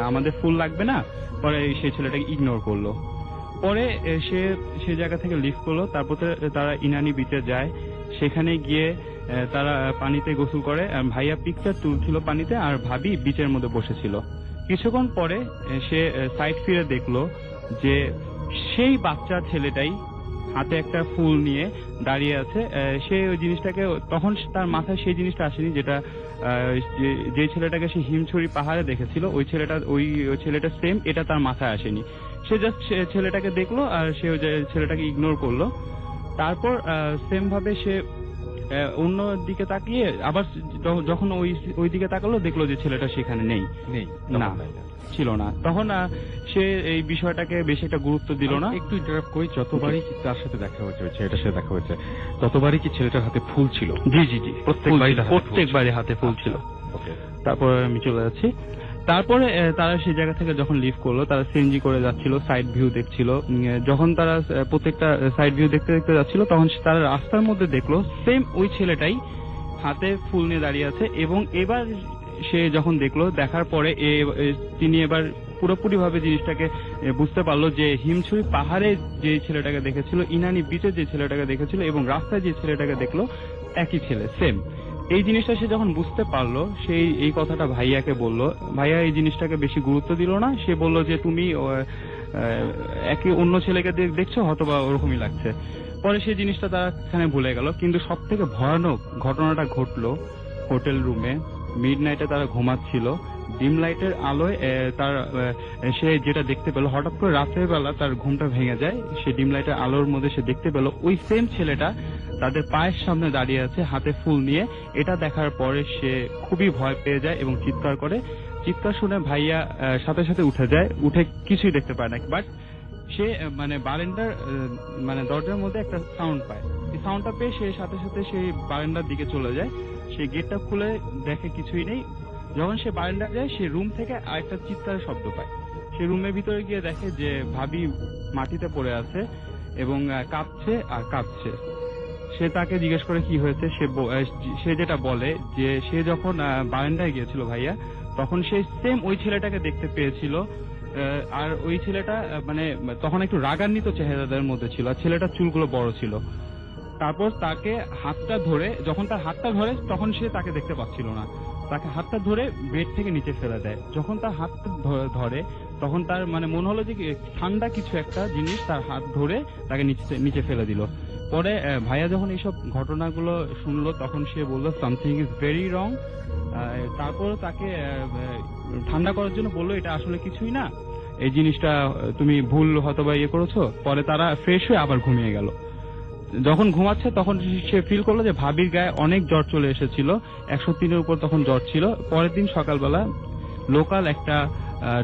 আমাদের ফুল লাগবে না। পরে সেই ছেলেটাকে ইগনোর করলো। পরে সে জায়গা থেকে লিভ করলো। তারপর তারা ইনানি বিচে যায়। সেখানে গিয়ে তারা পানিতে গোসল করে। ভাইয়া পিকচার তুলছিল পানিতে, আর ভাবি বিচের মধ্যে বসেছিল। কিছুক্ষণ পরে সে সাইড ফিরে দেখলো যে সেই বাচ্চা ছেলেটাই হাতে একটা ফুল নিয়ে দাঁড়িয়ে আছে। সে ওই জিনিসটাকে, তখন তার মাথায় সেই জিনিসটা আসেনি যেটা যে ছেলেটাকে সে হিমছড়ি পাহাড়ে দেখেছিল, ওই ছেলেটা সেম, এটা তার মাথায় আসেনি। সে জাস্ট ছেলেটাকে দেখলো আর সে ওই ছেলেটাকে ইগনোর করলো। তারপর সেম ভাবে সে অন্য দিকে তাকিয়ে আবার যখন ওই দিকে তাকালো, দেখলো যে ছেলেটা সেখানে নেই, না ছিল না। তখন সে এই বিষয়টাকে বেশি একটা গুরুত্ব দিল না। একটু ইন্টারাপ্ট করি, যতবারই কি তার সাথে দেখা হয়েছে, ছেলেটার সাথে দেখা হয়েছে, ততবারই কি ছেলেটার হাতে ফুল ছিল? জি, প্রত্যেকবারই হাতে ফুল ছিল। তারপর আমি চলে যাচ্ছি। তারপরে তারা সেই জায়গা থেকে যখন লিভ করলো, তারা সিএনজি করে যাচ্ছিল, সাইড ভিউ দেখছিল। যখন তারা প্রত্যেকটা সাইড ভিউ দেখতে দেখতে যাচ্ছিল, তখন তারা রাস্তার মধ্যে দেখলো সেম ওই ছেলেটাই হাতে ফুল নিয়ে দাঁড়িয়ে আছে। এবং এবার সে যখন দেখলো, দেখার পরে তিনি এবার পুরোপুরি ভাবে জিনিসটাকে বুঝতে পারলো যে হিমছড়ি পাহাড়ে যে ছেলেটাকে দেখেছিল, ইনানি বিচে যে ছেলেটাকে দেখেছিল এবং রাস্তায় যে ছেলেটাকে দেখলো, একই ছেলে, সেম। এই জিনিসটা সে যখন বুঝতে পারলো, সেই এই কথাটা ভাইয়াকে বললো। ভাইয়া এই জিনিসটাকে বেশি গুরুত্ব দিল না। সে বলল যে তুমি একে অন্য ছেলেকে দেখছো, হয়তোবা ওরকমই লাগছে। পরে সেই জিনিসটা তারা এখানে ভুলে গেল। কিন্তু সব থেকে ভয়ানক ঘটনাটা ঘটলো হোটেল রুমে। মিডনাইটে তারা ঘুমাচ্ছিল, ডিম লাইটের আলোয় সে যেটা দেখতে পেল, হঠাৎ করে রাতের বেলা তার ঘুমটা ভেঙে যায়। সে ডিম লাইটের আলোর মধ্যে সে দেখতে পেল ওই সেম ছেলেটা তাদের পায়ের সামনে দাঁড়িয়ে আছে হাতে ফুল নিয়ে। এটা দেখার পরে সে খুবই ভয় পেয়ে যায় এবং চিৎকার করে। চিৎকার শুনে ভাইয়া সাথে সাথে উঠে যায়, উঠে কিছুই দেখতে পায় না। বাট সে মানে বারান্দার মানে দরজার মধ্যে একটা সাউন্ড পায়। এই সাউন্ডটা পেয়ে সে সাথে সাথে সেই বারান্দার দিকে চলে যায়। সে গেটটা খুলে দেখে কিছুই নেই। যখন সে বারান্দা যায়, সে রুম থেকে আরেকটা চিৎকারের শব্দ পায়। সে রুমের ভিতরে গিয়ে দেখে যে ভাবি মাটিতে পড়ে আছে এবং কাঁপছে। সে তাকে জিজ্ঞেস করে কি হয়েছে। সে যেটা বলে যে সে যখন বারান্দায় গিয়েছিল ভাইয়া, তখন সে সেম ওই ছেলেটাকে দেখতে পেয়েছিল। আর ওই ছেলেটা মানে তখন একটু রাগান্বিত চেহারাদের মধ্যে ছিল, আর ছেলেটার চুলগুলো বড় ছিল। তারপর তাকে হাতটা ধরে, যখন তার হাতটা ধরে, তখন সে তাকে দেখতে পাচ্ছিল না। তাকে হাতটা ধরে বেড থেকে নিচে ফেলে দেয়। যখন তার হাতটা ধরে, তখন তার মানে মনে হলো যে ঠান্ডা কিছু একটা জিনিস তার হাত ধরে তাকে নিচে ফেলে দিল। পরে ভাইয়া যখন এইসব ঘটনাগুলো শুনলো, তখন সে বললো সামথিং ইজ ভেরি রং। তারপর তাকে ঠান্ডা করার জন্য বললো এটা আসলে কিছুই না, এই জিনিসটা তুমি ভুল হয়তো বা ইয়ে করেছো। পরে তারা ফ্রেশ হয়ে আবার ঘুমিয়ে গেল। যখন ঘুমাচ্ছে তখন সে ফিল করলো যে ভাবির গায়ে অনেক জ্বর চলে এসেছিল, 103-এর উপর তখন জ্বর ছিল। পরের দিন সকালবেলা লোকাল একটা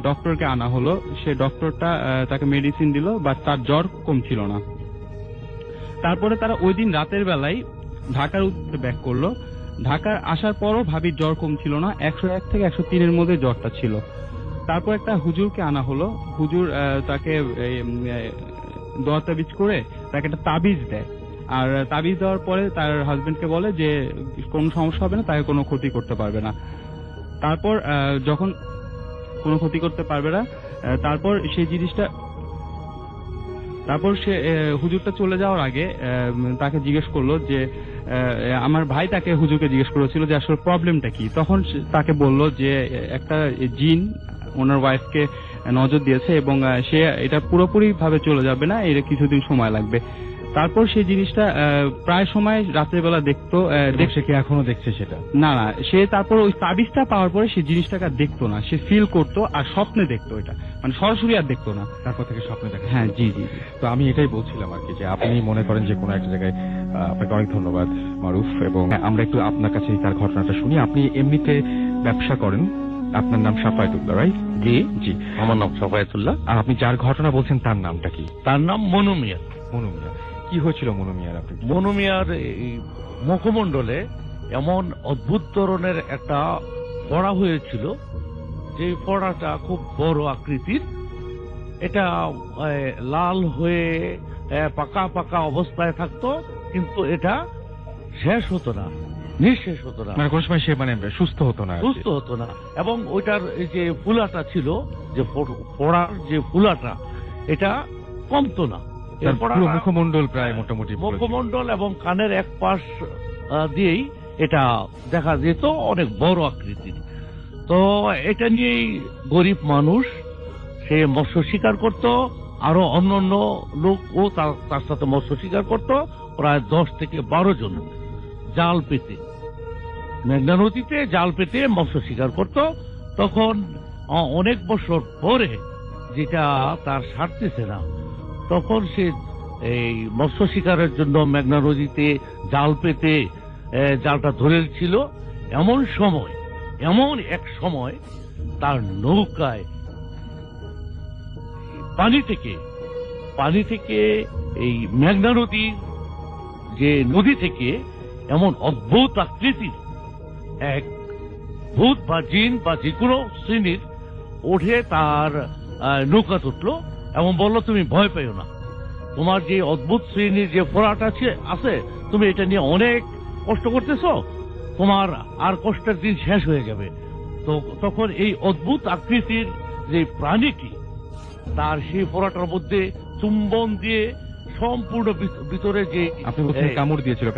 ডক্টরকে আনা হলো। সে ডক্টরটা তাকে মেডিসিন দিল, বাট তার জ্বর কমছিল না। তারপরে তারা ওই দিন রাতের বেলায় ঢাকার উদ্দেশ্যে ব্যাক করলো। ঢাকার আসার পরও ভাবির জ্বর কমছিল না, 101 থেকে 103-এর মধ্যে জ্বরটা ছিল। তারপর একটা হুজুরকে আনা হলো। হুজুর তাকে দোয়া তাবিজ করে তাকে একটা তাবিজ দেয়, আর তাবিজ দেওয়ার পরে তার হাজবেন্ডকে বলে যে কোনো সমস্যা হবে না, তাকে কোনো ক্ষতি করতে পারবে না। তারপর যখন কোনো ক্ষতি করতে পারবে না, তারপর সেই জিনিসটা, তারপর সে হুজুরটা চলে যাওয়ার আগে তাকে জিজ্ঞেস করলো যে আমার ভাই তাকে হুজুরকে জিজ্ঞেস করেছিল যে আসলে প্রবলেমটা কি। তখন তাকে বলল যে একটা জিন ওনার ওয়াইফকে নজর দিয়েছে এবং সে এটা পুরোপুরি ভাবে চলে যাবে না, এর কিছুদিন সময় লাগবে। তারপর সেই জিনিসটা প্রায় সময় রাতের বেলা দেখতো। সে কি এখনো দেখছে সেটা? না, সে তারপর ওই তাবিজটা পাওয়ার পরে সে জিনিসটাকে আর দেখতো না, সে ফিল করতো আর স্বপ্নে দেখতো, এটা মানে সরাসরি আর দেখতো না। তারপর থেকে স্বপ্নে দেখা? হ্যাঁ, জি জি। তো আমি এটাই বলছিলাম আর কি, যে আপনি মনে করেন যে কোনো একটা জায়গায়, আপনাকে অনেক ধন্যবাদ মারুফ। এবং আমরা একটু আপনার কাছে তার ঘটনাটা শুনি। আপনি এমনিতে ব্যবসা করেন, আপনার নাম সাফায়েতুল্লাহ, রাইট? জি জি, আমার নাম সাফায়েতুল্লাহ। আর আপনি যার ঘটনা বলছেন তার নামটা কি? তার নাম মনু মিয়া। মনু মিয়া। কি হয়েছিল মনু মিয়ার? আপনি মনু মিয়ার এই মুখমণ্ডলে এমন অদ্ভুত ধরনের একটা ফোড়া হয়েছিল, যে ফোড়াটা খুব বড় আকৃতির। এটা লাল হয়ে পাকা পাকা অবস্থায় থাকতো, কিন্তু এটা শেষ হতো না, নিঃশেষ হতো না, মানে কোন সময় সে মানে সুস্থ হতো না? সুস্থ হতো না। এবং ওইটার এই যে ফুলাটা ছিল, যে ফোড়ার যে ফুলাটা, এটা কমতো না। পুরো মুখমণ্ডল প্রায় মোটামুটি মুখমণ্ডল এবং কানের এক পাশ দিয়েই এটা দেখা যেত, অনেক বড় আকৃতির। তো এটা নিয়েই গরিব মানুষ সে মৎস্য শিকার করত, আরো অন্যান্য লোক ও তার সাথে মৎস্য শিকার করত, প্রায় 10 থেকে 12 জন জাল পেতে, মেঘনা নদীতে জাল পেতে মৎস্য শিকার করত। তখন অনেক বছর পরে যেটা তার সারতেছে না, তখন সে এই মৎস্য শিকারের জন্য মেঘনা নদীতে জাল পেতে জালটা ধরেছিল। এমন এক সময় তার নৌকায় পানি থেকে এই মেঘনা নদীর যে নদী থেকে এমন অদ্ভুত আকৃতির এক ভূত বা জিন বা যে কোনো শ্রেণীর ওঠে তার নৌকা তুটলো এবং বললো, তুমি ভয় পেও না, তোমার যে অদ্ভুত শ্রেণীর যে ফোড়াটা আছে, তুমি এটা নিয়ে অনেক কষ্ট করতেছো, তোমার আর কষ্টের দিন শেষ হয়ে যাবে। তো তখন এই অদ্ভুত আকৃতির যে প্রাণীটি, তার সেই ফোড়াটার মধ্যে চুম্বন দিয়ে সম্পূর্ণ ভিতরে যে আপনি বলছেন কামড় দিয়েছিল,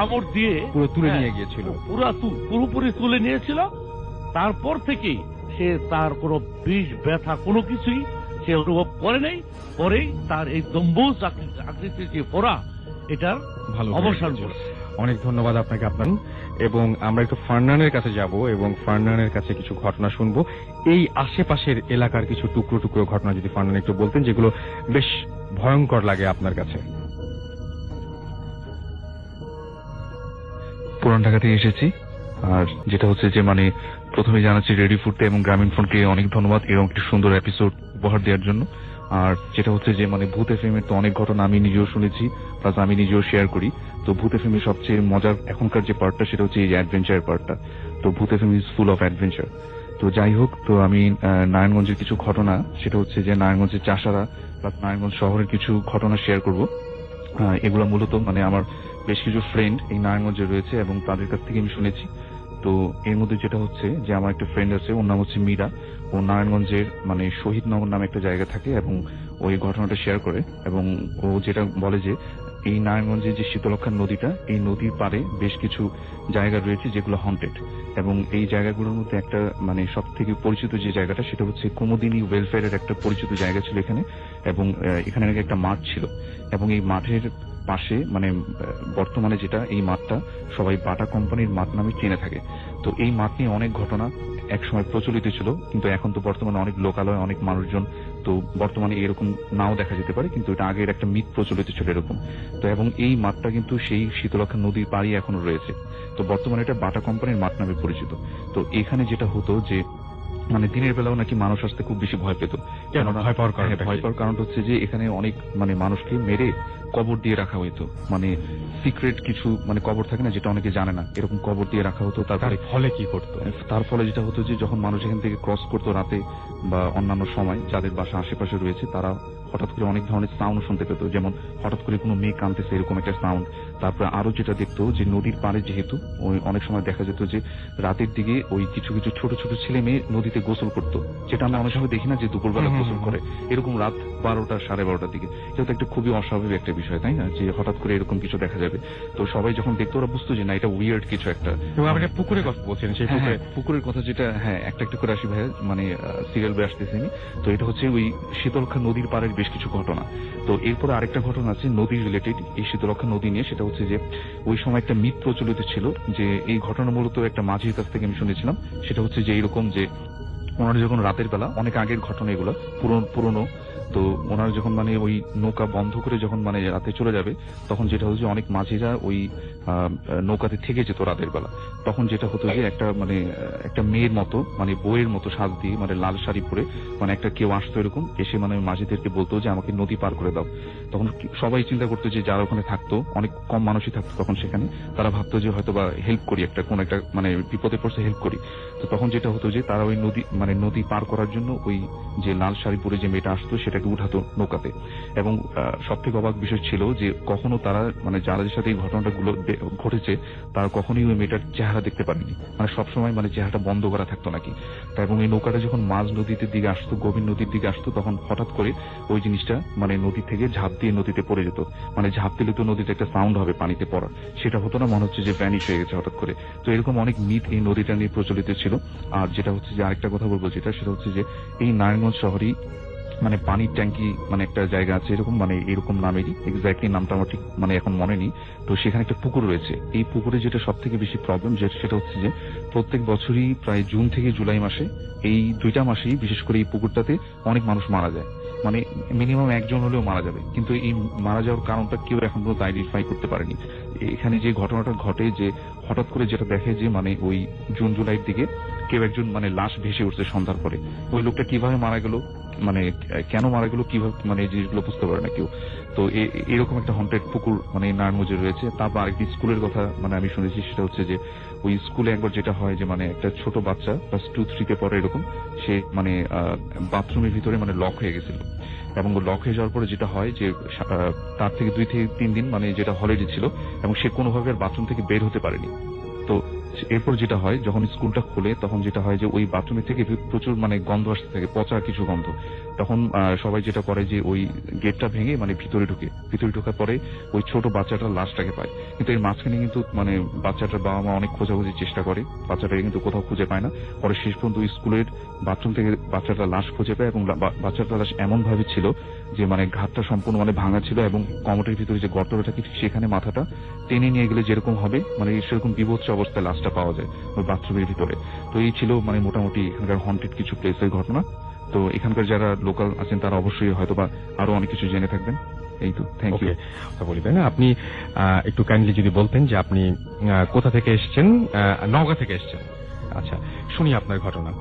কামড় দিয়ে পুরো তুলে নিয়ে গিয়েছিল, পুরোপুরি তুলে নিয়েছিল। তারপর থেকেই সে তার কোনো বিষ ব্যথা কোনো কিছুই সে অনুভব করে নাই। পরেই তার এই গম্বুজ আকৃতির যে ফোড়া, এটার ভালো অবসান করেছে। অনেক ধন্যবাদ আপনাকে। এবং আমরা একটু ফারনানের কাছে যাব এবং ফারনানের কাছে কিছু ঘটনা শুনবো। এই আশেপাশের এলাকার কিছু টুকরো টুকরো ঘটনা যদি ফারনান একটু বলতেন, যেগুলো বেশ ভয়ঙ্কর লাগে আপনার কাছে। পুরান ঢাকা থেকে এসেছি, আর যেটা হচ্ছে যে মানে প্রথমে জানাচ্ছি রেডি ফুডতে এবং গ্রামীণ ফোনকে অনেক ধন্যবাদ এরকম একটি সুন্দর এপিসোড উপহার দেওয়ার জন্য। আর যেটা হচ্ছে যে মানে ভূত এফএমের তো অনেক ঘটনা আমি নিজেও শুনেছি, প্লাস আমি নিজেও শেয়ার করি। তো ভূত এফএমের সবচেয়ে মজার এখনকার যে পার্টটা, সেটা হচ্ছে এই যে অ্যাডভেঞ্চার পার্টটা। তো ভূত FM is full of adventure. তো যাই হোক, তো আমি নারায়ণগঞ্জের কিছু ঘটনা, সেটা হচ্ছে যে নারায়ণগঞ্জের চাষারা প্লাস নারায়ণগঞ্জ শহরের কিছু ঘটনা শেয়ার করব। এগুলো মূলত মানে আমার বেশ কিছু ফ্রেন্ড এই নারায়ণগঞ্জে রয়েছে এবং তাদের কাছ থেকে আমি শুনেছি। তো এর মধ্যে যেটা হচ্ছে যে আমার একটা ফ্রেন্ড আছে, ওর নাম হচ্ছে মীরা। ও নারায়ণগঞ্জের মানে শহীদনগর নামে একটা জায়গা থাকে এবং ওই ঘটনাটা শেয়ার করে। এবং ও যেটা বলে যে এই নারায়ণগঞ্জের যে শীতলক্ষা নদীটা, এই নদীর পাড়ে বেশ কিছু জায়গা রয়েছে যেগুলো হন্টেড। এবং এই জায়গাগুলোর মধ্যে একটা মানে সব থেকে পরিচিত যে জায়গাটা, সেটা হচ্ছে কুমুদিনী ওয়েলফেয়ারের একটা পরিচিত জায়গা ছিল এখানে। এবং এখানে নাকি একটা মাঠ ছিল, এবং এই মাঠের পাশে মানে বর্তমানে যেটা এই মাঠটা সবাই বাটা কোম্পানির মাঠ নামে চিনে থাকে। তো এই মাঠ নিয়ে অনেক ঘটনা একসময় প্রচলিত ছিল, কিন্তু এখন তো বর্তমানে অনেক লোকালয়, অনেক মানুষজন, তো বর্তমানে এরকম নাও দেখা যেতে পারে, কিন্তু এটা আগের একটা মিথ প্রচলিত ছিল এরকম। তো এবং এই মাঠটা কিন্তু সেই শীতলক্ষা নদীর পাড়ে এখনো রয়েছে। তো বর্তমানে এটা বাটা কোম্পানির মাঠ নামে পরিচিত। তো এখানে যেটা হতো যে মানে দিনের বেলাও নাকি মানুষ আসতে খুব বেশি ভয় পেত। কেন ভয় পাওয়ার কারণ? ভয় পাওয়ার কারণ হচ্ছে যে এখানে অনেক মানে মানুষকে মেরে কবর দিয়ে রাখা হইতো, মানে সিক্রেট কিছু মানে কবর থাকে না যেটা অনেকে জানে না, এরকম কবর দিয়ে রাখা হতো। তারপরে ফলে কি করতো? তার ফলে যেটা হতো যে যখন মানুষ এখান থেকে ক্রস করতো রাতে বা অন্যান্য সময়, যাদের বাসা আশেপাশে রয়েছে তারা হঠাৎ করে অনেক ধরনের সাউন্ড শুনতে পেত, যেমন হঠাৎ করে কোনো মেয়ে কাঁদতেছে এরকম একটা সাউন্ড। তারপরে আরো যেটা দেখতো যে নদীর পাড়ে যেহেতু ওই অনেক সময় দেখা যেত যে রাতের দিকে ওই কিছু কিছু ছোট ছোট ছেলে মেয়ে নদীতে গোসল করতো, যেটা আমরা অনেক সময় দেখি না যে দুপুরবেলা গোসল করে, এরকম রাত 12টা 12:30টার দিকে। এটা তো একটা খুবই অস্বাভাবিক একটা বিষয়, তাই না, যে হঠাৎ করে এরকম কিছু দেখা যাবে। তো সবাই যখন দেখতো ওরা বুঝতো যে না এটা উইয়ার্ড কিছু একটা। পুকুরের কথা বলছেন, সেই পুকুরের কথা যেটা, হ্যাঁ একটা একটা করে আসি ভাইয়া, মানে সিরিয়াল বয়ে আসতেছি। তো এটা হচ্ছে ওই শীতলক্ষা নদীর পাড়ের বেশ কিছু ঘটনা। তো এরপরে আরেকটা ঘটনা আছে নদী রিলেটেড, এই শীতলক্ষা নদী নিয়ে। সেটা হচ্ছে যে ওই সময় একটা মিথ প্রচলিত ছিল যে এই ঘটনা মূলত একটা মাঝির কাছ থেকে আমি শুনেছিলাম। সেটা হচ্ছে যে এইরকম যে ওনারা যখন রাতের বেলা, অনেক আগের ঘটনা এগুলো, পুরনো, তো ওনারা যখন মানে ওই নৌকা বন্ধ করে যখন মানে রাতে চলে যাবে, তখন যেটা হচ্ছে অনেক মাঝিরা ওই নৌকাতে থেকে যেত রাতের বেলা। তখন যেটা হতো যে একটা মানে একটা মেয়ের মতো মানে বইয়ের মতো সাজ দিয়ে মানে লাল শাড়ি পরে মানে একটা কেউ আসতো এরকম, এসে মানে মাঝিদেরকে বলতো যে আমাকে নদী পার করে দাও। তখন সবাই চিন্তা করতো যে যারা ওখানে থাকতো, অনেক কম মানুষই থাকতো তখন সেখানে, তারা ভাবতো যে হয়তো বা হেল্প করি, একটা কোন একটা মানে বিপদে পড়ছে হেল্প করি। তো তখন যেটা হতো যে তারা ওই নদী পার করার জন্য ওই যে লাল শাড়ি পরে যে মেয়েটা আসতো সেটাকে উঠাতো নৌকাতে। এবং সব থেকে অবাক বিষয় ছিল যে কখনো তারা মানে যাদের সাথে এই ঘটনাটা গুলো ঘটেছে তারা কখনোই ওই মেয়েটার চেহারা দেখতে পারেনি, মানে সবসময় মানে চেহারাটা বন্ধ করা থাকতো নাকি। এবং এই নৌকাটা যখন মাঝ নদীতে দিকে আসতো, গভীর নদীর দিকে আসতো, তখন হঠাৎ করে ওই জিনিসটা মানে নদী থেকে ঝাঁপ দিয়ে নদীতে পড়ে যেত। মানে ঝাঁপ দিলে তো নদীতে একটা সাউন্ড হবে পানিতে পড়ার, সেটা হতো না, মনে হচ্ছে যে ভ্যানিশ হয়ে গেছে হঠাৎ করে। তো এরকম অনেক মিথ এই নদীটা নিয়ে প্রচলিত ছিল। আর যেটা হচ্ছে যে আরেকটা কথা বলবো সেটা হচ্ছে যে এই নারায়ণগঞ্জ শহরেই মানে পানির ট্যাঙ্কি মানে একটা জায়গা আছে এরকম, মানে এরকম নামেরই, এক্স্যাক্টলি নামটা আমার ঠিক মানে এখন মনে নেই। তো সেখানে একটা পুকুর রয়েছে। এই পুকুরে যেটা সব থেকে বেশি প্রবলেম সেটা হচ্ছে যে প্রত্যেক বছরই প্রায় জুন থেকে জুলাই মাসে, এই 2টা মাসেই বিশেষ করে এই পুকুরটাতে অনেক মানুষ মারা যায়, মানে মিনিমাম একজন হলেও মারা যাবে। কিন্তু এই মারা যাওয়ার কারণটা কেউ এখন পর্যন্ত আইডেন্টিফাই করতে পারেনি। এখানে যে ঘটনাটা ঘটে যে হঠাৎ করে যেটা দেখে যে মানে ওই জুন জুলাইয়ের দিকে কেউ একজন মানে লাশ ভেসে উঠছে সন্ধ্যার পরে। ওই লোকটা কিভাবে মারা গেল, মানে কেন মারা গেল, কিভাবে মানে এই জিনিসগুলো বুঝতে পারে না কেউ। তো এরকম একটা হন্টেড পুকুর মানে নারায়ণগঞ্জে রয়েছে। তারপর আরেকটি স্কুলের কথা মানে আমি শুনেছি, সেটা হচ্ছে যে ওই স্কুলে একবার যেটা হয় যে মানে একটা ছোট বাচ্চা ক্লাস 2-3 পড়ে এরকম, সে মানে বাথরুমের ভিতরে মানে লক হয়ে গেছিল। এবং লক হয়ে যাওয়ার পরে যেটা হয় যে তার থেকে 2 থেকে 3 দিন মানে যেটা হলিডে ছিল, এবং সে কোনোভাবে আর বাথরুম থেকে বের হতে পারেনি। তো এরপর যেটা হয় যখন স্কুলটা খোলে তখন যেটা হয় যে ওই বাথরুমের থেকে প্রচুর মানে গন্ধ আসতে থাকে, পচা কিছু গন্ধ। তখন সবাই যেটা করে যে ওই গেটটা ভেঙে মানে ভিতরে ঢোকার পরে ওই ছোট বাচ্চাটার লাশটাকে পায়। কিন্তু এর মাঝখানে কিন্তু মানে বাচ্চাটার বাবা মা অনেক খোঁজাখুঁজির চেষ্টা করে, বাচ্চাটাকে কিন্তু কোথাও খুঁজে পায় না। পরে শেষ পর্যন্ত স্কুলের বাথরুম থেকে বাচ্চাটার লাশ খুঁজে পায়, এবং বাচ্চাটার লাশ এমন ভাবে ছিল যে মানে ঘাটটা সম্পূর্ণ মানে ভাঙা ছিল, এবং কমোটের ভিতরে যে গর্তটা থাকে সেখানে মাথাটা টেনে নিয়ে গেলে যেরকম হবে মানে সেরকম বিভৎস অবস্থায় লাশটা পাওয়া যায় ওই বাথরুমের ভিতরে। তো এই ছিল মানে মোটামুটি এখানকার হন্টেড কিছু প্লেসের ঘটনা। তো এখানকার যারা লোকাল আছেন তারা অবশ্যই হয়তো বা আরো অনেক কিছু জেনে থাকবেন। এই তো, থ্যাংক ইউ। বলি তাই না, আপনি একটু কাইন্ডলি যদি বলতেন যে আপনি কোথা থেকে এসেছেন? নওগাঁ থেকে এসেছেন। আচ্ছা, শুনি আপনার ঘটনা।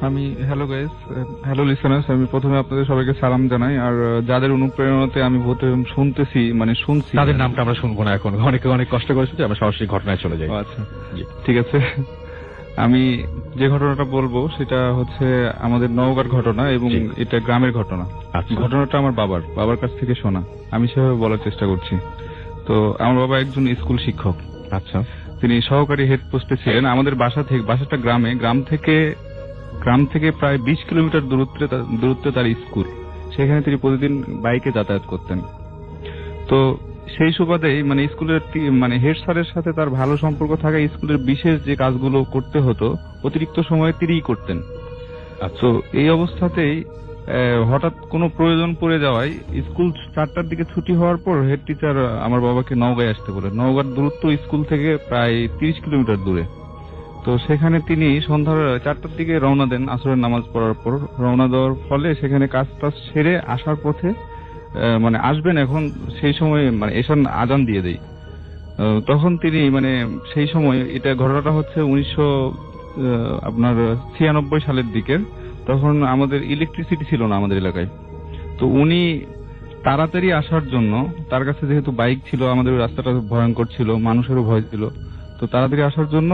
আমি হ্যালো গাইস, হ্যালো লিসেনার্স, আমি প্রথমে আপনাদের সবাইকে সালাম জানাই। আর যাদের অনুপ্রেরণাতে আমি শুনতেছি মানে শুনছি, তাদের নামটা আমরা শুনবো না এখন, অনেকে অনেক কষ্ট করেছে, আমরা সরাসরি ঘটনায় চলে যাই। আচ্ছা ঠিক আছে। আমি যে ঘটনাটা বলবো সেটা হচ্ছে আমাদের নওগাঁর ঘটনা, এবং এটা গ্রামের ঘটনা। ঘটনাটা আমার বাবার কাছ থেকে শোনা, আমি সেভাবে বলার চেষ্টা করছি। তো আমার বাবা একজন স্কুল শিক্ষক। আচ্ছা, তিনি সহকারী হেড পোস্টে ছিলেন। আমাদের বাসাটা গ্রামে, গ্রাম থেকে প্রায় 20 কিলোমিটার দূরত্বে তার স্কুল। সেখানে তিনি প্রতিদিন বাইকে যাতায়াত করতেন। তো সেই সুবাদেই মানে স্কুলের মানে হেড স্যারের সাথে তার ভালো সম্পর্ক থাকা, স্কুলের বিশেষ যে কাজগুলো করতে হতো অতিরিক্ত সময়ে তিনিই করতেন। তো এই অবস্থাতেই হঠাৎ কোনো প্রয়োজন পড়ে যাওয়ায় স্কুল 4টার দিকে ছুটি হওয়ার পর হেড টিচার আমার বাবাকে নওগাঁয় আসতে বলেন। নওগাঁর দূরত্ব স্কুল থেকে প্রায় 30 কিলোমিটার দূরে। তো সেখানে তিনি সন্ধ্যার 4টার দিকে রওনা দেন, আসরের নামাজ পড়ার পর রওনা দেওয়ার ফলে সেখানে কাজ সেরে আসার পথে মানে আসবেন এখন, সেই সময় মানে এশার আজান দিয়ে দেয়। তখন তিনি মানে সেই সময়, এটা ঘটনাটা হচ্ছে আপনার 96 সালের দিকের। তখন আমাদের ইলেকট্রিসিটি ছিল না আমাদের এলাকায়। তো উনি তাড়াতাড়ি আসার জন্য, তার কাছে যেহেতু বাইক ছিল, আমাদের ওই রাস্তাটা ভয়ঙ্কর ছিল, মানুষেরও ভয় ছিল, তো তাড়াতাড়ি আসার জন্য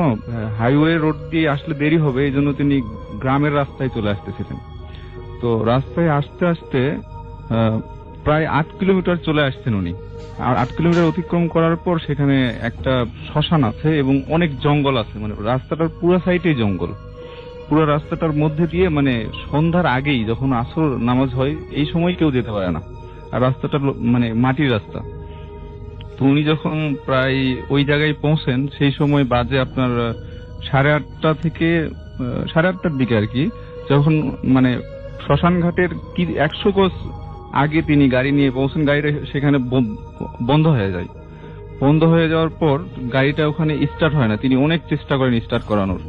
হাইওয়ে রোড দিয়ে আসলে দেরি হবে, এই জন্য তিনি গ্রামের রাস্তায় চলে আসতেছিলেন। তো রাস্তায় আসতে আসতে প্রায় 8 কিলোমিটার চলে আসছেন উনি। আর 8 কিলোমিটার অতিক্রম করার পর সেখানে একটা শ্মশান আছে এবং অনেক জঙ্গল আছে, মানে রাস্তাটার পুরো সাইডেই জঙ্গল। পুরো রাস্তাটার মধ্যে দিয়ে মানে সন্ধ্যার আগেই যখন আসর নামাজ হয় এই সময় কেউ যেতে পারে না, আর রাস্তাটা মানে মাটির রাস্তা। তো উনি যখন প্রায় ওই জায়গায় পৌঁছেন সেই সময় বাজে আপনার 8:30 থেকে 8:30টার দিকে আর কি, যখন মানে শ্মশান ঘাটের কি 100 কোস আগে তিনি গাড়ি নিয়ে পৌঁছেন। গাড়িটা সেখানে বন্ধ হয়ে যায়। বন্ধ হয়ে যাওয়ার পর গাড়িটা ওখানে স্টার্ট হয় না। তিনি অনেক চেষ্টা করেন স্টার্ট করানোর,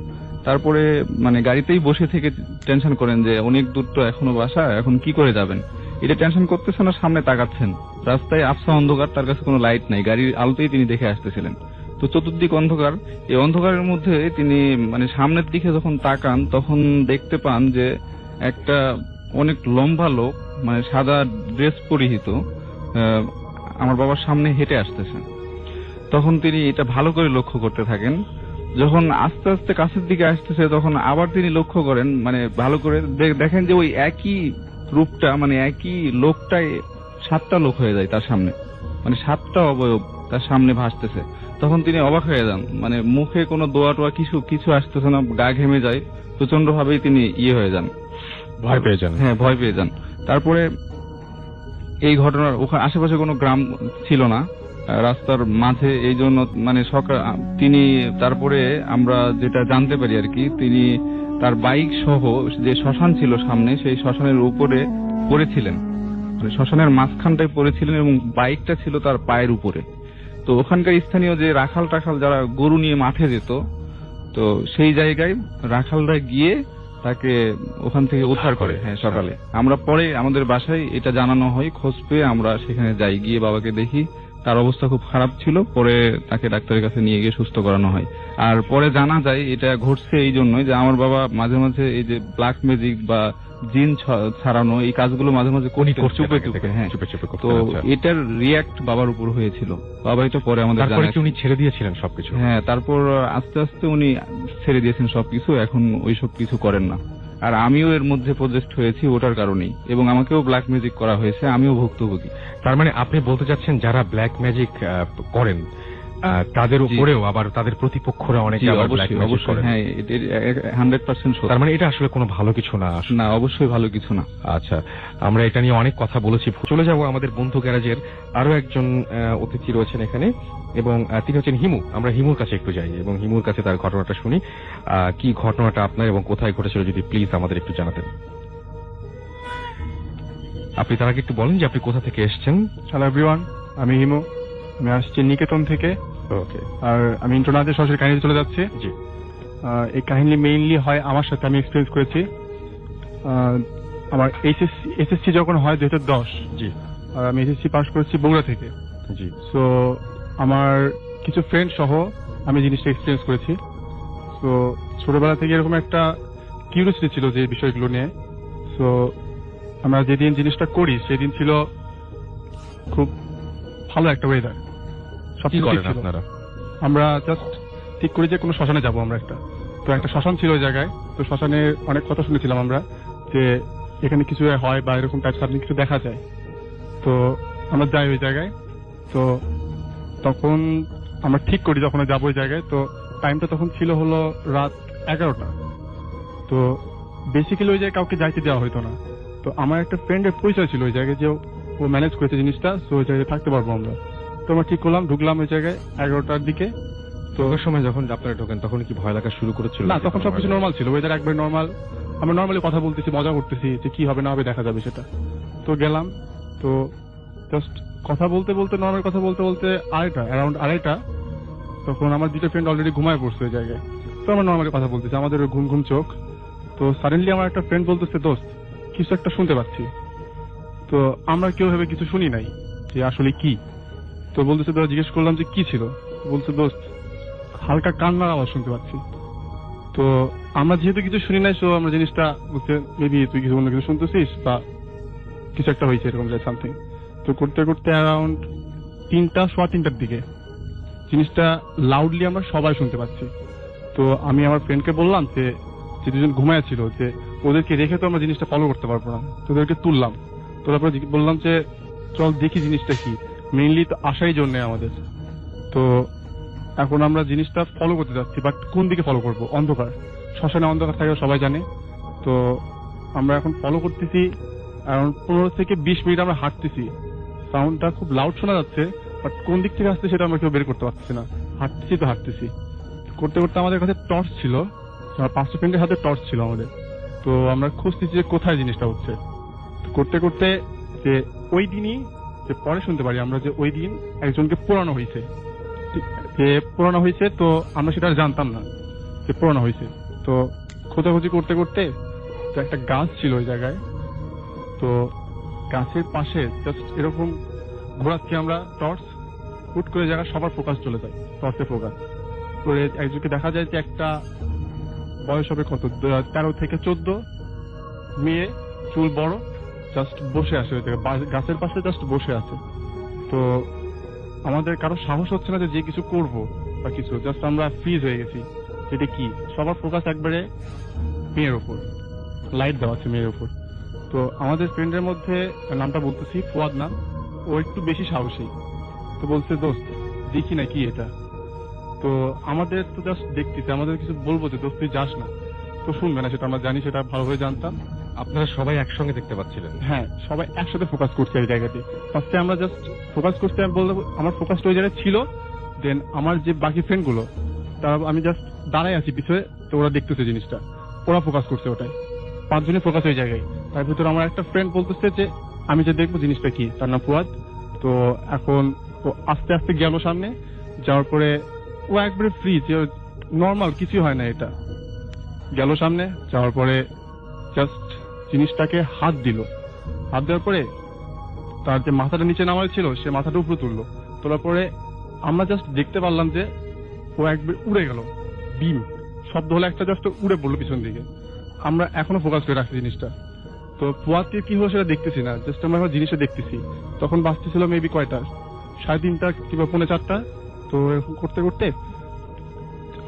তারপরে মানে গাড়িতেই বসে থেকে টেনশন করেন যে অনেক দূর তো এখনো বাসা, এখন কি করে যাবেন, এটা টেনশন করতেছেন না, সামনে তাকাচ্ছেন, রাস্তায় আবছা অন্ধকার, তার কাছে কোনো লাইট নাই, গাড়ির আলোতেই তিনি দেখে আসতেছিলেন। তো চতুর্দিক অন্ধকার, এই অন্ধকারের মধ্যে তিনি মানে সামনের দিকে যখন তাকান তখন দেখতে পান যে একটা অনেক লম্বা লোক মানে সাদা ড্রেস পরিহিত আমার বাবার সামনে হেঁটে আসতেছে। তখন তিনি এটা ভালো করে লক্ষ্য করতে থাকেন। যখন আস্তে আস্তে কাছের দিকে আসতেছে তখন আবার তিনি লক্ষ্য করেন, মানে ভালো করে দেখেন যে ওই একই রূপটা, মানে একই লোকটাই 7টা লোক হয়ে যায় তার সামনে, মানে 7টা অবয়ব তার সামনে ভাসতেছে। তখন তিনি অবাক হয়ে যান, মানে মুখে কোনো দোয়া টোয়া কিছু আসতেছে না, গা ঘেমে যায়, প্রচন্ড ভাবেই তিনি হয়ে যান, ভয় পেয়ে যান। হ্যাঁ, ভয় পেয়ে যান। তারপরে এই ঘটনার ওখানে আশেপাশে কোনো গ্রাম ছিল না, রাস্তার মাঝে, এই জন্য মানে তিনি তারপরে আমরা যেটা জানতে পারি আর কি, তিনি তার বাইক সহ যে শ্মশান ছিল সামনে, সেই শ্মশানের উপরে পড়েছিলেন, মানে শ্মশানের মাঝখানটায় পড়েছিলেন এবং বাইকটা ছিল তার পায়ের উপরে। তো ওখানকার স্থানীয় যে রাখাল টাখাল যারা গরু নিয়ে মাঠে যেত, তো সেই জায়গায় রাখালরা গিয়ে তাকে ওখান থেকে উদ্ধার করে। হ্যাঁ, সকালে আমরা পরে আমাদের বাসায় এটা জানানো হয়, খোঁজ পেয়ে আমরা সেখানে যাই, গিয়ে বাবাকে দেখি, তার অবস্থা খুব খারাপ ছিল। পরে তাকে ডাক্তারের কাছে নিয়ে গিয়ে সুস্থ করানো হয়। আর পরে জানা যায় এটা ঘটছে এই জন্যই যে আমার বাবা মাঝে মাঝে এই যে ব্ল্যাক ম্যাজিক বা জিন ছাড়ানো এই কাজগুলো মাঝে মাঝে চুপে চুপে, হ্যাঁ, তো এটার রিয়াক্ট বাবার উপর হয়েছিল। বাবা এটা পরে আমাদের উনি ছেড়ে দিয়েছিলেন সবকিছু। হ্যাঁ, তারপর আস্তে আস্তে উনি ছেড়ে দিয়েছেন সবকিছু, এখন ওইসব কিছু করেন না। আর আমিও এর মধ্যে প্রজেক্ট হয়েছি ওটার কারণেই, এবং আমাকেও ব্ল্যাক ম্যাজিক করা হয়েছে, আমিও ভুক্তভোগী। তার মানে আপনি বলতে চাচ্ছেন যারা ব্ল্যাক ম্যাজিক করেন তাদের উপরেও আবার তাদের প্রতিপক্ষরা অনেকে আবার ব্ল্যাক ম্যাজিক করেন। হ্যাঁ, 100% সত্য। তার মানে এটা আসলে কোনো ভালো কিছু না। না, অবশ্যই ভালো কিছু না। আচ্ছা, আমরা এটা নিয়ে অনেক কথা বলেছি। চলে যাব আমাদের বন্ধু গ্যারাজের আরো একজন অতিথি রয়েছেন এখানে, এবং তিনি হচ্ছেন হিমু। আমরা হিমুর কাছে একটু যাই এবং হিমুর কাছে তার ঘটনাটা শুনি। কি ঘটনাটা আপনার এবং কোথায় ঘটেছিল যদি প্লিজ আমাদের একটু জানাতেন। আপনি তার আগে একটু বলেন যে আপনি কোথা থেকে এসেছেন। হ্যালো এভরিওয়ান, আমি হিমু, আমি আসছি নিকেতন থেকে। ওকে। আর আমি ইন্টারনেটে সরাসরি কাহিনী চলে যাচ্ছি। জি। এই কাহিনী মেইনলি হয় আমার সাথে, আমি এক্সপিরিয়েন্স করেছি। আমার এসএসসি যখন হয় 2010। জি। আর আমি এসএসসি পাস করেছি বগুড়া থেকে। জি। সো আমার কিছু ফ্রেন্ড সহ আমি জিনিসটা এক্সপিরিয়েন্স করেছি। সো ছোটবেলা থেকে এরকম একটা কিউরিওসিটি ছিল যে বিষয়গুলো নিয়ে। সো আমরা যেদিন জিনিসটা করি সেদিন ছিল খুব ভালো একটা ওয়েদার, সবকিছু ঠিক ছিল। আমরা জাস্ট ঠিক করি যে কোনো শ্মশানে যাবো আমরা একটা। তো একটা শ্মশান ছিল ওই জায়গায়। তো শ্মশানে অনেক কথা শুনেছিলাম আমরা যে এখানে কিছু হয় বা এরকম টাইপ সামনে কিছু দেখা যায়। তো আমরা যাই ওই জায়গায়। তো তখন আমরা ঠিক করি যখন যাবো ওই জায়গায়। তো টাইমটা তখন ছিল হলো রাত 11টা। তো বেসিক্যালি ওই জায়গায় কাউকে যাইতে দেওয়া হইতো না। তো আমার একটা ফ্রেন্ডের পরিচয় ছিল ওই জায়গায়, যে ও ম্যানেজ করেছে জিনিসটা, তো ওই জায়গায় থাকতে পারবো আমরা। তো আমরা ঠিক করলাম, ঢুকলাম ওই জায়গায় 11টার দিকে। তো ওই সময় যখন আপনারা ঢোকেন তখন কি ভয় লাগা শুরু করেছিল? না, তখন সবকিছু নর্মাল ছিল, ওয়েদার একবার নর্মাল। আমরা নর্মালি কথা বলতেছি, মজা করতেছি যে কি হবে না হবে দেখা যাবে সেটা। তো গেলাম, তো জাস্ট কথা বলতে বলতে নর্মাল কথা বলতে বলতে অ্যারাউন্ড আড়াইটা, তখন আমার দুটো ফ্রেন্ড অলরেডি ঘুমায় পড়ছে ওই জায়গায়। তো আমরা নর্মালি কথা বলতেছি, আমাদের ঘুম ঘুম চোখ। তো সাডেনলি আমার একটা ফ্রেন্ড বলতেছে, দোস্ত কিছু একটা শুনতে পাচ্ছি। তো আমরা কেউ ভেবে কিছু শুনি নাই যে আসলে কি। তো বলতেছে, জিজ্ঞেস করলাম যে কি ছিল। বলছে, দোস্ত হালকা কান্নার আওয়াজ শুনতে পাচ্ছি। তো আমরা যেহেতু কিছু শুনি নাই, সো আমরা জিনিসটা বুঝতে, মেবি তুই কিছু অন্য কিছু শুনতেছিস বা কিছু একটা হয়েছে এরকম সামথিং। তো করতে করতে অ্যারাউন্ড 3:15 দিকে জিনিসটা লাউডলি আমরা সবাই শুনতে পাচ্ছি। তো আমি আমার ফ্রেন্ডকে বললাম যে দুজন ঘুমায় ছিল, যে ওদেরকে রেখে তো আমরা জিনিসটা ফলো করতে পারবো না, তো ওদেরকে তুললাম। তো তারপরে বললাম যে চল দেখি জিনিসটা কি, মেইনলি তো আসাই জন্য আমাদের। তো এখন আমরা জিনিসটা ফলো করতে যাচ্ছি, বাট কোন দিকে ফলো করবো? অন্ধকার, শ্মশানে অন্ধকার থাকে সবাই জানে। তো আমরা এখন ফলো করতেছি, অ্যারাউন্ড 15 থেকে 20 মিনিট আমরা হাঁটতেছি। সাউন্ডটা খুব লাউড শোনা যাচ্ছে, বাট কোন দিক থেকে আসছে সেটা আমরা কেউ বের করতে পারতেছি না। হাঁটতেছি তো হাঁটতেছি, করতে করতে আমাদের কাছে টর্চ ছিল, আমার 5 ফ্রেন্ডের হাতে টর্চ ছিল আমাদের। তো আমরা খুঁজতেছি যে কোথায় জিনিসটা হচ্ছে। করতে করতে যে ওই দিনই, যে পরে শুনতে পারি আমরা যে ওই দিন একজনকে পোড়ানো হয়েছে, যে পোড়ানো হয়েছে। তো আমরা সেটা আর জানতাম না যে পোড়ানো হয়েছে। তো খোঁজাখুঁজি করতে করতে তো একটা গাছ ছিল ওই জায়গায়। তো গাছের পাশে জাস্ট এরকম ঘোরাচ্ছি আমরা টর্চ, হুট করে জায়গায় সবার ফোকাস চলে যায়, টর্চের ফোকাস করে একজনকে দেখা যায় যে একটা বয়স হবে কত 13 থেকে 14, মেয়ে, চুল বড়, জাস্ট বসে আছে ওই জায়গায় গাছের পাশে, জাস্ট বসে আছে। তো আমাদের কারো সাহস হচ্ছে না যে কিছু করব বা কিছু, জাস্ট আমরা ফ্রিজ হয়ে গেছি। এটা কি, সবার ফোকাস একবারে মেয়ের উপর, লাইট দেওয়া আছে মেয়ের উপর। তো আমাদের ফ্রেন্ডের মধ্যে, নামটা বলতেছি, ফুয়াদ নাম, ও একটু বেশি সাহসী। তো বলছে দোস্ত দেখি না কি এটা। তো আমাদের তো জাস্ট দেখতেছে, আমাদের কিছু বলবো যে দোস্ত তুই যাস না, তো শুনবে না, সেটা আমরা জানি, সেটা ভালোভাবে জানতাম। আপনারা সবাই একসঙ্গে দেখতে পাচ্ছিলেন? হ্যাঁ, সবাই একসাথে ফোকাস করছে এই জায়গাতে। ফার্স্টে আমরা জাস্ট ফোকাস করতে, আমি বলবো আমার ফোকাসটা ওই জায়গায় ছিল। দেন আমার যে বাকি ফ্রেন্ড গুলো, তারা, আমি জাস্ট দাঁড়াই আছি পিছনে, তো ওরা দেখতেছে জিনিসটা, ওরা ফোকাস করছে ওটাই, 5 জনের ফোকাস ওই জায়গায়। তার ভিতরে আমার একটা ফ্রেন্ড বলতেছে যে আমি যে দেখবো জিনিসটা কি, তার নাম ফুয়াদ। তো এখন ও আস্তে আস্তে গেল সামনে, যাওয়ার পরে ও একবারে ফ্রি, যে নর্মাল কিছু হয় না, এটা গেল সামনে, যাওয়ার পরে জাস্ট জিনিসটাকে হাত দিল। হাত দেওয়ার পরে তার যে মাথাটা নিচে নামানো ছিল, সে মাথাটা উপরে তুললো। তোলার পরে আমরা জাস্ট দেখতে পারলাম যে ও একবার উড়ে গেল, বিম শব্দ হলো একটা, জাস্ট উড়ে পড়লো পিছন দিকে। আমরা এখনো ফোকাস করে রাখছি জিনিসটা। তো ফুয়াদকে কি হলো সেটা দেখতেছি না, জাস্ট আমরা এখন জিনিসটা দেখতেছি। তখন বাঁচতেছিল মেবি কয়টা, 3:30 কিংবা 4:45। তো এরকম করতে করতে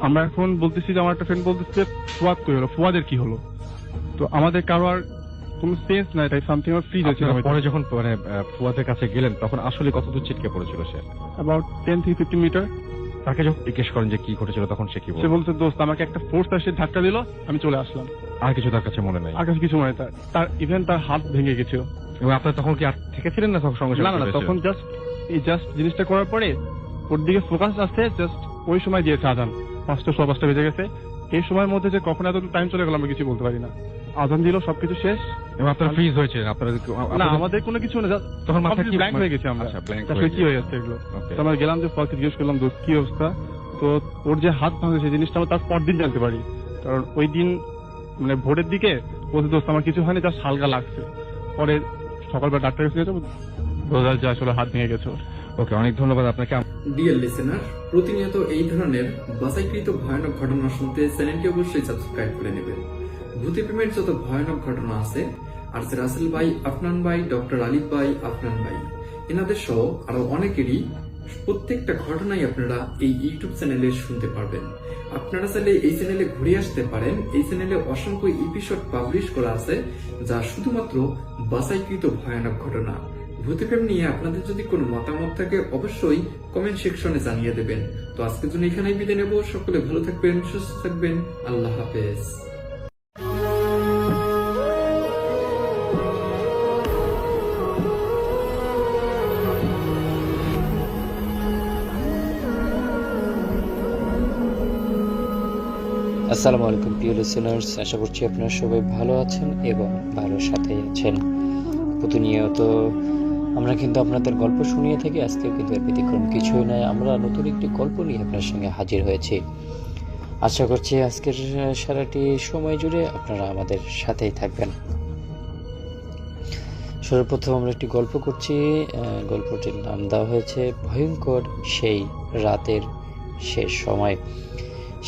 আমরা এখন বলতেছি যে, আমার একটা ফ্রেন্ড বলতেছে ফুয়াদ কই হলো, ফুয়াদের কি হলো। তো আমাদের কারো আর কোনো সেন্স নাই, তাই সামথিং আর ফ্রিজ আছে। পরে যখন মানে ফুয়াদের কাছে গেলেন, তখন আসলে কতদূর ছিটকে পড়েছিল সে? অ্যাবাউট 10 থেকে 15 মিটার। তাকে যখন জিজ্ঞেস করেন যে কি ঘটেছিল, তখন সে কি বলল? সে বলছে দোস্ত আমাকে একটা ফোর্স আসে ধাক্কা দিল, আমি চলে আসলাম। আর কিছু তার কাছে মনে নাই? আর কাছে কিছু মনে নাই তার, ইভেন তার হাত ভেঙে গেছিল। এবং আপনার তখন কি আর থেকেছিলেন না সঙ্গে সঙ্গে? না, তখন জাস্ট জিনিসটা করার পরে ওর দিকে ফোকাস আসছে, জাস্ট ওই সময় দিয়েছে আজান, 5:15 বেজে গেছে। এই সময়ের মধ্যে যে কখন এত টাইম চলে গেল আমরা কিছু বলতে পারি না। আজান দিল, সবকিছু শেষ, এবং আপনারা ফ্রিজ হয়েছিলেন? আপনারা না, আমাদের কোনো কিছু না, তখন মাথায় কি ব্ল্যাঙ্ক হয়ে গেছে আমরা, কি হয়ে যাচ্ছে এগুলো। তো আমরা গেলাম যে ফলকে জিজ্ঞেস করলাম দোস্ত কি অবস্থা। তো ওর যে হাত ভাঙছে সেই জিনিসটা আমরা তার পরদিন জানতে পারি, কারণ ওই দিন মানে ভোরের দিকে বলছে দোস্ত আমার কিছু হয়নি, জাস্ট হালকা লাগছে। পরে সকালবেলা ডাক্তার কাছে গেছে, বোঝা যায় আসলে হাত ভেঙে গেছে। ওকে, অনেক ধন্যবাদ আপনাকে। ডিয়ার লিসেনার, প্রতিনিয়ত এই ধরনের বাছাইকৃত ভয়ানক ঘটনা শুনতে চ্যানেলটি অবশ্যই সাবস্ক্রাইব করে নেবেন। ভূতে প্রেমের যত ভয়ানক ঘটনা আছে, আর রাসেল ভাই, আফনান ভাই, ডক্টর আলিফ ভাই, আফনান ভাই, এনাদের সহ আরো অনেকেরই প্রত্যেকটা ঘটনাই আপনারা এই ইউটিউব চ্যানেলে শুনতে পারবেন। আপনারা চাইলে এই চ্যানেলে ঘুরে আসতে পারেন। এই চ্যানেলে অসংখ্য এপিসোড পাবলিশ করা আছে, যা শুধুমাত্র বাছাইকৃত ভয়ানক ঘটনা। ভূতপ্রেম নিয়ে আপনাদের যদি কোনো মতামত থাকে, অবশ্যই কমেন্ট সেকশনে জানিয়ে দেবেন। তো আজকের জন্য এখানেই বিদায় নেব। সকলে ভালো থাকবেন, সুস্থ থাকবেন। আল্লাহ হাফেজ। আসসালামু আলাইকুম প্রিয় লিসেনার্স, আশা করছি আপনারা সবাই ভালো আছেন এবং ভালো সাথেই আছেন। প্রতিনিয়ত আমরা কিন্তু আপনাদের গল্প শুনিয়ে থাকি, আজকেও কিন্তু এর ব্যতিক্রম কিছুই নয়। আমরা নতুন একটি গল্প নিয়ে আপনার সঙ্গে হাজির হয়েছি। আশা করছি আজকের সারাটি সময় জুড়ে আপনারা আমাদের সাথেই থাকবেন। সর্বপ্রথম আমরা একটি গল্প করছি। গল্পটির নাম দেওয়া হয়েছে ভয়ঙ্কর সেই রাতের শেষ সময়।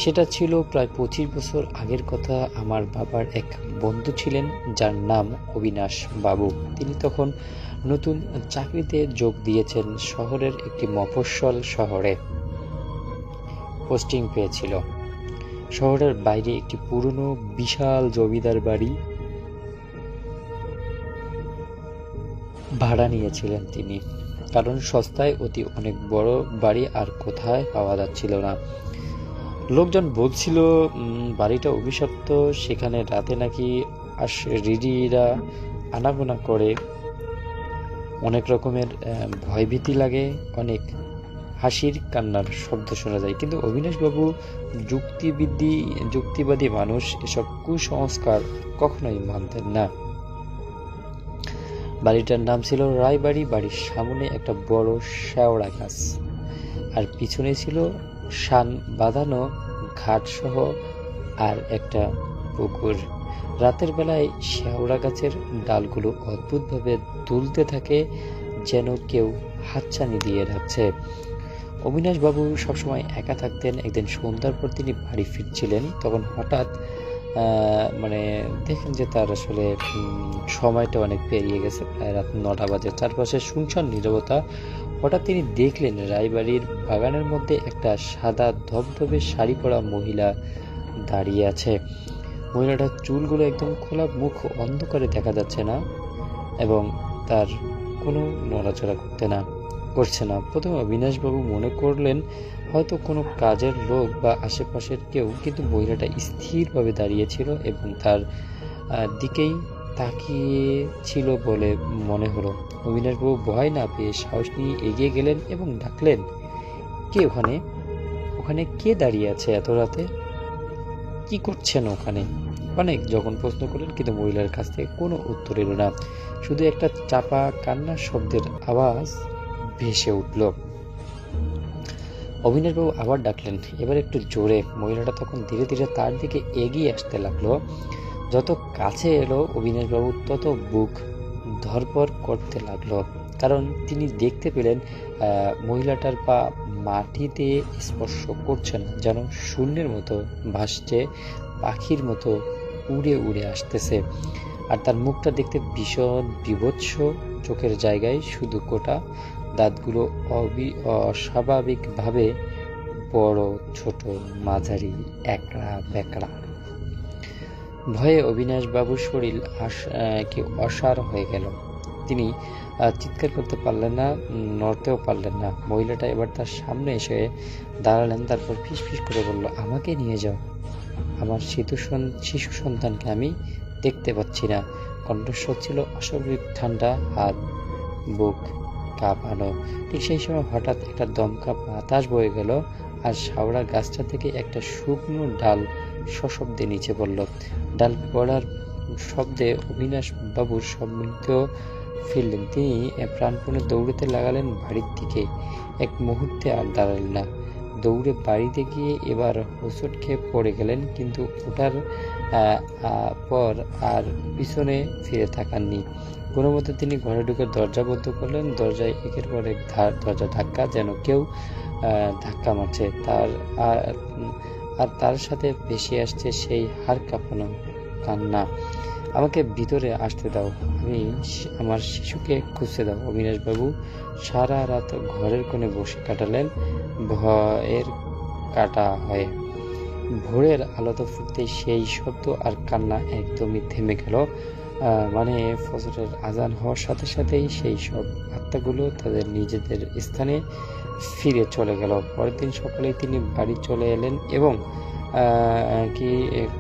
সেটা ছিল প্রায় 25 বছর আগের কথা। আমার বাবার এক বন্ধু ছিলেন যার নাম অবিনাশ বাবু। তিনি তখন নতুন চাকরিতে যোগ দিয়েছেন, শহরের একটি মফস্বল শহরে পোস্টিং পেয়েছিল। শহরের বাইরে একটি পুরনো বিশাল জমিদার বাড়ি ভাড়া নিয়েছিলেন তিনি, কারণ সস্তায় অনেক বড় বাড়ি আর কোথায় পাওয়া যাচ্ছিল না। লোকজন বলছিল বাড়িটা অভিশপ্ত, সেখানে রাতে নাকি রিডিরা আনাগোনা করে, অনেক রকমের ভয়ভীতি লাগে, অনেক হাসির কান্নার শব্দ শোনা যায়। কিন্তু অবিনাশবাবু যুক্তিবাদী মানুষ, এসব কুসংস্কার কখনোই মানতেন না। বাড়িটার নাম ছিল রায়বাড়ি। বাড়ির সামনে একটা বড় শেওড়া গাছ, আর পিছনে ছিল শান বাঁধানো ঘাট সহ আর একটা পুকুর। রাতের বেলায় শেওড়া গাছের ডালগুলো অদ্ভুতভাবে দুলতে থাকে, যেন কেউ হাতছানি দিয়ে রাখছে। অবিনাশবাবু সবসময় একা থাকতেন। একদিন সন্ধ্যার পর তিনি বাড়ি ফিরছিলেন, তখন হঠাৎ দেখেন যে তার আসলে সময়টা অনেক পেরিয়ে গেছে, প্রায় রাত 9টা বাজে। চারপাশে শুনশান নীরবতা। হঠাৎ তিনি দেখলেন রায়বাড়ির বাগানের মধ্যে একটা সাদা ধবধবে শাড়ি পরা মহিলা দাঁড়িয়ে আছে। মহিলাটার চুলগুলো একদম খোলা, মুখ অন্ধকারে দেখা যাচ্ছে না এবং তার কোনো নড়াচড়া করছে না। প্রথমে অবিনাশবাবু মনে করলেন হয়তো কোনো কাজের লোক বা আশেপাশের কেউ, কিন্তু মহিলাটা স্থিরভাবে দাঁড়িয়েছিল এবং তার দিকেই তাকিয়ে ছিল বলে মনে হলো। অবিনাশবাবু ভয় না পেয়ে সাহস নিয়ে এগিয়ে গেলেন এবং ডাকলেন, কে ওখানে? ওখানে কে দাঁড়িয়ে আছে এত রাতে? কি করছেন ওখানে? যখন প্রশ্ন করলেন, কিন্তু মহিলার কাছ থেকে কোনো উত্তর এলো না। শুধু একটা চাপা কান্নার শব্দের আওয়াজ ভেসে উঠল। অবিনাশবাবু আবার ডাকলেন, এবার একটু জোরে। মহিলাটা তখন ধীরে ধীরে তার দিকে এগিয়ে আসতে লাগলো। যত কাছে এলো অবিনাশবাবু তত বুক ধরপড় করতে লাগলো, কারণ তিনি দেখতে পেলেন মহিলাটার পা মাটিতে স্পর্শ করছে না, যেন শূন্যের মতো ভাসছে, পাখির মতো উড়ে উড়ে আসতেছে। আর তার মুখটা দেখতে ভীষণ বিভৎস, চোখের জায়গায় শুধু কোটা, দাঁতগুলো অস্বাভাবিকভাবে বড়, ছোট, মাঝারি, একড়া বেকড়া। ভয়ে অবিনাশবাবুর শরীর অসাড় হয়ে গেল। তিনি চিৎকার করতে পারলেন না, নড়তেও পারলেন না। মহিলাটা এবার তার সামনে এসে দাঁড়ালেন, তারপর ফিসফিস করে বলল, আমাকে নিয়ে যাও, আমার শিশু সন্তানকে আমি দেখতে পাচ্ছি না। কণ্ঠস্বর ছিল অস্বাভাবিক ঠান্ডা, হাত বুক কাঁপানো। ঠিক সেই সময় হঠাৎ একটা দমকা বাতাস বয়ে গেল, আর শাওড়া গাছটা থেকে একটা শুকনো ডাল সশব্দে নিচে পড়ল। ডাল পড়ার শব্দে অবিনাশ বাবুর সমৃদ্ধ ফিরলেন। তিনি প্রাণপণে দৌড়তে লাগালেন বাড়ির দিকে। এক মুহূর্তে আর দাঁড়ালেন না, দৌড়ে বাড়িতে গিয়ে এবার হোঁচট খেয়ে পড়ে গেলেন, কিন্তু ওঠার পর আর পিছনে ফিরে তাকাননি। কোনো মতে তিনি ঘরে ঢুকে দরজা বন্ধ করলেন। দরজায় একের পর এক দরজা ধাক্কা, যেন কেউ ধাক্কা মারছে। তার সাথে ভেসে আসছে সেই হাড় কাঁপানো কান্না, আমাকে ভিতরে আসতে দাও, আমি আমার শিশুকে খুঁজতে দাও। অবিনাশবাবু সারা রাত ঘরের কোণে বসে কাটালেন, ভয়ের কাটা হয়ে। ভোরের আলোতে ফুটতে সেই শব্দ আর কান্না একদমই থেমে গেল। ফজরের আজান হওয়ার সাথে সাথেই সেই সব আত্মাগুলো তাদের নিজেদের স্থানে ফিরে চলে গেল। পরের দিন সকালে তিনি বাড়ি চলে এলেন এবং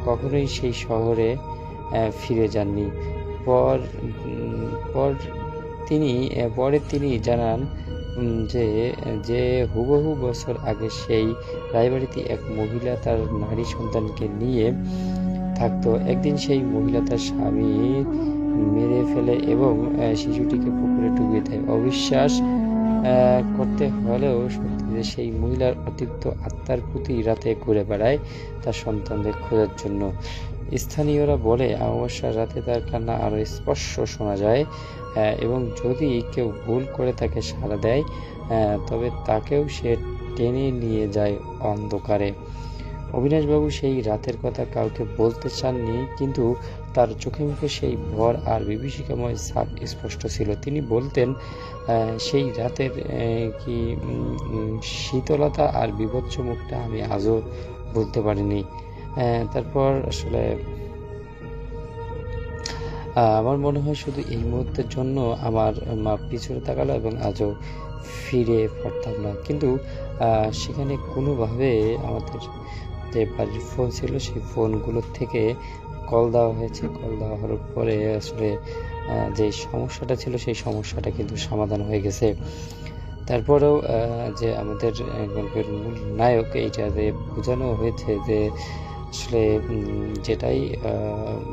কখনোই সেই শহরে ফিরে যাননি। পরে তিনি জানান যে হুবহু বছর আগে সেই রায়বাড়িতে এক মহিলা তার নারী সন্তানকে নিয়ে থাকতো। একদিন সেই মহিলা তার স্বামী মেরে ফেলে এবং শিশুটিকে পুকুরে ডুবিয়ে দেয়। অবিশ্বাস করতে হলেও সত্যি যে সেই মহিলার অতিরিক্ত আত্মার প্রতি রাতে ঘুরে বেড়ায় তার সন্তানদের খোঁজার জন্য। স্থানীয়রা বলে অমাবস্যার রাতে তার কান্না আরো স্পষ্ট শোনা যায় এবং যদি কেউ ভুল করে তাকে সাড়া দেয় তবে তাকেও সে টেনে নিয়ে যায় অন্ধকারে। অবিনাশবাবু সেই রাতের কথা কাউকে বলতে চাননি, কিন্তু তার চোখে মুখে সেই ভর আর বিভীষিকাময় ছাপ স্পষ্ট ছিল। তিনি বলতেন সেই রাতের কি শীতলতা আর বিভৎস মুখটা আমি আজও বলতে পারিনি। তারপর আসলে আমার মনে হয় শুধু এই মুহূর্তের জন্য আমার মা পিছনে তাকালো এবং আজও ফিরে পারতাম না। কিন্তু সেখানে কোনোভাবে আমাদের যে বাড়ির ফোন ছিল সেই ফোনগুলোর থেকে কল দেওয়া হয়েছে। কল দেওয়া হওয়ার পরে আসলে যে সমস্যাটা ছিল সেই সমস্যাটা কিন্তু সমাধান হয়ে গেছে। তারপরেও যে আমাদের গল্পের মূল নায়ক এইটাতে বোঝানো হয়েছে যে আসলে যেটাই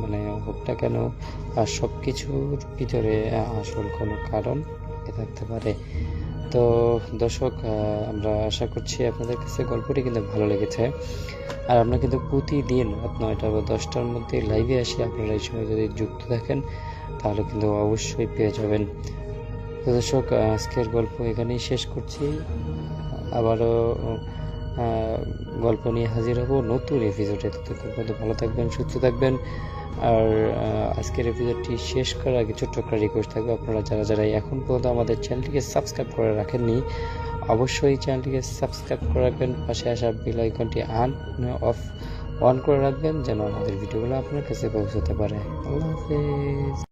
মানে হোক না কেন সব কিছুর ভিতরে আসল কোনো কারণ থাকতে পারে। তো দর্শক, আমরা আশা করছি আপনাদের কাছে গল্পটি কিন্তু ভালো লেগেছে। আর আমরা কিন্তু প্রতিদিন রাত 9টা বা 10টার মধ্যে লাইভে আসি। আপনারা এই সময় যদি যুক্ত থাকেন তাহলে কিন্তু অবশ্যই পেয়ে যাবেন। তো দর্শক, আজকের গল্প এখানেই শেষ করছি। আবারও গল্প নিয়ে হাজির হব নতুন এপিসোডে। ততক্ষণ পর্যন্ত ভালো থাকবেন, সুস্থ থাকবেন। আর আজকের এপিসোডটি শেষ করার আগে ছোট্ট একটা রিকোয়েস্ট থাকবে, আপনারা যারা এখন পর্যন্ত আমাদের চ্যানেলটিকে সাবস্ক্রাইব করে রাখেননি অবশ্যই চ্যানেলটিকে সাবস্ক্রাইব করে রাখবেন। পাশে আসা বেল আইকনটি অন করে রাখবেন যেন আমাদের ভিডিওগুলো আপনার কাছে পৌঁছতে পারে। আল্লাহ হাফেজ।